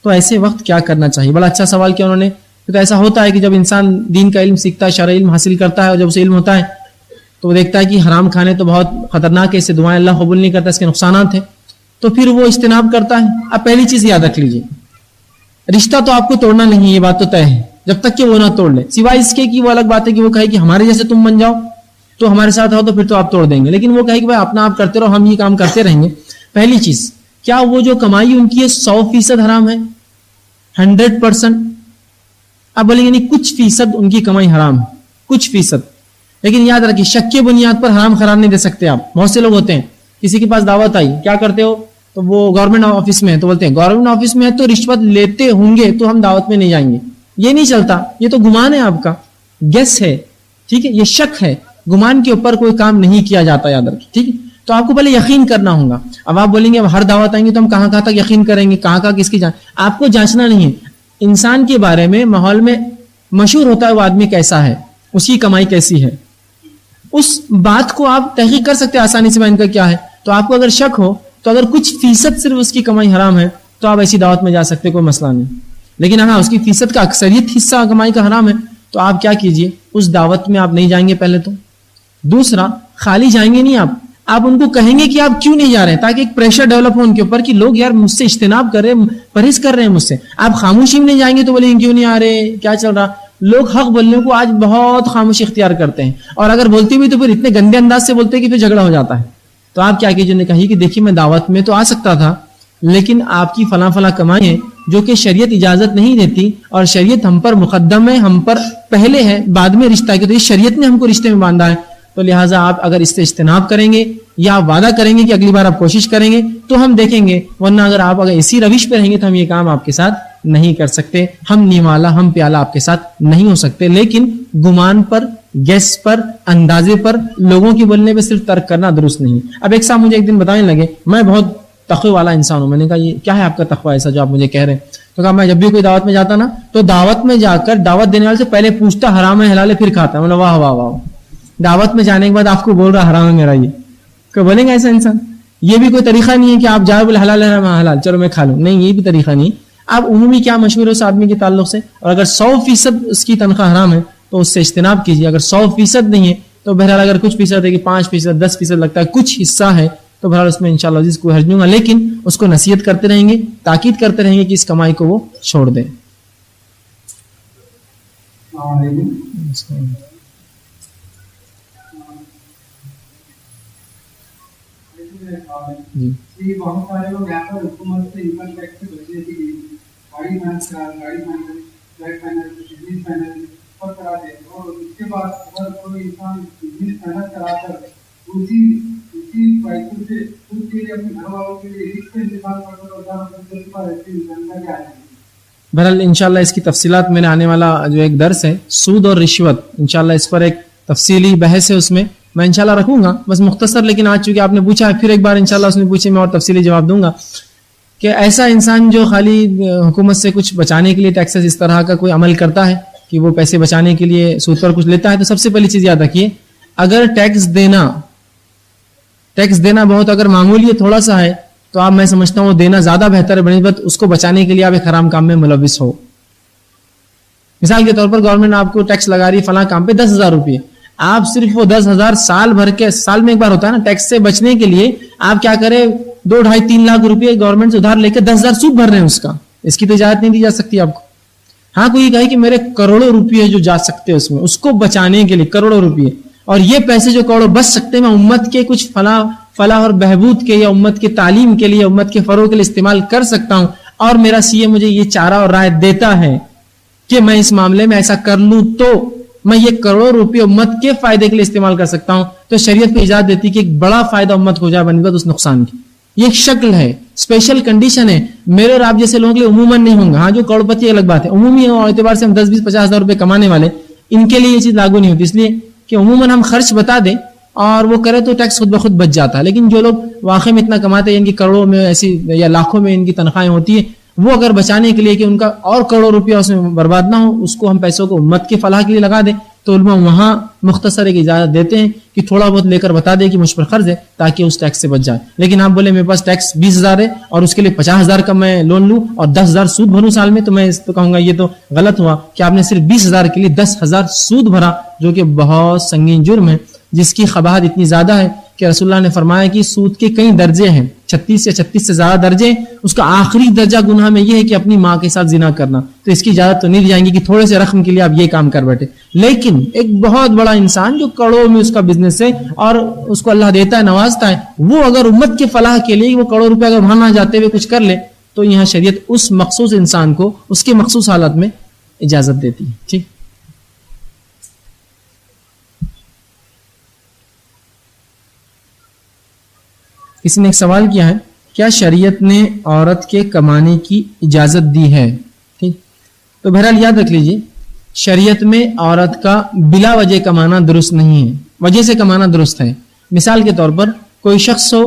تو ایسے وقت کیا کرنا چاہیے؟ بڑا اچھا سوال کیا انہوں نے. تو ایسا ہوتا ہے کہ جب انسان دین کا علم سیکھتا ہے، شرعی علم حاصل کرتا ہے، اور جب اسے علم ہوتا ہے تو وہ دیکھتا ہے کہ حرام کھانے تو بہت خطرناک ہے، اس سے دعائیں اللہ قبول نہیں کرتا، اس کے نقصانات ہیں، تو پھر وہ اجتناب کرتا ہے. اب پہلی چیز یاد رکھ لیجیے، رشتہ تو آپ کو توڑنا نہیں، یہ بات تو طے ہے جب تک کہ وہ نہ توڑ لے، سوائے اس کے کہ وہ الگ بات ہے کہ وہ کہے کہ ہمارے جیسے تم بن جاؤ تو ہمارے ساتھ ہو تو پھر تو آپ توڑ دیں گے، لیکن وہ کہے کہ بھائی اپنا آپ کرتے رہو، ہم یہ کام کرتے رہیں گے. پہلی چیز، کیا وہ جو کمائی ان کی 100% حرام ہے؟ 100%؟ اب بولیں گے نہیں، کچھ فیصد ان کی کمائی حرام ہے، کچھ فیصد. لیکن یاد رکھیے شک کی بنیاد پر حرام قرار نہیں دے سکتے آپ. بہت سے لوگ ہوتے ہیں، کسی کے پاس دعوت آئی، کیا کرتے ہو؟ تو وہ گورنمنٹ آفس میں ہے تو بولتے ہیں گورنمنٹ آفس میں ہے تو رشوت لیتے ہوں گے تو ہم دعوت میں نہیں جائیں گے. یہ نہیں چلتا, یہ تو گمان ہے آپ کا, گیس ہے, ٹھیک ہے, یہ شک ہے, گمان کے اوپر کوئی کام نہیں کیا جاتا, یاد رکھیں, ٹھیک ہے. تو آپ کو پہلے یقین کرنا ہوگا. اب آپ بولیں گے اب ہر دعوت آئیں گے تو ہم کہاں کہاں تک یقین کریں گے, کہاں کہاں کس کی جان. آپ کو جانچنا نہیں ہے. انسان کے بارے میں ماحول میں مشہور ہوتا ہے وہ آدمی کیسا ہے, اس کی کمائی کیسی ہے, اس بات کو آپ تحقیق کر سکتے ہیں آسانی سے. ان کا کیا ہے, تو آپ کو اگر شک ہو تو اگر کچھ فیصد صرف اس کی کمائی حرام ہے تو آپ ایسی دعوت میں جا سکتے, کوئی مسئلہ نہیں. لیکن ہاں اس کی فیصد کا اکثریت حصہ کمائی کا حرام ہے تو آپ کیا کیجئے, اس دعوت میں آپ نہیں جائیں گے پہلے تو. دوسرا, خالی جائیں گے نہیں آپ ان کو کہیں گے کہ آپ کیوں نہیں جا رہے ہیں, تاکہ ایک پریشر ڈیولپ ہو ان کے اوپر کہ لوگ یار مجھ سے اجتناب کر رہے ہیں, پرہیز کر رہے ہیں مجھ سے. آپ خاموشی میں نہیں جائیں گے تو بولیں کیوں نہیں آ رہے, کیا چل رہا. لوگ حق بولنے کو آج بہت خاموشی اختیار کرتے ہیں, اور اگر بولتے بھی تو پھر اتنے گندے انداز سے بولتے ہیں کہ پھر جھگڑا ہو جاتا ہے. تو آپ کیا کیجیے, نے کہی کہ دیکھیے میں دعوت میں تو آ سکتا تھا لیکن آپ کی فلاں فلاں کمائی ہے جو کہ شریعت اجازت نہیں دیتی, اور شریعت ہم پر مقدم ہے, ہم پر پہلے ہے, بعد میں رشتہ ہے, تو یہ شریعت نے ہم کو رشتے میں باندھا ہے. تو لہٰذا آپ اگر اس سے اجتناب کریں گے یا آپ وعدہ کریں گے کہ اگلی بار آپ کوشش کریں گے تو ہم دیکھیں گے, ورنہ اگر آپ اگر اسی روش پہ رہیں گے تو ہم یہ کام آپ کے ساتھ نہیں کر سکتے. ہم نیوالا ہم پیالہ آپ کے ساتھ نہیں ہو سکتے. لیکن گمان پر, گیس پر, اندازے پر, لوگوں کی بولنے پہ صرف ترک کرنا درست نہیں. اب ایک صاحب مجھے ایک دن بتانے لگے, میں بہت تقوی والا انسان ہوں. میں نے کہا یہ کیا ہے آپ کا تقوی ایسا جو آپ مجھے کہہ رہے ہیں؟ تو کہا میں جب بھی کوئی دعوت میں جاتا نا تو دعوت میں جا کر دعوت دینے والے سے پہلے پوچھتا حرام ہے حلال ہے پھر کھاتا. میں نے واہ واہ واہ, دعوت میں جانے کے بعد آپ کو بول رہا حرام ہے میرا, یہ کہ بولیں گے ایسا انسان؟ یہ بھی کوئی طریقہ نہیں ہے کہ آپ جاؤ بولے حلال ہے حلال چلو میں کھا لوں, نہیں یہ بھی طریقہ نہیں. آپ عمومی کیا مشہور ہے اس آدمی کے تعلق سے, اور اگر 100% اس کی تنخواہ حرام ہے تو اس سے اجتناب کیجیے. اگر 100% نہیں ہے تو بہرحال اگر کچھ فیصد ہے کہ 5% 10% لگتا ہے کچھ حصہ ہے تو بہرحال اس میں انشاءاللہ عزیز کوئی حرج نہیں ہوگا. لیکن اس کو نصیحت کرتے رہیں گے, تاکید کرتے رہیں گے کہ اس کمائی کو وہ چھوڑ دیں. جی بہت سارے لوگ یہاں پر حکومت سے انکم ٹیکس سے بچنے کے لیے گاڑی finance, flat finance, business finance پر کراتے ہیں, اور اس کے بعد اگر کوئی انسان بزنس فائننس کرا کر اسی پیسوں سے خود کے لیے اپنے گھر والوں کے لیے رسک کا انتظام کرتا ہے. بہرحال انشاءاللہ اس کی تفصیلات میں نے آنے والا جو ایک درس ہے سود اور رشوت, انشاءاللہ اس پر ایک تفصیلی بحث ہے, اس میں میں انشاءاللہ رکھوں گا. بس مختصر, لیکن آج چونکہ آپ نے پوچھا ہے پھر ایک بار انشاءاللہ اس نے پوچھے میں اور تفصیلی جواب دوں گا کہ ایسا انسان جو خالی حکومت سے کچھ بچانے کے لیے ٹیکسز اس طرح کا کوئی عمل کرتا ہے کہ وہ پیسے بچانے کے لیے سود پر کچھ لیتا ہے, تو سب سے پہلی چیز یاد رکھیے, اگر ٹیکس دینا بہت اگر معمولی تھوڑا سا ہے تو آپ میں سمجھتا ہوں دینا زیادہ بہتر ہے بنسبت اس کو بچانے کے لیے آپ ایک حرام کام میں ملوث ہو. مثال کے طور پر گورنمنٹ آپ کو ٹیکس لگا رہی ہے فلاں کام پہ 10,000 روپئے, آپ صرف وہ 10,000 سال بھر کے, سال میں ایک بار ہوتا ہے نا, ٹیکس سے بچنے کے لیے آپ کیا کریں 2, 2.5, 3 لاکھ روپئے گورنمنٹ سے ادھار لے کے 10,000 سود بھر رہے ہیں اس کی تو اجازت نہیں دی جا سکتی آپ کو. ہاں کوئی کہے کہ میرے کروڑوں روپئے جو جا سکتے اس میں, اس کو بچانے کے لیے کروڑوں روپئے, اور یہ پیسے جو کروڑوں بچ سکتے میں امت کے کچھ فلاح اور بہبود کے یا امت کے تعلیم کے لیے, امت کے فروغ کے لیے استعمال کر سکتا ہوں, اور میرا سی اے مجھے یہ چارہ اور رائے دیتا ہے کہ میں اس معاملے میں ایسا کر لوں تو میں یہ کروڑوں روپئے امت کے فائدے کے لیے استعمال کر سکتا ہوں, تو شریعت کو اجازت دیتی کہ ایک بڑا فائدہ امت کو جائے بنسبت اس نقصان کی. یہ ایک شکل ہے, اسپیشل کنڈیشن ہے. میرے اور آپ جیسے لوگوں کے لیے عموماً نہیں ہوں گا. ہاں جو کروڑ پتی الگ بات ہے, عمومی اعتبار سے ہم 10, 20, 50 ہزار روپئے کمانے والے, ان کے لیے یہ چیز لاگو نہیں ہوتی, اس لیے کہ عموماً ہم خرچ بتا دیں اور وہ کرے تو ٹیکس خود بخود بچ جاتا ہے. لیکن جو لوگ واقعی میں اتنا کماتے ہیں, ان کی کروڑوں میں ایسی یا لاکھوں میں ان کی تنخواہیں ہوتی ہیں, وہ اگر بچانے کے لیے کہ ان کا اور کروڑوں روپیہ اس میں برباد نہ ہو, اس کو ہم پیسوں کو امت کے فلاح کے لیے لگا دیں, تو علماء وہاں مختصر ایک اجازت دیتے ہیں کہ تھوڑا بہت لے کر بتا دے کہ مجھ پر قرض ہے تاکہ اس ٹیکس سے بچ جائے. لیکن آپ بولے میرے پاس ٹیکس 20,000 ہے اور اس کے لیے 50,000 کا میں لون لوں اور 10,000 سود بھروں سال میں, تو میں اس تو کہوں گا یہ تو غلط ہوا کہ آپ نے صرف 20,000 کے لیے 10,000 سود بھرا, جو کہ بہت سنگین جرم ہے, جس کی قباحت اتنی زیادہ ہے کہ رسول اللہ نے فرمایا کہ سود کے کئی درجے ہیں, 36 یا 36 سے زیادہ درجے. اس کا آخری درجہ گناہ میں یہ ہے کہ اپنی ماں کے ساتھ زنا کرنا, تو اس کی اجازت تو نہیں دی جائیں گی کہ تھوڑے سے رقم کے لیے آپ یہ کام کر بیٹھے. لیکن ایک بہت بڑا انسان جو کروڑوں میں اس کا بزنس ہے اور اس کو اللہ دیتا ہے, نوازتا ہے, وہ اگر امت کے فلاح کے لیے وہ کروڑ روپے اگر بھرنا جاتے ہوئے کچھ کر لے, تو یہاں شریعت اس مخصوص انسان کو اس کے مخصوص حالت میں اجازت دیتی ہے. ٹھیک, کسی نے ایک سوال کیا ہے کیا شریعت نے عورت کے کمانے کی اجازت دی ہے؟ ٹھیک، تو بہرحال یاد رکھ لیجیے، شریعت میں عورت کا بلا وجہ کمانا درست نہیں ہے، وجہ سے کمانا درست ہے۔ مثال کے طور پر کوئی شخص ہو،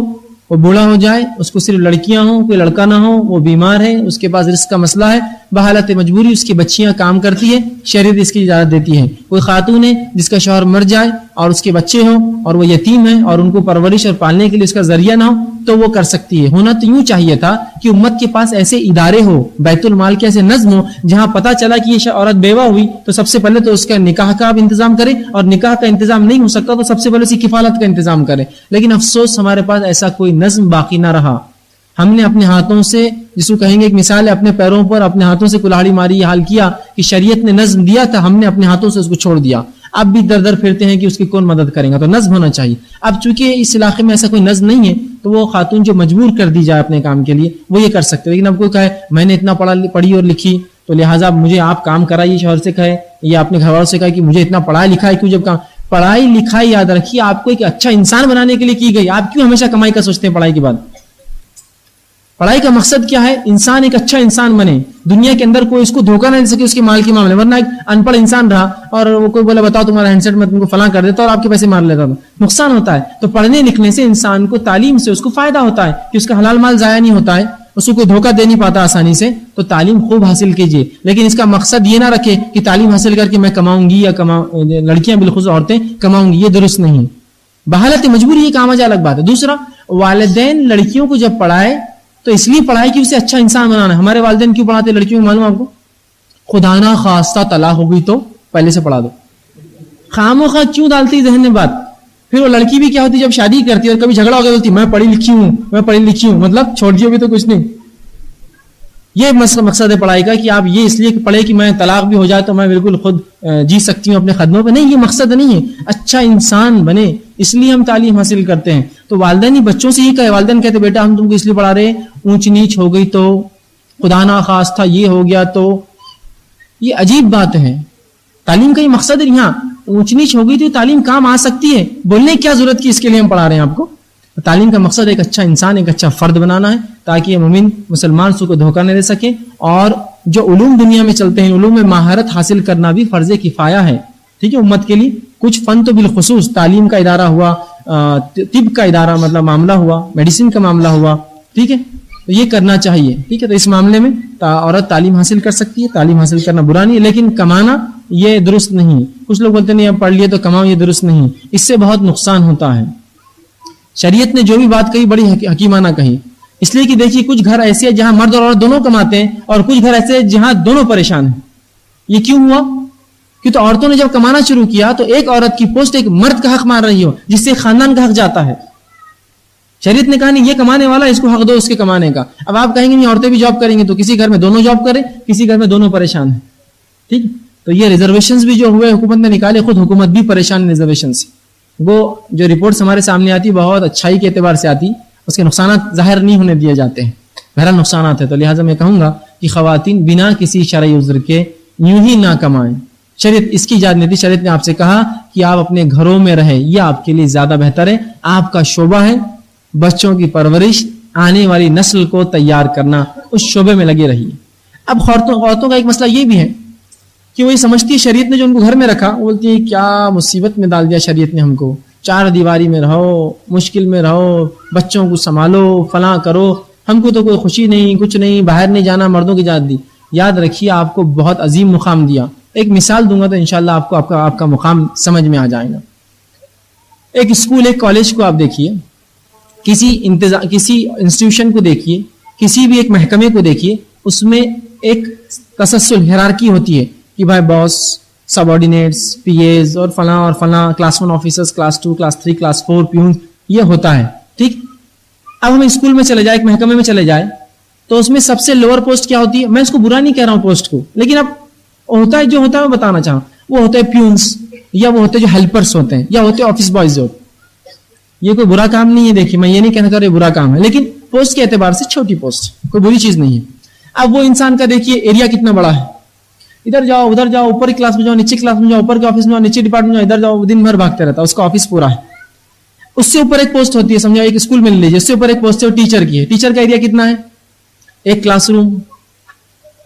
وہ بوڑھا ہو جائے، اس کو صرف لڑکیاں ہوں، کوئی لڑکا نہ ہو، وہ بیمار ہے، اس کے پاس رزق کا مسئلہ ہے، بحالت مجبوری اس کی بچیاں کام کرتی ہے، شریعت اس کی اجازت دیتی ہے۔ کوئی خاتون ہے جس کا شوہر مر جائے اور اس کے بچے ہوں اور وہ یتیم ہیں اور ان کو پرورش اور پالنے کے لیے اس کا ذریعہ نہ ہو تو وہ کر سکتی ہے۔ ہونا تو یوں چاہیے تھا کہ امت کے پاس ایسے ادارے ہو، بیت المال کے ایسے نظم ہو، جہاں پتہ چلا کہ یہ عورت بیوہ ہوئی تو سب سے پہلے تو اس کا نکاح کا آپ انتظام کرے، اور نکاح کا انتظام نہیں ہو سکتا تو سب سے پہلے اس کی کفالت کا انتظام کرے۔ لیکن افسوس ہمارے پاس ایسا کوئی نظم باقی نہ رہا۔ ہم نے اپنے ہاتھوں سے، جس کو کہیں گے ایک مثال ہے، اپنے پیروں پر اپنے ہاتھوں سے کلاڑی ماری، یہ حال کیا کہ شریعت نے نظم دیا تھا، ہم نے اپنے ہاتھوں سے اس کو چھوڑ دیا۔ اب بھی در در پھرتے ہیں کہ اس کی کون مدد کریں گا، تو نظم ہونا چاہیے۔ اب چونکہ اس علاقے میں ایسا کوئی نظم نہیں ہے تو وہ خاتون جو مجبور کر دی جائے اپنے کام کے لیے وہ یہ کر سکتے، لیکن اب کوئی کہے میں نے اتنا پڑھی اور لکھی تو لہٰذا مجھے آپ کام کرائیے، شوہر سے کہے یا اپنے گھر والوں سے کہے کہ مجھے اتنا پڑھائی لکھائی کیوں، جب کام پڑھائی لکھائی یاد رکھیے آپ کو ایک اچھا انسان بنانے کے لیے کی گئی، آپ کیوں ہمیشہ کمائی کا سوچتے ہیں؟ پڑھائی کے بعد پڑھائی کا مقصد کیا ہے؟ انسان ایک اچھا انسان بنے، دنیا کے اندر کوئی اس کو دھوکہ نہ دے سکے اس کے مال کے معاملے، ورنہ ایک ان پڑھ انسان رہا اور وہ کوئی بولے بتاؤ تمہارا ہینڈ سیٹ میں تم کو فلاں کر دیتا اور آپ کے پیسے مار لیتا تھا، نقصان ہوتا ہے۔ تو پڑھنے لکھنے سے انسان کو، تعلیم سے اس کو فائدہ ہوتا ہے کہ اس کا حلال مال ضائع نہیں ہوتا ہے، اس کو کوئی دھوکہ دے نہیں پاتا آسانی سے۔ تو تعلیم خوب حاصل کیجیے، لیکن اس کا مقصد یہ نہ رکھے کہ تعلیم حاصل کر کے میں کماؤں گی یا لڑکیاں بالخصوص عورتیں کماؤں گی، یہ درست نہیں۔ بحالت مجبوری یہ کام الگ بات ہے۔ دوسرا، والدین لڑکیوں کو جب پڑھائے تو اس لیے پڑھائے کہ اسے اچھا انسان بنانا ہے۔ ہمارے والدین کیوں پڑھاتے لڑکیوں کو؟ معلوم آپ کو؟ خدا نہ خواستہ طلاق ہو گئی تو پہلے سے پڑھا دو، خام و خواہ کیوں ڈالتی ذہن میں بات؟ پھر وہ لڑکی بھی کیا ہوتی جب شادی کرتی ہے اور کبھی جھگڑا ہو گیا بولتی میں پڑھی لکھی ہوں، میں پڑھی لکھی ہوں، مطلب چھوڑ دیو بھی تو کچھ نہیں۔ یہ مقصد ہے پڑھائی کا کہ آپ یہ اس لیے پڑھے کہ میں طلاق بھی ہو جائے تو میں بالکل خود جی سکتی ہوں اپنے قدموں پہ، نہیں، یہ مقصد نہیں ہے۔ اچھا انسان بنے اس لیے ہم تعلیم حاصل کرتے ہیں۔ تو والدین ہی بچوں سے یہ کہے، والدین کہتے بیٹا ہم تم کو اس لیے پڑھا رہے ہیں، اونچ نیچ ہو گئی تو، خدا نہ خواستہ یہ ہو گیا تو، یہ عجیب بات ہے۔ تعلیم کا یہ مقصد ہے، یہاں اونچ نیچ ہو گئی تو تعلیم کام آ سکتی ہے، بولنے کی کیا ضرورت کی، اس کے لیے ہم پڑھا رہے ہیں آپ کو۔ تعلیم کا مقصد ایک اچھا انسان، ایک اچھا فرد بنانا ہے تاکہ یہ مومن مسلمان سو کو دھوکہ نہ دے سکے۔ اور جو علوم دنیا میں چلتے ہیں، علوم میں مہارت حاصل کرنا بھی فرض کفایہ ہے، ٹھیک ہے، امت کے لیے۔ کچھ فن تو بالخصوص تعلیم کا ادارہ ہوا، طب کا ادارہ مطلب معاملہ ہوا، میڈیسن کا معاملہ ہوا، ٹھیک ہے، تو یہ کرنا چاہیے، ٹھیک ہے۔ تو اس معاملے میں عورت تعلیم حاصل کر سکتی ہے، تعلیم حاصل کرنا برا نہیں ہے، لیکن کمانا یہ درست نہیں۔ کچھ لوگ بولتے نہیں اب پڑھ لیے تو کماؤ، یہ درست نہیں، اس سے بہت نقصان ہوتا ہے۔ شریعت نے جو بھی بات کہی بڑی حکیمانہ کہی، اس لیے کہ دیکھیے کچھ گھر ایسے ہیں جہاں مرد اور عورت دونوں کماتے ہیں اور کچھ گھر ایسے ہیں جہاں دونوں پریشان ہیں۔ یہ کیوں ہوا؟ کہ تو عورتوں نے جب کمانا شروع کیا تو ایک عورت کی پوسٹ ایک مرد کا حق مار رہی ہو، جس سے خاندان کا حق جاتا ہے۔ شریعت نے کہا نہیں، یہ کمانے والا اس کو حق دو اس کے کمانے کا۔ اب آپ کہیں گے نہیں عورتیں بھی جاب کریں گے، تو کسی گھر میں دونوں جاب کریں، کسی گھر میں دونوں پریشان ہیں، ٹھیک۔ تو یہ ریزرویشنز بھی جو ہوئے حکومت نے نکالے، خود حکومت بھی پریشان ریزرویشن سے۔ وہ جو رپورٹس ہمارے سامنے آتی بہت اچھائی کے اعتبار سے آتی، اس کے نقصانات ظاہر نہیں ہونے دیے جاتے ہیں، بہرحال نقصانات ہیں۔ تو لہٰذا میں کہوں گا کہ خواتین بنا کسی شرعی عذر کے یوں ہی نہ کمائیں۔ شریعت اس کی اجازت نہیں تھی، شریعت نے آپ سے کہا کہ آپ اپنے گھروں میں رہیں، یہ آپ کے لیے زیادہ بہتر ہے۔ آپ کا شعبہ ہے بچوں کی پرورش، آنے والی نسل کو تیار کرنا، اس شعبے میں لگے رہیے۔ اب عورتوں کا ایک مسئلہ یہ بھی ہے کہ وہ یہ سمجھتی ہے شریعت نے جو ان کو گھر میں رکھا، وہ بولتی ہے کیا مصیبت میں ڈال دیا شریعت نے ہم کو، چار دیواری میں رہو، مشکل میں رہو، بچوں کو سنبھالو، فلاں کرو، ہم کو تو کوئی خوشی نہیں، کچھ نہیں، باہر نہیں جانا، مردوں کی اجازت دی۔ یاد رکھیے آپ کو بہت عظیم مقام دیا۔ ایک مثال دوں گا تو انشاءاللہ آپ کا مقام سمجھ میں آ جائے گا۔ ایک اسکول، ایک کالج کو آپ دیکھیے، کسی انسٹیٹیوشن کو دیکھیے، کسی بھی ایک محکمے کو دیکھیے، اس میں ایک تسلسل، ہیرارکی ہوتی ہے کہ بھائی باس، سب آرڈینیٹس، پی ایز اور فلاں class 1 officers, class 2، class 3، class 4 پیون، یہ ہوتا ہے، ٹھیک۔ اب ہم اسکول میں چلے جائیں، ایک محکمے میں چلے جائیں تو اس میں سب سے لوور پوسٹ کیا ہوتی ہے؟ میں اس کو برا نہیں کہہ رہا ہوں پوسٹ کو، لیکن اب ہوتا ہے جو ہوتا ہے میں بتانا چاہوں، وہ ہوتے ہیں پیونس، یا وہ ہوتے جو ہیلپرس ہوتے ہیں، یا ہوتے آفس بوائز ہوتے۔ یہ کوئی برا کام نہیں ہے، دیکھیے میں یہ نہیں کہنا چاہ رہا یہ برا کام ہے، لیکن پوسٹ کے اعتبار سے چھوٹی پوسٹ، کوئی بری چیز نہیں ہے۔ اب وہ انسان کا دیکھیے ایریا کتنا بڑا ہے، ادھر جاؤ ادھر جاؤ، اوپر کی کلاس میں جاؤ، نیچے کلاس میں جاؤ، اوپر کے آفس میں جاؤ، نیچے ڈپارٹمنٹ میں جاؤ، ادھر جاؤ، دن بھر بھاگتے رہتا ہے، اس کا آفس پورا ہے۔ اس سے اوپر ایک پوسٹ ہوتی ہے, سمجھا ایک اسکول میں لے لیجیے, اس سے اوپر ایک پوسٹ ہے وہ ٹیچر کی ہے. ٹیچر کا ایریا کتنا ہے؟ ایک کلاس روم,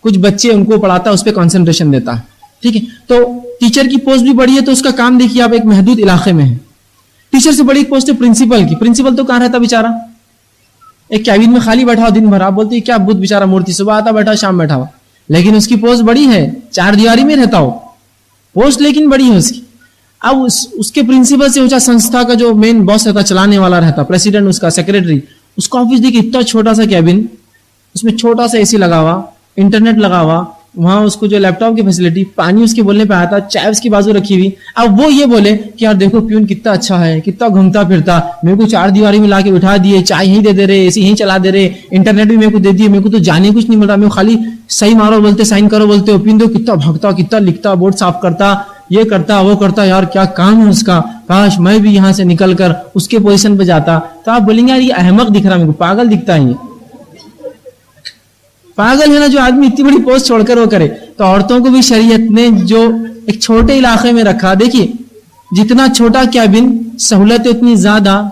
کچھ بچے ان کو پڑھاتا ہے, اس پہ کانسنٹریشن دیتا ہے, ٹھیک ہے. تو ٹیچر کی پوسٹ بھی بڑی ہے, تو اس کا کام دیکھیے آپ ایک محدود علاقے میں ہے. ٹیچر سے بڑی ایک پوسٹ ہے پرنسپل کی. پرنسپل تو کہاں رہتا بیچارہ؟ ایک کیبن میں خالی بیٹھا ہو دن بھر. آپ بولتے ہیں کیا بدھ بیچارہ مورتی, صبح آتا بیٹھا شام بیٹھا ہوا, لیکن اس کی پوسٹ بڑی ہے, 4 دیواری میں رہتا ہو, پوسٹ لیکن بڑی ہے اس کی. اب اس کے پرنسپل سے اونچا سنستھا کا جو مین باس رہتا, چلانے والا رہتا, پریسیڈنٹ, اس کا سیکرٹری, اس کا آفس دیکھیے اتنا چھوٹا سا کیبن, اس میں چھوٹا سا AC لگا ہوا, انٹرنیٹ لگا ہوا, وہاں اس کو جو لیپ ٹاپ کی فیسلٹی, پانی اس کے بولنے پہ آتا, چائے اس کی بازو رکھی ہوئی. اب وہ یہ بولے کہ یار دیکھو پیون کتنا اچھا ہے, کتنا گھومتا پھرتا, میرے کو 4 دیواری میں لا کے بٹھا دیے, چائے یہیں دے دے رہے, AC یہیں چلا دے رہے, انٹرنیٹ بھی میرے کو دے دیے, میرے کو تو جانے کچھ نہیں مل رہا, میرے کو خالی صحیح مارو بولتے, سائن کرو بولتے, پیون دو کتنا بھگتا, کتنا لکھتا, بورڈ صاف کرتا, یہ کرتا وہ کرتا, یار کیا کام ہے اس کا, کاش میں بھی یہاں سے نکل کر اس کے پوزیشن پہ جاتا. تو آپ بولیں گے یار یہ احمق دکھ رہا, میرے کو پاگل دکھتا ہے, یہ پاگل ہے نا جو آدمی اتنی بڑی پوسٹ چھوڑ کر وہ کرے. تو عورتوں کو بھی شریعت نے جو ایک چھوٹے علاقے میں رکھا, دیکھیے جتنا چھوٹا کیبن, سہولت اتنی زیادہ,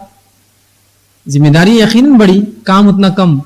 ذمہ داری یقیناً بڑی, کام اتنا کم.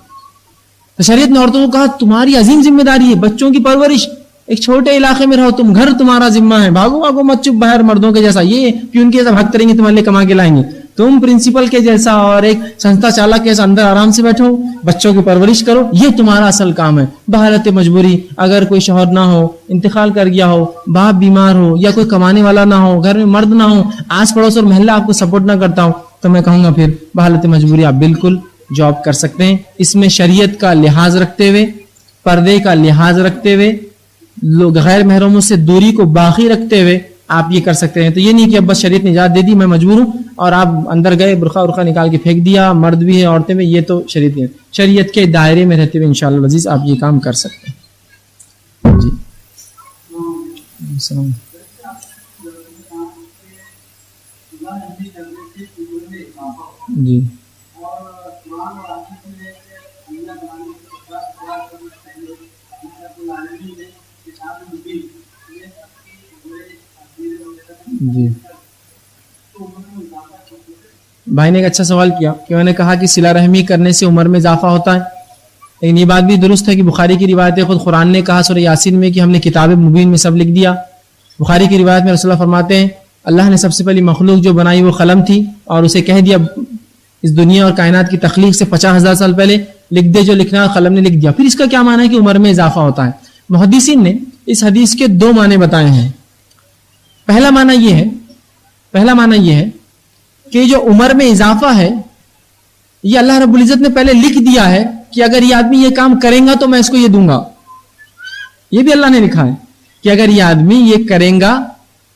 تو شریعت نے عورتوں کو کہا تمہاری عظیم ذمہ داری ہے, بچوں کی پرورش, ایک چھوٹے علاقے میں رہو تم, گھر تمہارا ذمہ ہے, بھاگو بھاگو مت چپ باہر مردوں کے جیسا, یہ پیون کے جیسا بھاگتے رہیں گے, تمہارے لیے کما کے لائیں گے. تم پرنسپل کے جیسا اور ایک سنستھا چالک کے جیسا اندر آرام سے بیٹھو, بچوں کی پرورش کرو, یہ تمہارا اصل کام ہے. بحالت مجبوری, اگر کوئی شوہر نہ ہو, انتقال کر گیا ہو, باپ بیمار ہو, یا کوئی کمانے والا نہ ہو, گھر میں مرد نہ ہو, آس پڑوس اور محلہ آپ کو سپورٹ نہ کرتا ہو, تو میں کہوں گا پھر بحالت مجبوری آپ بالکل جاب کر سکتے ہیں. اس میں شریعت کا لحاظ رکھتے ہوئے, پردے کا لحاظ رکھتے ہوئے, لوگ غیر محرموں سے دوری کو باقی رکھتے ہوئے آپ یہ کر سکتے ہیں. تو یہ نہیں کہ اب بس شریعت نے اجازت دے دی, میں مجبور ہوں, اور آپ اندر گئے برقع نکال کے پھینک دیا, مرد بھی ہے عورتیں بھی, یہ تو شریعت نہیں. شریعت کے دائرے میں رہتے ہوئے انشاءاللہ العزیز آپ یہ کام کر سکتے ہیں. جی السلام. جی جی بھائی نے ایک اچھا سوال کیا کہ میں نے کہا کہ صلہ رحمی کرنے سے عمر میں اضافہ ہوتا ہے, لیکن یہ بات بھی درست ہے کہ بخاری کی روایت ہے, خود قرآن نے کہا سورہ یاسین میں کہ ہم نے کتاب مبین میں سب لکھ دیا. بخاری کی روایت میں رسول اللہ فرماتے ہیں اللہ نے سب سے پہلی مخلوق جو بنائی وہ قلم تھی, اور اسے کہہ دیا اس دنیا اور کائنات کی تخلیق سے 50,000 سال پہلے لکھ دے, جو لکھنا قلم نے لکھ دیا. پھر اس کا کیا معنی ہے کہ عمر میں اضافہ ہوتا ہے؟ محدثین نے اس حدیث کے 2 معنی بتائے ہیں. پہلا معنی یہ ہے کہ جو عمر میں اضافہ ہے یہ اللہ رب العزت نے پہلے لکھ دیا ہے کہ اگر یہ آدمی یہ کام کرے گا تو میں اس کو یہ دوں گا. یہ بھی اللہ نے لکھا ہے کہ اگر یہ آدمی یہ کرے گا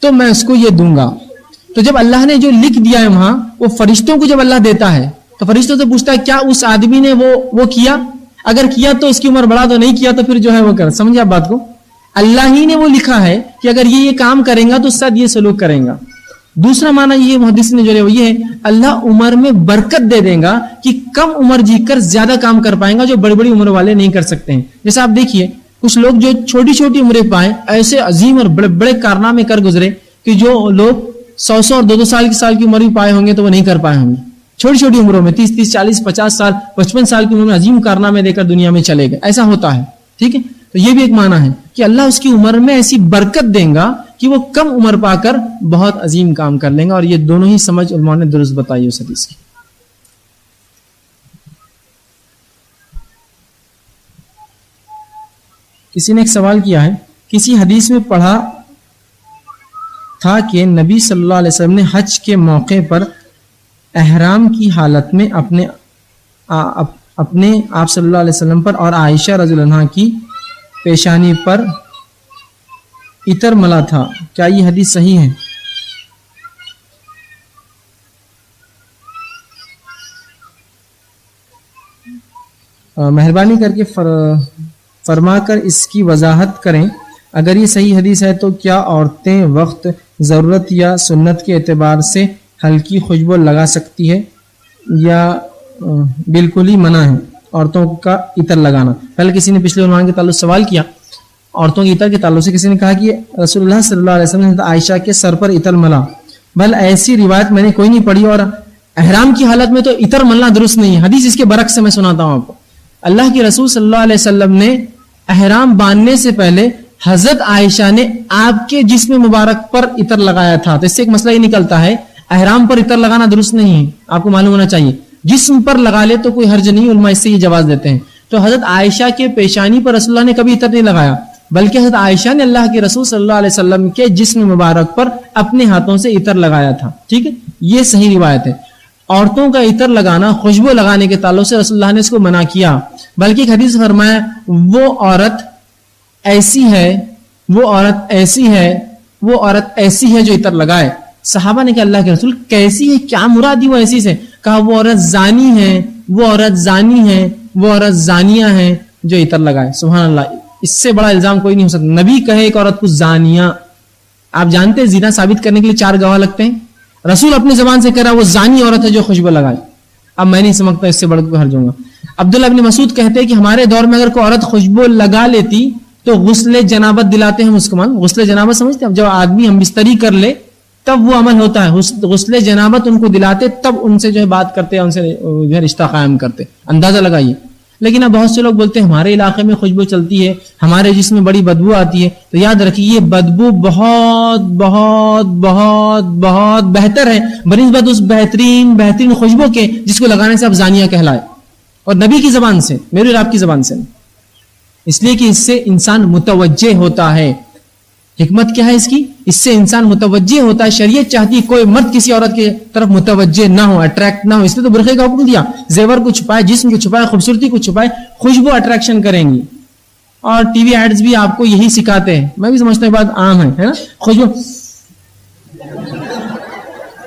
تو میں اس کو یہ دوں گا. تو جب اللہ نے جو لکھ دیا ہے وہاں, وہ فرشتوں کو جب اللہ دیتا ہے تو فرشتوں سے پوچھتا ہے کیا اس آدمی نے وہ کیا, اگر کیا تو اس کی عمر بڑھا دو, نہیں کیا تو پھر جو ہے وہ کر. سمجھے آپ بات کو؟ اللہ ہی نے وہ لکھا ہے کہ اگر یہ کام کریں گا تو اس ساتھ یہ سلوک کریں گا. دوسرا معنی یہ محدثین نے جو ہے وہ یہ ہے اللہ عمر میں برکت دے دے گا کہ کم عمر جی کر زیادہ کام کر پائیں گا جو بڑی بڑی عمر والے نہیں کر سکتے ہیں. جیسے آپ دیکھیے کچھ لوگ جو چھوٹی چھوٹی عمریں پائیں, ایسے عظیم اور بڑے بڑے کارنامے کر گزرے کہ جو لوگ 100 اور 200 سال کی عمر بھی پائے ہوں گے تو وہ نہیں کر پائے ہوں گے. چھوٹی چھوٹی عمروں میں 30 40 50 سال 55 سال کی عمر میں عظیم کارنامے دے کر دنیا میں چلے گئے. ایسا ہوتا ہے, ٹھیک ہے. تو یہ بھی ایک معنی ہے کہ اللہ اس کی عمر میں ایسی برکت دیں گا کہ وہ کم عمر پا کر بہت عظیم کام کر لیں گا. اور یہ دونوں ہی سمجھ علماء نے درست بتائی اس حدیث کی. کسی نے ایک سوال کیا ہے, کسی حدیث میں پڑھا تھا کہ نبی صلی اللہ علیہ وسلم نے حج کے موقع پر احرام کی حالت میں اپنے آپ صلی اللہ علیہ وسلم پر اور عائشہ رضی اللہ عنہا کی پیشانی پر عطر ملا تھا, کیا یہ حدیث صحیح ہے؟ مہربانی کر کے فرما کر اس کی وضاحت کریں. اگر یہ صحیح حدیث ہے تو کیا عورتیں وقت ضرورت یا سنت کے اعتبار سے ہلکی خوشبو لگا سکتی ہے یا بالکل ہی منع ہے عورتوں کا عطر لگانا؟ پہلے کسی نے پچھلے عنوان کے تعلق سوال کیا عورتوں کے عطر کے تعلق سے. کسی نے کہا کہ رسول اللہ صلی اللہ علیہ وسلم نے عائشہ کے سر پر عطر ملا. بل ایسی روایت میں نے کوئی نہیں پڑھی, اور احرام کی حالت میں تو عطر ملنا درست نہیں ہے. حدیث اس کے برعکس سے میں سناتا ہوں آپ کو. اللہ کے رسول صلی اللہ علیہ وسلم نے احرام باندھنے سے پہلے حضرت عائشہ نے آپ کے جسم مبارک پر عطر لگایا تھا. تو اس سے ایک مسئلہ یہ نکلتا ہے احرام پر عطر لگانا درست نہیں ہے, آپ کو معلوم ہونا چاہیے. جسم پر لگا لے تو کوئی حرج نہیں, علماء اس سے یہ جواز دیتے ہیں. تو حضرت عائشہ کے پیشانی پر رسول اللہ نے کبھی عطر نہیں لگایا, بلکہ حضرت عائشہ نے اللہ کے رسول صلی اللہ علیہ وسلم کے جسم مبارک پر اپنے ہاتھوں سے عطر لگایا تھا. ٹھیک ہے, یہ صحیح روایت ہے. عورتوں کا عطر لگانا, خوشبو لگانے کے تعلق سے رسول اللہ نے اس کو منع کیا, بلکہ ایک حدیث فرمایا وہ عورت ایسی ہے جو عطر لگائے. صحابہ نے کہا اللہ کے رسول کیسی ہے, کیا مراد دی وہ ایسی سے؟ کہا وہ عورت زانی ہے, وہ عورت زانیہ ہے جو عطر لگائے. سبحان اللہ, اس سے بڑا الزام کوئی نہیں ہو سکتا. نبی کہے ایک عورت کو زانیہ, آپ جانتے ہیں زنا ثابت کرنے کے لیے 4 گواہ لگتے ہیں. رسول اپنی زبان سے کہہ رہا وہ زانی عورت ہے جو خوشبو لگائے. اب میں نہیں سمجھتا اس سے بڑھ کر حرج ہوگا. عبداللہ ابن مسعود کہتے ہیں کہ ہمارے دور میں اگر کوئی عورت خوشبو لگا لیتی تو غسل جنابت دلاتے ہیں مسلمان. غسل جنابت سمجھتے ہیں, جب آدمی ہم بستری کر لے تب وہ عمل ہوتا ہے. غسل جنابت ان کو دلاتے, تب ان سے جو ہے بات کرتے, ان سے جو ہے رشتہ قائم کرتے. اندازہ لگائیے. لیکن اب بہت سے لوگ بولتے ہیں ہمارے علاقے میں خوشبو چلتی ہے, ہمارے جسم میں بڑی بدبو آتی ہے. تو یاد رکھیے یہ بدبو بہت بہت بہت بہت بہتر ہے بنسبت اس بہترین خوشبو کے جس کو لگانے سے اب زانیہ کہلائے, اور نبی کی زبان سے, میرے اور آپ کی زبان سے. اس لیے کہ اس سے انسان متوجہ ہوتا ہے. حکمت کیا ہے اس کی؟ اس سے انسان متوجہ ہوتا ہے. شریعت چاہتی ہے کوئی مرد کسی عورت کی طرف متوجہ نہ ہو, اٹریکٹ نہ ہو. اس لیے تو برقعے کا حکم دیا, زیور کو چھپائے, جسم کو چھپائے, خوبصورتی کو چھپائے. خوشبو اٹریکشن کریں گی. اور ٹی وی ایڈز بھی آپ کو یہی سکھاتے ہیں. میں بھی سمجھتا ہوں بات عام ہے نا. خوشبو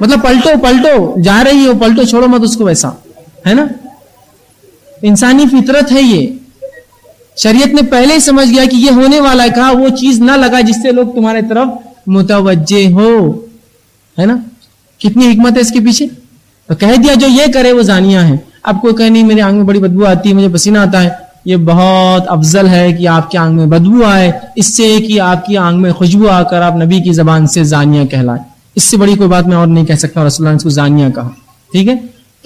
مطلب پلٹو جا رہی ہو, پلٹو, چھوڑو مت اس کو, ویسا ہے نا. انسانی فطرت ہے یہ. شریعت نے پہلے ہی سمجھ گیا کہ یہ ہونے والا ہے, کہا وہ چیز نہ لگا جس سے لوگ تمہارے طرف متوجہ ہو, ہے نا. کتنی حکمت ہے اس کے پیچھے. تو کہہ دیا جو یہ کرے وہ زانیہ ہے. اب کوئی کہے نہیں میرے آنکھ میں بڑی بدبو آتی ہے, مجھے پسینہ آتا ہے. یہ بہت افضل ہے کہ آپ کے آنکھ میں بدبو آئے اس سے کہ آپ کی آنکھ میں خوشبو آ کر آپ نبی کی زبان سے زانیہ کہلائے. اس سے بڑی کوئی بات میں اور نہیں کہہ سکتا. رسول اللہ نے اس کو زانیہ کہا. ٹھیک ہے,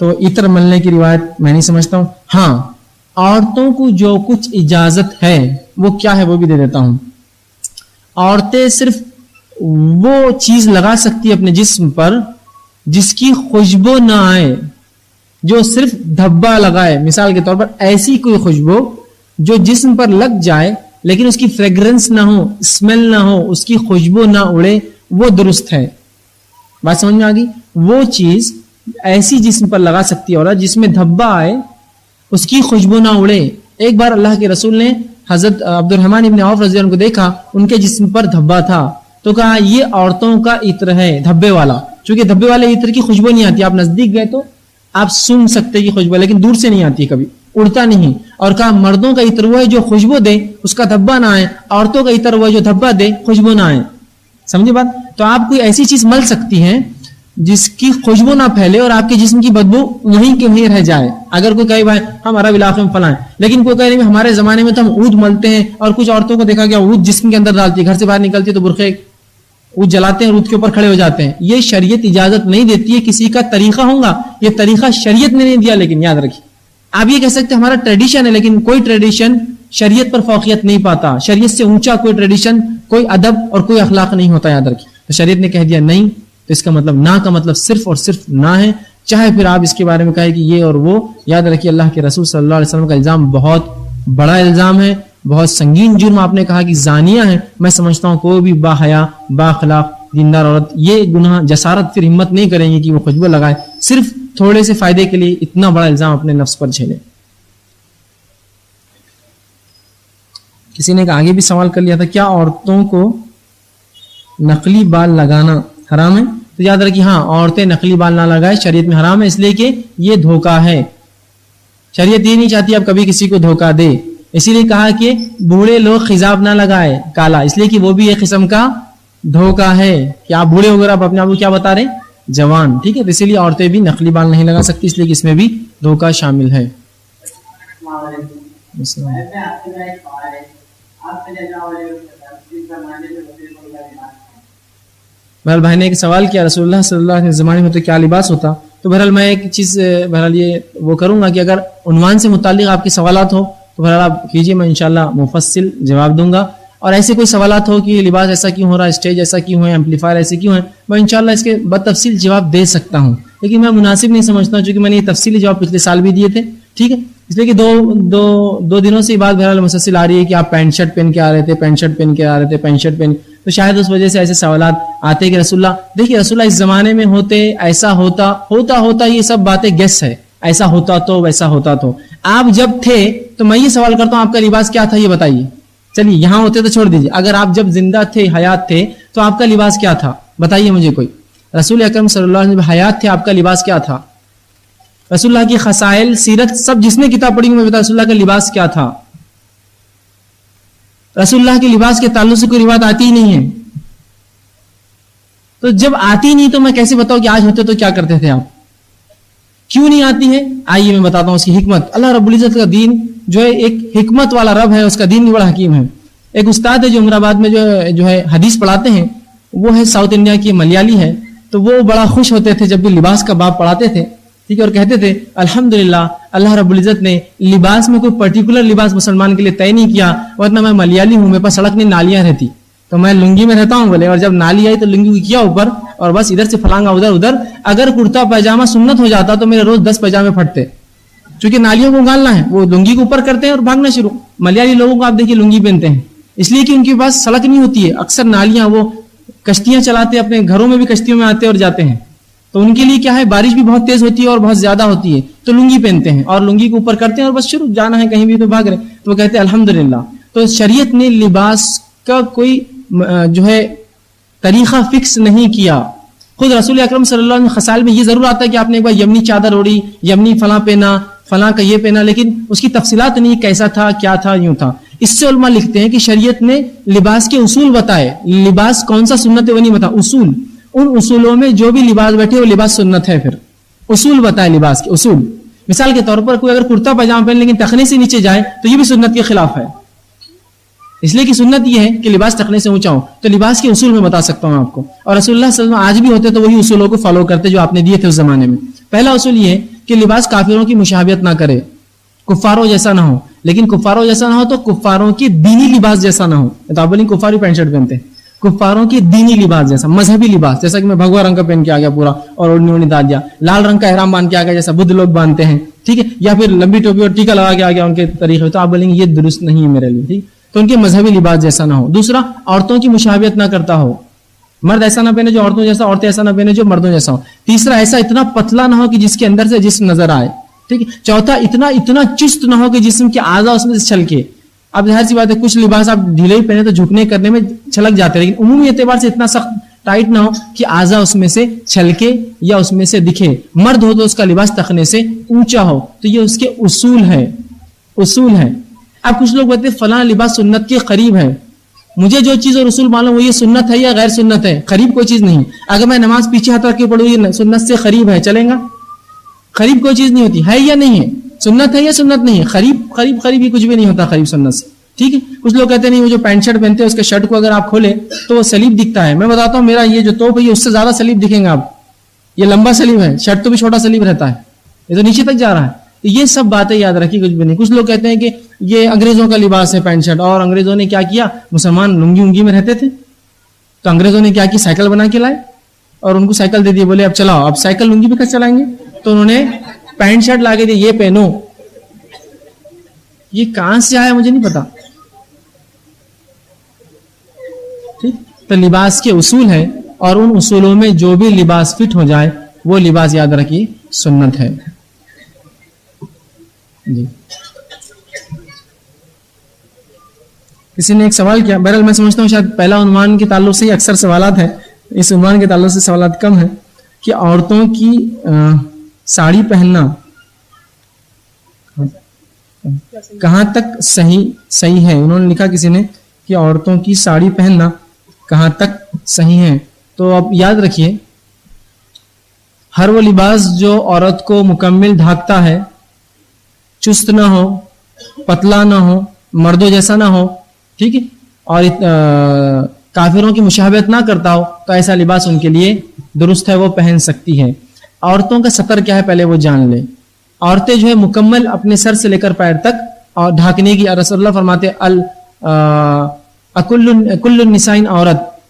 تو عطر ملنے کی روایت میں نہیں سمجھتا ہوں. ہاں, عورتوں کو جو کچھ اجازت ہے وہ کیا ہے وہ بھی دے دیتا ہوں. عورتیں صرف وہ چیز لگا سکتی ہے اپنے جسم پر جس کی خوشبو نہ آئے, جو صرف دھبا لگائے. مثال کے طور پر ایسی کوئی خوشبو جو جسم پر لگ جائے لیکن اس کی فریگرنس نہ ہو, اسمیل نہ ہو, اس کی خوشبو نہ اڑے, وہ درست ہے. بات سمجھ میں آ گئی. وہ چیز ایسی جسم پر لگا سکتی ہے عورت جس میں دھبا آئے, اس کی خوشبو نہ اڑے. ایک بار اللہ کے رسول نے حضرت عبد الرحمن ابن عوف رضی اللہ عنہ کو دیکھا, ان کے جسم پر دھبا تھا, تو کہا یہ عورتوں کا عطر ہے, دھبے والا. چونکہ دھبے والے عطر کی خوشبو نہیں آتی, آپ نزدیک گئے تو آپ سن سکتے کی خوشبو, لیکن دور سے نہیں آتی, کبھی اڑتا نہیں. اور کہا مردوں کا عطر وہ ہے جو خوشبو دے, اس کا دھبا نہ آئے. عورتوں کا عطر وہ ہے جو دھبا دے, خوشبو نہ آئے. سمجھے بات؟ تو آپ کوئی ایسی چیز مل سکتی ہیں جس کی خوشبو نہ پھیلے اور آپ کے جسم کی بدبو وہیں کے وہیں رہ جائے. اگر کوئی کہے بھائی ہم عرب علاقے میں فلائیں, لیکن کوئی کہے ہمارے زمانے میں تو ہم عود ملتے ہیں, اور کچھ عورتوں کو دیکھا گیا عود جسم کے اندر ڈالتی ہے, گھر سے باہر نکلتی ہے تو برقعے عود جلاتے ہیں, عود کے اوپر کھڑے ہو جاتے ہیں. یہ شریعت اجازت نہیں دیتی ہے. کسی کا طریقہ ہوگا, یہ طریقہ شریعت نے نہیں دیا. لیکن یاد رکھیے, آپ یہ کہہ سکتے ہمارا ٹریڈیشن ہے, لیکن کوئی ٹریڈیشن شریعت پر فوقیت نہیں پاتا. شریعت سے اونچا کوئی ٹریڈیشن, کوئی ادب اور کوئی اخلاق نہیں ہوتا. یاد رکھیے. تو شریعت نے کہہ دیا نہیں, تو اس کا مطلب نہ کا مطلب صرف اور صرف نہ ہے. چاہے پھر آپ اس کے بارے میں کہیں کہ یہ اور وہ. یاد رکھیے اللہ کے رسول صلی اللہ علیہ وسلم کا الزام بہت بڑا الزام ہے, بہت سنگین جرم. آپ نے کہا کہ زانیہ ہے. میں سمجھتا ہوں کوئی بھی با حیا, با اخلاق, دیندار عورت یہ گناہ جسارت پھر ہمت نہیں کریں گی کہ وہ خوشبو لگائے صرف تھوڑے سے فائدے کے لیے اتنا بڑا الزام اپنے نفس پر جھیلے. کسی نے آگے بھی سوال کر لیا تھا کیا عورتوں کو نقلی بال لگانا حرام ہے؟ تو یاد رکھیے ہاں, عورتیں نقلی بال نہ لگائے, شریعت میں حرام ہے, اس لیے کہ یہ دھوکہ ہے. شریعت یہ نہیں چاہتی اب کبھی کسی کو دھوکہ دے. اسی لیے کہا کہ بوڑھے لوگ خضاب نہ لگائے کالا, اس لیے کہ وہ بھی ایک قسم کا دھوکہ ہے کہ آپ بوڑھے ہو گئے, آپ اپنے آپ کو کیا بتا رہے ہیں, جوان. ٹھیک ہے, تو اسی لیے عورتیں بھی نقلی بال نہیں لگا سکتی, اس لیے کہ اس میں بھی دھوکہ شامل ہے. بہرحال بھائی نے ایک سوال کیا رسول اللہ صلی اللہ علیہ وسلم زمانے میں تو کیا لباس ہوتا؟ تو بہرحال میں ایک چیز بہرحال یہ وہ کروں گا کہ اگر عنوان سے متعلق آپ کے سوالات ہو تو بہرحال آپ کیجیے، میں انشاءاللہ مفصل جواب دوں گا. اور ایسے کوئی سوالات ہو کہ لباس ایسا کیوں ہو رہا ہے، اسٹیج ایسا کیوں ہے، ایمپلیفائر ایسے کیوں ہے، میں انشاءاللہ اس کے بتفصیل جواب دے سکتا ہوں. لیکن میں مناسب نہیں سمجھتا ہوں، چونکہ میں نے یہ تفصیلی جواب پچھلے سال بھی دیے تھے. ٹھیک ہے، اس لیے کہ دو دنوں سے یہ بات بہرحال مسلسل آ رہی ہے کہ آپ پینٹ شرٹ پہن کے آ رہے تھے، پینٹ شرٹ پہن کے آ رہے تھے، پینٹ شرٹ پہن، تو شاید اس وجہ سے ایسے سوالات آتے کہ رسول اللہ، دیکھیے رسول اللہ اس زمانے میں ہوتے، ایسا ہوتا یہ سب باتیں گیس ہے، ایسا ہوتا تو ویسا ہوتا تو. آپ جب تھے تو میں یہ سوال کرتا ہوں آپ کا لباس کیا تھا یہ بتائیے. چلیے یہاں ہوتے تو چھوڑ دیجیے، اگر آپ جب زندہ تھے، حیات تھے، تو آپ کا لباس کیا تھا بتائیے مجھے کوئی. رسول اکرم صلی اللہ علیہ وسلم حیات تھے، آپ کا لباس کیا تھا؟ رسول اللہ کی خصائل، سیرت، سب جس نے کتاب پڑھی میں بتا رسول اللہ کا لباس کیا تھا. رسول اللہ کے لباس کے تعلق سے کوئی روایت آتی ہی نہیں ہے. تو جب آتی نہیں تو میں کیسے بتاؤں کہ آج ہوتے تو کیا کرتے تھے آپ؟ کیوں نہیں آتی ہے؟ آئیے میں بتاتا ہوں اس کی حکمت. اللہ رب العزت کا دین جو ہے ایک حکمت والا رب ہے، اس کا دین بھی بڑا حکیم ہے. ایک استاد ہے جو عمر آباد میں جو ہے حدیث پڑھاتے ہیں، وہ ہے ساؤتھ انڈیا کی، ملیالی ہے. تو وہ بڑا خوش ہوتے تھے جب بھی لباس کا باب پڑھاتے تھے، ٹھیک ہے، اور کہتے تھے الحمدللہ اللہ رب العزت نے لباس میں کوئی پرٹیکولر لباس مسلمان کے لیے طے نہیں کیا، ورنہ میں ملیالی ہوں، میرے پاس سڑک میں نالیاں رہتی تو میں لنگی میں رہتا ہوں بولے، اور جب نالی آئی تو لنگی کو کیا اوپر، اور بس ادھر سے پھلانگا ادھر. اگر کرتا پائجامہ سنت ہو جاتا تو میرے روز 10 پائجامے پھٹتے، چونکہ نالیوں کو گالنا ہے، وہ لنگی کو اوپر کرتے ہیں اور بھاگنا شروع. ملیالی لوگوں کو آپ دیکھیے لنگی پہنتے ہیں، اس لیے کہ ان کے پاس سڑک نہیں ہوتی ہے، اکثر نالیاں، وہ کشتیاں چلاتے، اپنے گھروں میں بھی کشتیوں میں آتے اور جاتے ہیں، تو ان کے لیے کیا ہے، بارش بھی بہت تیز ہوتی ہے اور بہت زیادہ ہوتی ہے، تو لنگی پہنتے ہیں اور لنگی کو اوپر کرتے ہیں اور بس شروع، جانا ہے کہیں بھی تو بھاگ رہے. تو وہ کہتے ہیں الحمدللہ. تو شریعت نے لباس کا کوئی جو ہے طریقہ فکس نہیں کیا. خود رسول اکرم صلی اللہ علیہ وسلم خصائل میں یہ ضرور آتا ہے کہ آپ نے ایک بار یمنی چادر اوڑی، یمنی فلاں پہنا، فلاں کا یہ پہنا، لیکن اس کی تفصیلات نہیں، کیسا تھا، کیا تھا، یوں تھا. اس سے علماء لکھتے ہیں کہ شریعت نے لباس کے اصول بتائے، لباس کون سا سنت ہے وہ نہیں بتا، اصول. ان اصولوں میں جو بھی لباس بیٹھے وہ لباس سنت ہے. پھر اصول بتائے لباس کے اصول. مثال کے طور پر کوئی اگر کرتا پاجامہ پہن لیکن ٹخنے سے نیچے جائے تو یہ بھی سنت کے خلاف ہے، اس لیے کہ سنت یہ ہے کہ لباس ٹخنے سے اونچا ہو. تو لباس کے اصول میں بتا سکتا ہوں آپ کو، اور رسول اللہ صلی اللہ علیہ وسلم آج بھی ہوتے تو وہی اصولوں کو فالو کرتے جو آپ نے دیے تھے اس زمانے میں. پہلا اصول یہ ہے کہ لباس کافروں کی مشابہت نہ کرے، کفاروں جیسا نہ ہو. لیکن کفاروں جیسا نہ ہو تو کفاروں کی دینی لباس جیسا نہ ہو. تو آپ بولیں کفار پینٹ شرٹ پہنتے ہیں، کفاروں کی دینی لباس جیسا، مذہبی لباس، جیسا کہ میں بھگوا رنگ کا پہن کے آ گیا پورا اور اوڑھنی ڈال دیا، لال رنگ کا احرام باندھ کے آ گیا جیسا بدھ لوگ باندھتے ہیں، ٹھیک ہے، یا پھر لمبی ٹوپی اور ٹیکا لگا کے آ گیا ان کے طریقے. تو آپ بولیں گے یہ درست نہیں ہے میرے لیے، ٹھیک. تو ان کے مذہبی لباس جیسا نہ ہو. دوسرا، عورتوں کی مشابہت نہ کرتا ہو، مرد ایسا نہ پہنے جو عورتوں جیسا، عورتیں ایسا نہ پہنے جو مردوں جیسا ہو. تیسرا، ایسا اتنا پتلا نہ ہو کہ جس کے اندر سے جسم نظر آئے، ٹھیک ہے. چوتھا، اتنا چست نہ ہو کہ جسم کے اعضاء اس میں سے چھلکے. اب ظاہر سی بات ہے کچھ لباس آپ ڈھیلے ہی پہنے تو جھکنے کرنے میں چھلک جاتے ہیں، لیکن عمومی اعتبار سے اتنا سخت ٹائٹ نہ ہو کہ اعضاء اس میں سے چھلکے یا اس میں سے دکھے. مرد ہو تو اس کا لباس تخنے سے اونچا ہو. تو یہ اس کے اصول ہے. اب کچھ لوگ کہتے ہیں فلاں لباس سنت کے قریب ہے. مجھے جو چیز اور اصول معلوم وہ یہ سنت ہے یا غیر سنت ہے، قریب کوئی چیز نہیں. اگر میں نماز پیچھے ہاتھ رکھ کے پڑھوں یہ سنت سے قریب ہے، چلیں گا؟ قریب کوئی چیز نہیں ہوتی، ہے یا نہیں ہے، سنت ہے یا سنت نہیں ہے، قریب ہی کچھ بھی نہیں ہوتا قریب سنت سے، ٹھیک ہے. کچھ لوگ کہتے ہیں نہیں، وہ جو پینٹ شرٹ پہنتے ہیں اس کے شرٹ کو اگر آپ کھولیں تو وہ سلیب دکھتا ہے. میں بتاتا ہوں میرا یہ جو توپ ہے یہ اس سے زیادہ سلیب دکھیں گا آپ. یہ لمبا سلیب ہے، شرٹ تو بھی چھوٹا سلیب رہتا ہے، یہ تو نیچے تک جا رہا ہے. یہ سب باتیں یاد رکھی، کچھ بھی نہیں. کچھ لوگ کہتے ہیں کہ یہ انگریزوں کا لباس ہے پینٹ شرٹ، اور انگریزوں نے کیا کیا، مسلمان لنگی میں رہتے تھے تو انگریزوں نے کیا کی، سائیکل بنا کے لائے اور ان کو سائیکل دے دی، بولے اب چلاؤ، اب سائیکل لنگی پہ کر چلائیں گے. تو انہوں نے پینٹ شرٹ لا کے دی، یہ پہنو. یہ کہاں سے آیا مجھے نہیں پتا، ٹھیک. تو لباس کے اصول ہے، اور ان اصولوں میں جو بھی لباس فٹ ہو جائے وہ لباس یاد رکھیے سنت ہے. جی کسی نے ایک سوال کیا، بہرحال میں سمجھتا ہوں شاید پہلا عنوان کے تعلق سے ہی اکثر سوالات ہیں، اس عنوان کے تعلق سے سوالات کم ہیں کہ عورتوں کی ساڑی پہننا کہاں تک صحیح ہے. انہوں نے لکھا کسی نے کہ عورتوں کی ساڑی پہننا کہاں تک صحیح ہے. تو اب یاد رکھیے ہر وہ لباس جو عورت کو مکمل ڈھانکتا ہے، چست نہ ہو، پتلا نہ ہو، مردوں جیسا نہ ہو، ٹھیک ہے، اور کافروں کی مشابہت نہ کرتا ہو، تو ایسا لباس ان کے لیے درست ہے، وہ پہن سکتی ہے. عورتوں کا سطر کیا ہے پہلے وہ جان لیں. عورتیں جو ہے مکمل اپنے سر سے لے کر پیر تک اور ڈھانکنے کی، رسول اللہ فرماتے کل النساء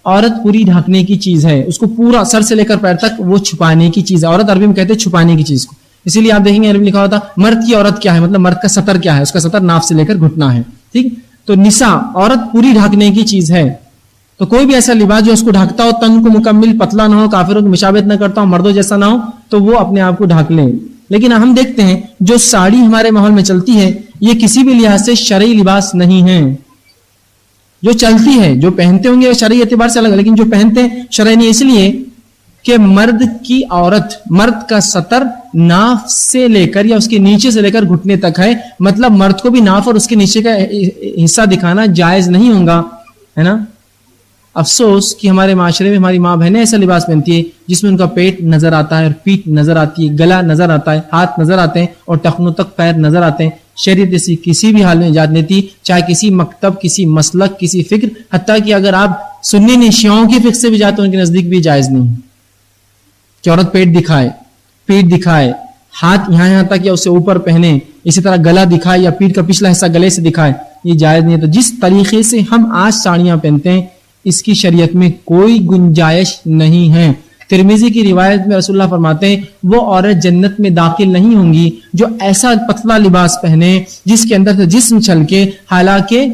عورت پوری ڈھانکنے کی چیز ہے، اس کو پورا سر سے لے کر پیر تک وہ چھپانے کی چیز ہے. عورت عربی میں کہتے ہیں چھپانے کی چیز کو. اسی لیے آپ دیکھیں گے عربی لکھا ہوتا مرد کی عورت کیا ہے، مطلب مرد کا سطر کیا ہے، اس کا سطر ناف سے لے کر گھٹنا ہے. ٹھیک، تو نساء عورت پوری ڈھانکنے کی چیز ہے. تو کوئی بھی ایسا لباس جو اس کو ڈھانکتا ہو، تن کو مکمل پتلا نہ ہو، کافروں کی مشابہت نہ کرتا ہو، مردوں جیسا نہ ہو، تو وہ اپنے آپ کو ڈھانک لیں. لیکن ہم دیکھتے ہیں جو ساڑی ہمارے ماحول میں چلتی ہے یہ کسی بھی لحاظ سے شرعی لباس نہیں ہے. جو چلتی ہے، جو پہنتے ہوں گے شرعی اعتبار سے الگ، لیکن جو پہنتے ہیں شرعی نہیں، اس لیے کہ مرد کی عورت، مرد کا سطر ناف سے لے کر یا اس کے نیچے سے لے کر گھٹنے تک ہے. مطلب مرد کو بھی ناف اور اس کے نیچے کا حصہ دکھانا جائز نہیں ہوگا، ہے نا. افسوس کہ ہمارے معاشرے میں ہماری ماں بہنیں ایسا لباس پہنتی ہے جس میں ان کا پیٹ نظر آتا ہے اور پیٹھ نظر آتی ہے، گلا نظر آتا ہے، ہاتھ نظر آتے ہیں اور ٹخنوں تک پیر نظر آتے ہیں. شریعت ایسی کسی بھی حال میں اجازت نہیں تھی، چاہے کسی مکتب، کسی مسلک، کسی فکر، حتیٰ کہ اگر آپ سنی نہیں شیعوں کی فکر سے بھی جاتے ہیں ان کے نزدیک بھی جائز نہیں کہ عورت پیٹ دکھائے، پیٹ دکھائے، ہاتھ یہاں تک یا اسے اوپر پہنے، اسی طرح گلا دکھائے یا پیٹ کا پچھلا حصہ گلے سے دکھائے، یہ جائز نہیں ہے. تو جس طریقے سے ہم آج ساڑیاں پہنتے ہیں اس کی شریعت میں کوئی گنجائش نہیں ہے. ترمذی کی روایت میں رسول اللہ فرماتے ہیں وہ عورت جنت میں داخل نہیں ہوں گی جو ایسا پتلا لباس پہنے جس کے اندر سے جسم چھلکے، حالانکہ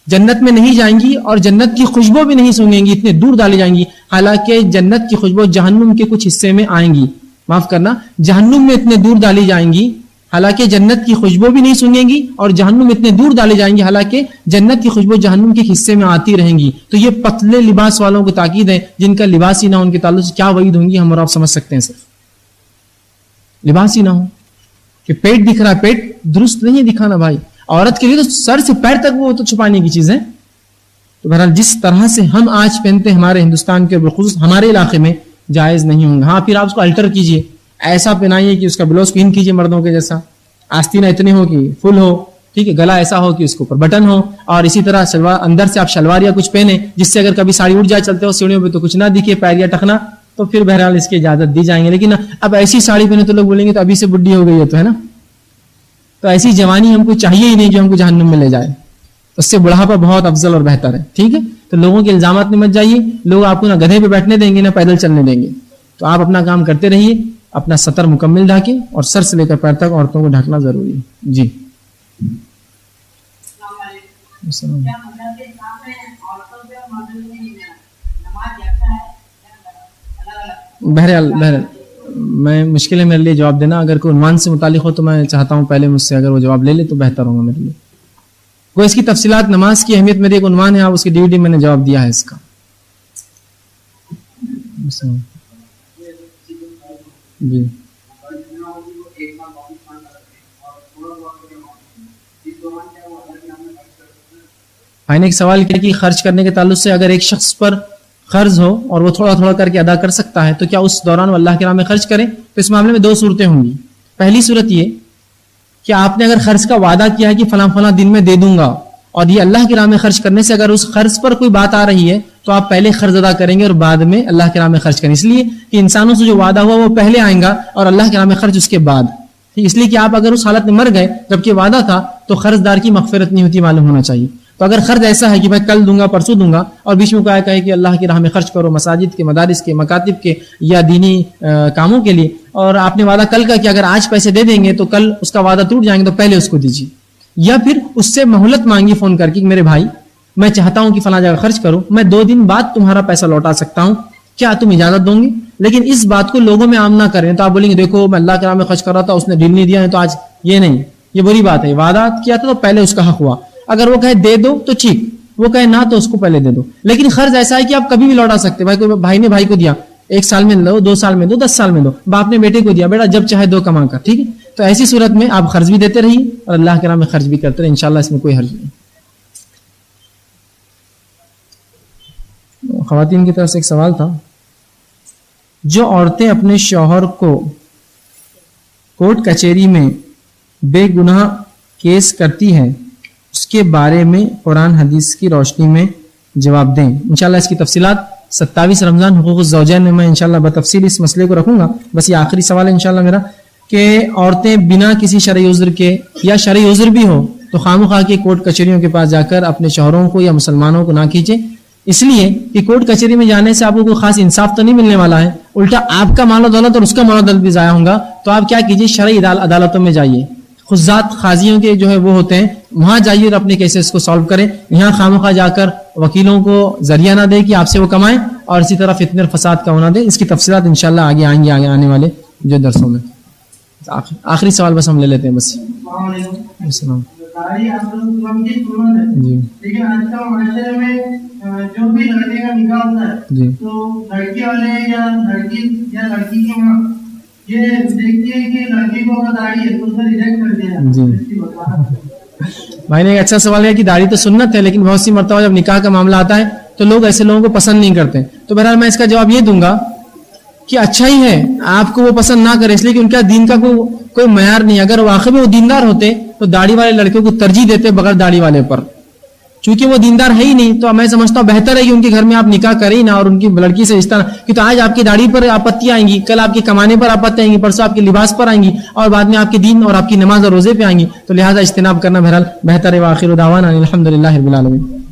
جنت میں نہیں جائیں گی اور جنت کی خوشبو بھی نہیں سونگیں گی، اتنے دور ڈالی جائیں گی. حالانکہ جنت کی خوشبو جہنم کے کچھ حصے میں آئیں گی، معاف کرنا، جہنم میں اتنے دور ڈالی جائیں گی، حالانکہ جنت کی خوشبو بھی نہیں سونگیں گی، اور جہنم اتنے دور ڈالے جائیں گی حالانکہ جنت کی خوشبو جہنم کے حصے میں آتی رہیں گی. تو یہ پتلے لباس والوں کو تاکید ہے، جن کا لباس ہی نہ ہو، ان کے تعلق سے کیا وعید ہوں گی ہم اور آپ سمجھ سکتے ہیں. صرف لباس ہی نہ ہو کہ پیٹ دکھ رہا ہے، پیٹ درست نہیں ہے دکھانا بھائی. عورت کے لیے تو سر سے پیر تک وہ تو چھپانے کی چیز ہے. تو بہرحال جس طرح سے ہم آج پہنتے ہیں ہمارے ہندوستان کے بالخصوص ہمارے علاقے میں جائز نہیں ہوں گے. ہاں پھر آپ اس کو الٹر کیجئے، ایسا پہنائیے کہ اس کا بلاؤز پن کیجئے مردوں کے جیسا، آستینہ اتنی ہو کہ فل ہو، ٹھیک ہے، گلا ایسا ہو کہ اس کے اوپر بٹن ہو، اور اسی طرح شلوار اندر سے آپ شلوار یا کچھ پہنے جس سے اگر کبھی ساڑی اٹھ جائے چلتے ہو سیڑھیوں پہ تو کچھ نہ دکھے پیر یا ٹخنا، تو پھر بہرحال اس کی اجازت دی جائیں گے. لیکن اب ایسی ساڑی پہنے تو لوگ بولیں گے تو ابھی سے بڈھی ہو گئی ہے، تو ہے نا. تو ایسی جوانی ہم کو چاہیے ہی نہیں جو ہم کو جہنم میں لے جائے، اس سے بڑھاپا بہت افضل اور بہتر ہے. ٹھیک ہے، تو لوگوں کے الزامات میں مت جائیے، لوگ آپ کو نہ گدھے پہ بیٹھنے دیں گے نہ پیدل چلنے دیں گے. تو آپ اپنا کام کرتے رہیے، اپنا سطر مکمل ڈھانکیں اور سر سے لے کر پیر تک عورتوں کو ڈھانکنا ضروری ہے. جی بہرحال میں مشکل ہے میرے لیے جواب دینا. اگر کوئی عنوان سے متعلق ہو تو میں چاہتا ہوں پہلے مجھ سے اگر وہ جواب لے لے تو بہتر ہوگا میرے لیے. کوئی اس کی تفصیلات، نماز کی اہمیت، میری ایک عنوان ہے، آپ اس کی DVD میں نے جواب دیا ہے اس کا. جی بھائی نے ایک سوال کیا کہ خرچ کرنے کے تعلق سے اگر ایک شخص پر قرض ہو اور وہ تھوڑا تھوڑا کر کے ادا کر سکتا ہے تو کیا اس دوران وہ اللہ کے راہ میں خرچ کرے؟ تو اس معاملے میں دو صورتیں ہوں گی. پہلی صورت یہ کہ آپ نے اگر خرچ کا وعدہ کیا ہے کہ فلاں فلاں دن میں دے دوں گا، اور یہ اللہ کے راہ میں خرچ کرنے سے اگر اس قرض پر کوئی بات آ رہی ہے تو آپ پہلے قرض ادا کریں گے اور بعد میں اللہ کے راہ میں خرچ کریں. اس لیے کہ انسانوں سے جو وعدہ ہوا وہ پہلے آئیں گا اور اللہ کے راہ میں خرچ اس کے بعد. اس لیے کہ آپ اگر اس حالت میں مر گئے جبکہ وعدہ تھا تو قرض دار کی مغفرت نہیں ہوتی، معلوم ہونا چاہیے. تو اگر قرض ایسا ہے کہ میں کل دوں گا، پرسوں دوں گا، اور بیچ میں کوئی کہے کہ اللہ کی راہ میں خرچ کرو مساجد کے، مدارس کے، مکاتب کے یا دینی کاموں کے لیے، اور آپ نے وعدہ کل کا کہ اگر آج پیسے دے دیں گے تو کل اس کا وعدہ ٹوٹ جائیں گے، تو پہلے اس کو دیجیے. یا پھر اس سے مہلت مانگی فون کر کے کہ میرے بھائی میں چاہتا ہوں کہ فلاں جگہ خرچ کرو، میں 2 دن بعد تمہارا پیسہ لوٹا سکتا ہوں، کیا تم اجازت دوں گے؟ لیکن اس بات کو لوگوں میں عام نہ کریں. تو آپ بولیں گے دیکھو میں اللہ کے راہ میں خرچ کر رہا تھا، اس نے ڈیل نہیں دیا ہے تو آج یہ نہیں، یہ بری بات ہے. وعدہ کیا تھا تو پہلے اس کا حق ہوا. اگر وہ کہے دے دو تو ٹھیک، وہ کہے نہ تو اس کو پہلے دے دو. لیکن قرض ایسا ہے کہ آپ کبھی بھی لوٹا سکتے. بھائی نے بھائی کو دیا، 1 سال میں دو، 2 سال میں دو، 10 سال میں دو. باپ نے بیٹے کو دیا، بیٹا جب چاہے دو کما کر. ٹھیک ہے، تو ایسی صورت میں آپ قرض بھی دیتے رہیے اور اللہ کے راہ میں خرچ بھی کرتے رہیے، انشاءاللہ اس میں کوئی حرج نہیں. خواتین کی طرف سے ایک سوال تھا، جو عورتیں اپنے شوہر کو کورٹ کچہری میں بے گناہ کیس کرتی ہیں اس کے بارے میں قرآن حدیث کی روشنی میں جواب دیں. انشاءاللہ اس کی تفصیلات 27 رمضان حقوق الزوجین میں انشاءاللہ بتفصیل اس مسئلے کو رکھوں گا. بس یہ آخری سوال ہے انشاءاللہ میرا کہ عورتیں بنا کسی شرعی عذر کے یا شرعی عذر بھی ہو تو خواہ کے کورٹ کچہریوں کے پاس جا کر اپنے شوہروں کو یا مسلمانوں کو نہ کھینچیں، اس لیے کہ کورٹ کچہری میں جانے سے آپ کو کوئی خاص انصاف تو نہیں ملنے والا ہے، الٹا آپ کا مال و دولت اور اس کا مال و دولت بھی ضائع ہوگا. تو آپ کیا کیجیے، شرعی عدالتوں میں جائیے، خزات قاضیوں کے جو ہے وہ ہوتے ہیں، وہاں جائیے اور اپنے کیسز کو سالو کریں. یہاں خواہ جا کر وکیلوں کو ذریعہ نہ دے کہ آپ سے وہ کمائیں، اور اسی طرح فتنہ اور فساد کا ہونا دے. اس کی تفصیلات انشاءاللہ آگے آئیں گی آنے والے جو درسوں میں. آخری سوال بس ہم لے لیتے ہیں بس. السلام. جی لیکن آج کل معاشرے میں جو بھی لڑکے کا نکاح ہوتا ہے جی تو لڑکی والے یا لڑکی یا لڑکی کی ماں یہ دیکھتی ہے کہ لڑکی کو اگر داڑھی ہے تو اسے ریجیکٹ کر دیا. جی بھائی نے ایک اچھا سوال ہے کہ داڑھی تو سنت ہے، لیکن بہت سی مرتبہ جب نکاح کا معاملہ آتا ہے تو لوگ ایسے لوگوں کو پسند نہیں کرتے. تو بہرحال میں اس کا جواب یہ دوں گا کہ اچھا ہی ہے آپ کو وہ پسند نہ کرے، اس لیے کہ ان کا دین کا کوئی معیار نہیں. اگر واقعی میں وہ دیندار ہوتے تو داڑھی والے لڑکوں کو ترجیح دیتے بغیر داڑھی والے پر. چونکہ وہ دیندار ہے ہی نہیں تو میں سمجھتا ہوں بہتر ہے کہ ان کے گھر میں آپ نکاح کریں نہ، اور ان کی لڑکی سے رشتہ نہ، کہ تو آج آپ کی داڑھی پر آپتی آئیں گی، کل آپ کے کمانے پر آپتی آئیں گی، پرسوں آپ کے لباس پر آئیں گی، اور بعد میں آپ کے دین اور آپ کی نماز اور روزے پہ آئیں گی. تو لہٰذا اجتناب کرنا بہرحال بہتر ہے. وآخر دعوانا الحمدللہ رب العالمین.